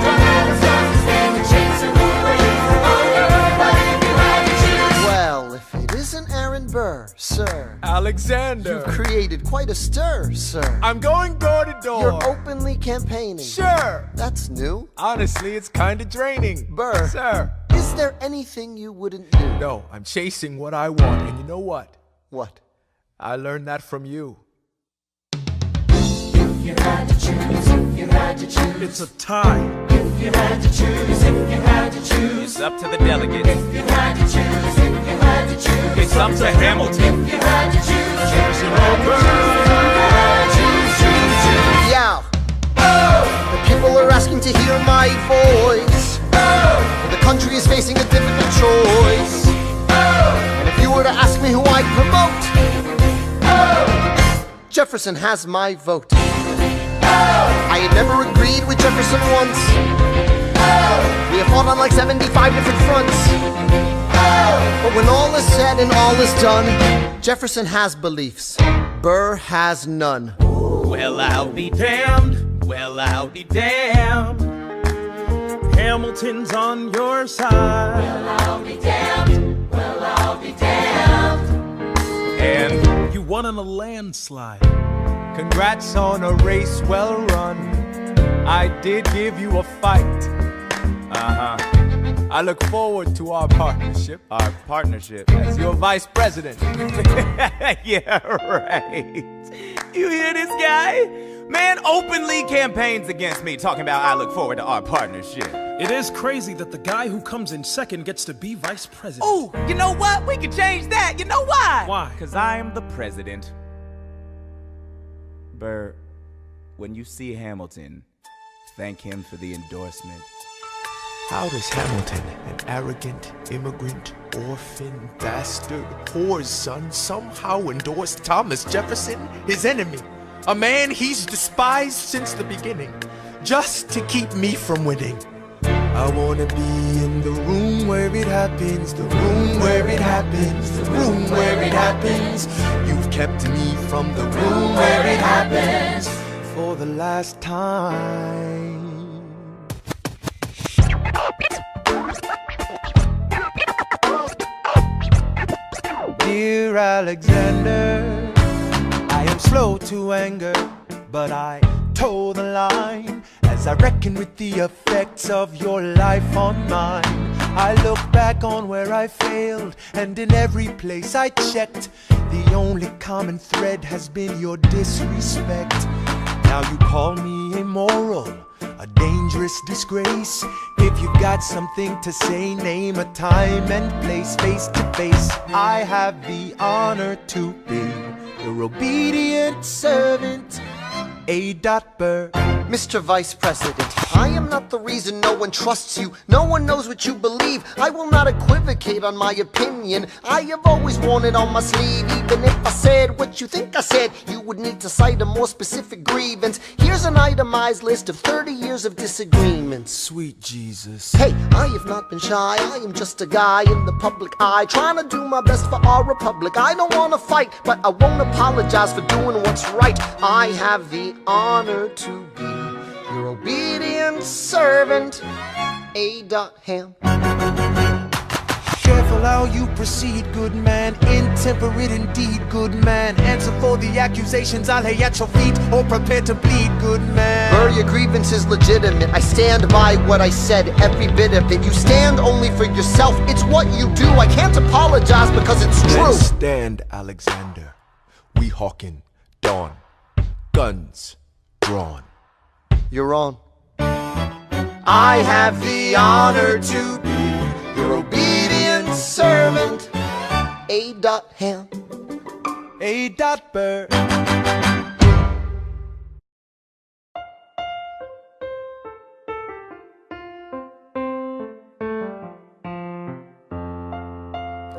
John Adams doesn't stand a chance, so who are you promoting? But if you had to choose, Well, if it isn't Aaron Burr, sir, Alexander. you've created quite a stir, sir. I'm going door to door. You're openly campaigning. Sure. That's new. Honestly, it's kinda draining. Burr. Sir. Is there anything you wouldn't do? No, I'm chasing what I want. And you know what? What? I learned that from you. if you had to choose, if you had to choose. It's a tie. If you had to choose, if you had to choose. It's up to the delegates. If you had to choose, if you had to choose. It's up to Hamilton. If you had to choose, Jefferson or Burr. Choose. Yeah. The people are asking to hear my voice. The country is facing a difficult choice. And if you were to ask me who I'd promote, Jefferson has my vote. I had never agreed with Jefferson once. We have fought on like 75 different fronts. But when all is said and all is done, Jefferson has beliefs, Burr has none. Well, I'll be damned. Well, I'll be damned. Hamilton's on your side. Well, I'll be damned. Well, I'll be damned. And You won on a landslide. Congrats on a race well run. I did give you a fight. I look forward to our partnership. our partnership. As your vice president. Yeah, right. You hear this guy? Man openly campaigns against me, talking about I look forward to our partnership. It is crazy that the guy who comes in second gets to be vice president. Ooh, you know what? We could change that. You know why? Why? Because I am the president. Burr, when you see Hamilton, thank him for the endorsement. How does Hamilton, an arrogant, immigrant, orphan, bastard, poor son, somehow endorse Thomas Jefferson, his enemy? A man he's despised since the beginning, just to keep me from winning. I wanna be in the room where it happens, the room where it happens, the room where it happens. You've kept me from the room where it happens for the last time. Dear Alexander, I am slow to anger, but I toe the line as I reckon with the effects of your life on mine. I look back on where I failed, and in every place I checked, the only common thread has been your disrespect. Now you call me immoral, a dangerous disgrace. If you got something to say, name a time and place, face to face. I have the honor to be your obedient servant, A. Burr. Mr. Vice President, I am not the reason no one trusts you. No one knows what you believe. I will not equivocate on my opinion. I have always worn it on my sleeve. Even if I said what you think I said, you would need to cite a more specific grievance. Here's an itemized list of 30 years of disagreements. Sweet Jesus. Hey, I have not been shy. I am just a guy in the public eye, trying to do my best for our republic. I don't want to fight, but I won't apologize for doing what's right. I have the honor to be your obedient servant, A. Ham. Careful how you proceed, good man. Intemperate indeed, good man. Answer for the accusations I lay at your feet, or prepare to bleed, good man. Burr, your grievance is legitimate. I stand by what I said, every bit of it. You stand only for yourself. It's what you do. I can't apologize because it's true. Let's stand, Alexander. We hawking dawn. Guns drawn. You're on. I have the honor to be your obedient servant, A. Ham. A. Burr.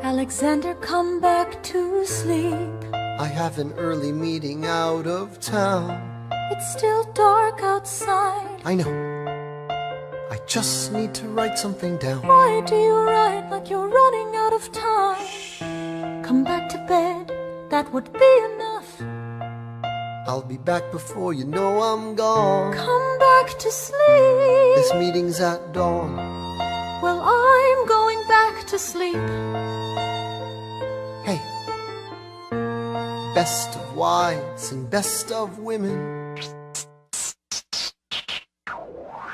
Alexander, come back to sleep. I have an early meeting out of town. It's still dark outside. I know. I just need to write something down. Why do you write like you're running out of time? Come back to bed, that would be enough. I'll be back before you know I'm gone. Come back to sleep. This meeting's at dawn. Well, I'm going back to sleep. Hey, best of wives and best of women.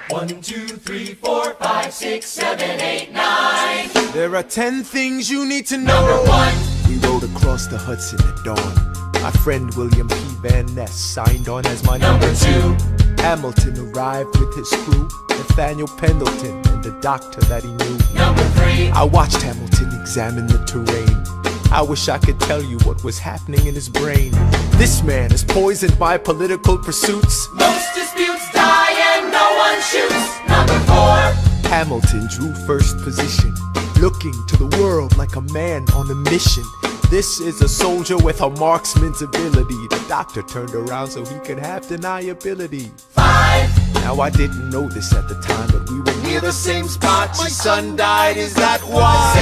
1, 2, 3, 4, 5, 6, 7, 8, 9. There are 10 things you need to know. Number 1. We rode across the Hudson at dawn. My friend William P. Van Ness signed on as my Number 2. Hamilton arrived with his crew, Nathaniel Pendleton and the doctor that he knew. Number 3. I watched Hamilton examine the terrain. I wish I could tell you what was happening in his brain. This man has poisoned my political pursuits. Most disputes die and no one shoots. Number 4. Hamilton drew first position, looking to the world like a man on a mission. This is a soldier with a marksman's ability. The doctor turned around so he could have deniability. 5. Now I didn't know this at the time, but we were near the same spot. My son died, is that why?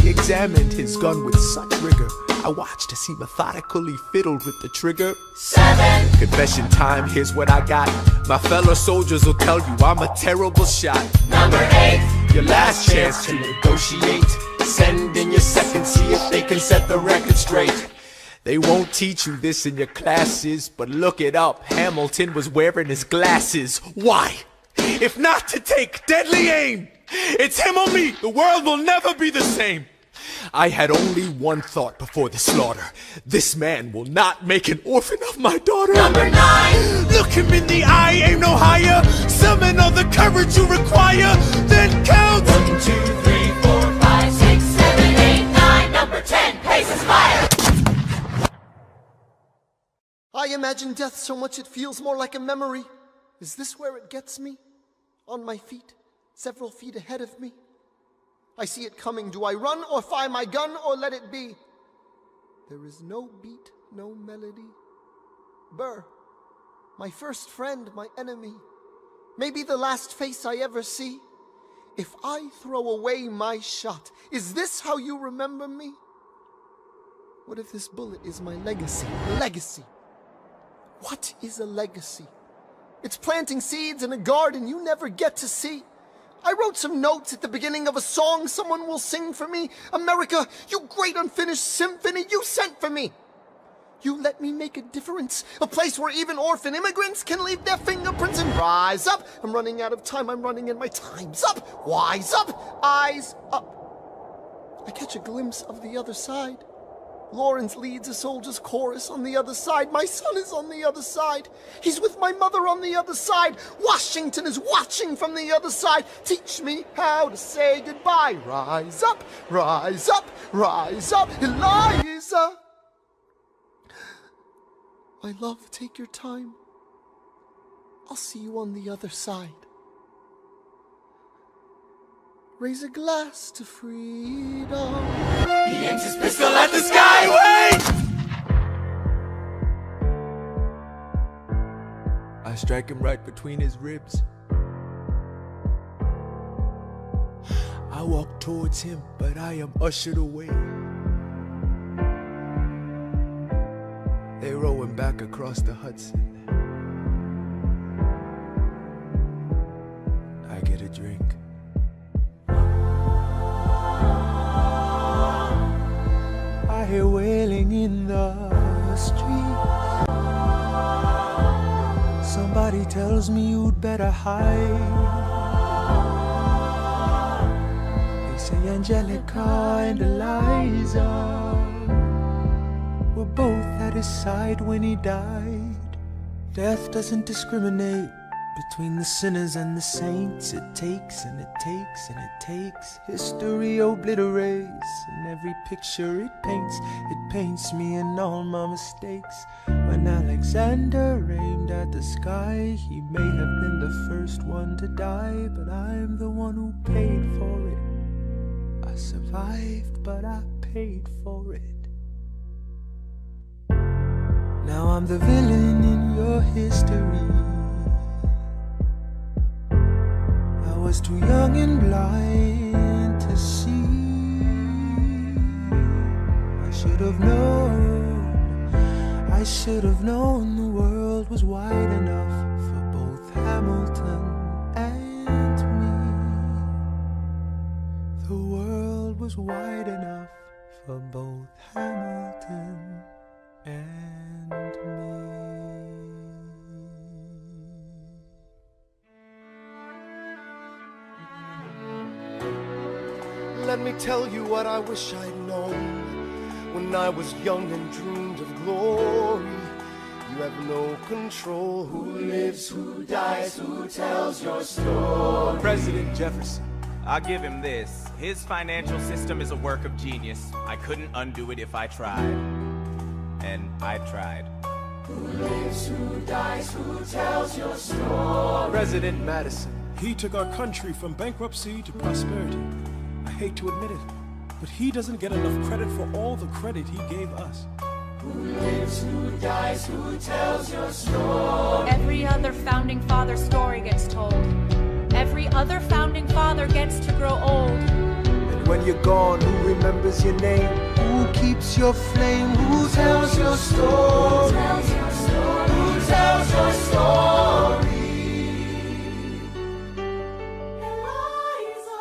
He examined his gun with such rigor. I watched as he methodically fiddled with the trigger. 7. Confession time, here's what I got. My fellow soldiers will tell you I'm a terrible shot. Number 8. Your last chance to negotiate. Send in your second, see if they can set the record straight. They won't teach you this in your classes, but look it up. Hamilton was wearing his glasses. Why? If not to take deadly aim, it's him or me. The world will never be the same. I had only one thought before the slaughter. This man will not make an orphan of my daughter. Number 9. Look him in the eye, aim no higher. Summon all the courage you require. Then count 1, 2, 3, 4, 5, 6, 7, 8, 9. Number 10. Paces fire. I imagine death so much it feels more like a memory. Is this where it gets me? On my feet, several feet ahead of me. I see it coming. Do I run or fire my gun or let it be? There is no beat, no melody. Burr, my first friend, my enemy. Maybe the last face I ever see. If I throw away my shot, is this how you remember me? What if this bullet is my legacy? Legacy. What is a legacy? It's planting seeds in a garden you never get to see. I wrote some notes at the beginning of a song someone will sing for me. America, you great unfinished symphony you sent for me. You let me make a difference, a place where even orphan immigrants can leave their fingerprints and rise up. I'm running out of time, I'm running and my time's up. Wise up, eyes up. I catch a glimpse of the other side. Lawrence leads a soldier's chorus on the other side. My son is on the other side. He's with my mother on the other side. Washington is watching from the other side. Teach me how to say goodbye. Rise up, rise up, rise up, Eliza. My love, take your time. I'll see you on the other side. Raise a glass to freedom. He aims his pistol at the sky. Wait! I strike him right between his ribs. I walk towards him, but I am ushered away. They row him back across the Hudson. I get a drink. I hear wailing in the street. Somebody tells me you'd better hide. They say Angelica and Eliza were both at his side when he died. Death doesn't discriminate between the sinners and the saints. It takes and it takes and it takes. History obliterates, and every picture it paints me and all my mistakes. When Alexander aimed at the sky, he may have been the first one to die, but I'm the one who paid for it. I survived, but I paid for it. Now I'm the villain in your history. I was too young and blind to see. I should have known the world was wide enough for both Hamilton and me. The world was wide enough for both Hamilton and me. Let me tell you what I wish I'd known when I was young and dreamed of glory. You have no control. Who lives, who dies, who tells your story? President Jefferson. I'll give him this. His financial system is a work of genius. I couldn't undo it if I tried. And I tried. Who lives, who dies, who tells your story? President Madison. He took our country from bankruptcy to prosperity. I hate to admit it, but he doesn't get enough credit for all the credit he gave us. Who lives, who dies, who tells your story? Every other founding father story gets told. Every other founding father gets to grow old. And when you're gone, who remembers your name? Who keeps your flame? Who tells your story? Who tells your story? Who tells your story? Eliza,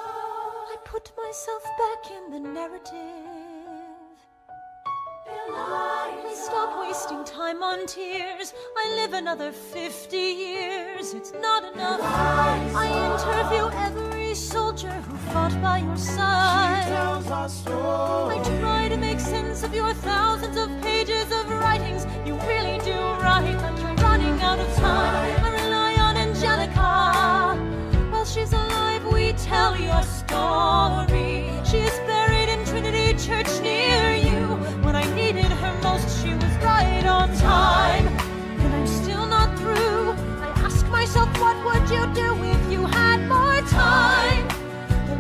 I put myself back in the narrative. Please stop wasting time on tears. I live another 50 years. It's not enough. I interview every soldier who fought by your side. She tells our story. I try to make sense of your thousands of pages of writings. You really do write like you're running out of time. I rely on Angelica. While she's alive, we tell your story. She is buried in Trinity Church near you. When I needed her most, she was right on time. And I'm still not through. I ask myself, what would you do if you had more time?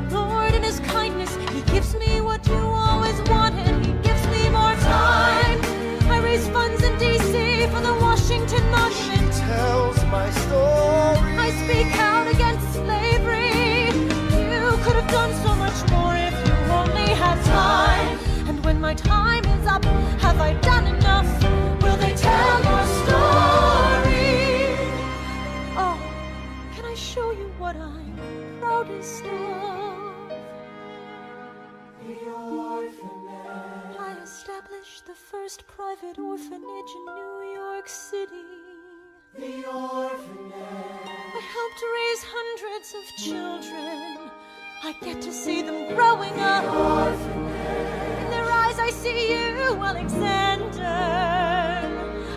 The Lord in His kindness, He gives me what you always wanted. He gives me more time. I raise funds in D.C. for the Washington Monument. She tells my story. I speak out against slavery. You could have done so much more if you only had time. And when my time is up, have I done enough? Will they tell your story? Oh, can I show you what I'm proudest of? The orphanage. I established the first private orphanage in New York City. The orphanage. I helped raise hundreds of children. I get to see them growing up. In their eyes I see you, Alexander.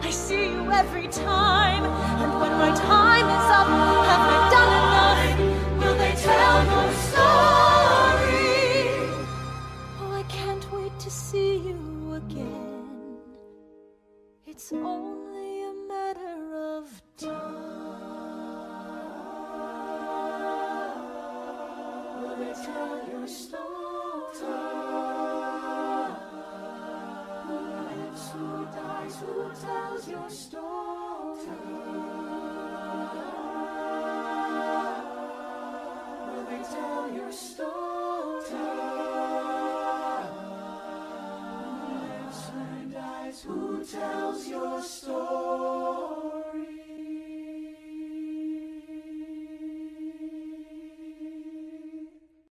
I see you every time. And when my time is up, have I done enough? Will they tell your story? Oh, I can't wait to see you again. It's only a matter of time. Will they tell your story? Who lives, who dies, who tells your story? Will they tell your story? Who lives, who dies, who tells your story?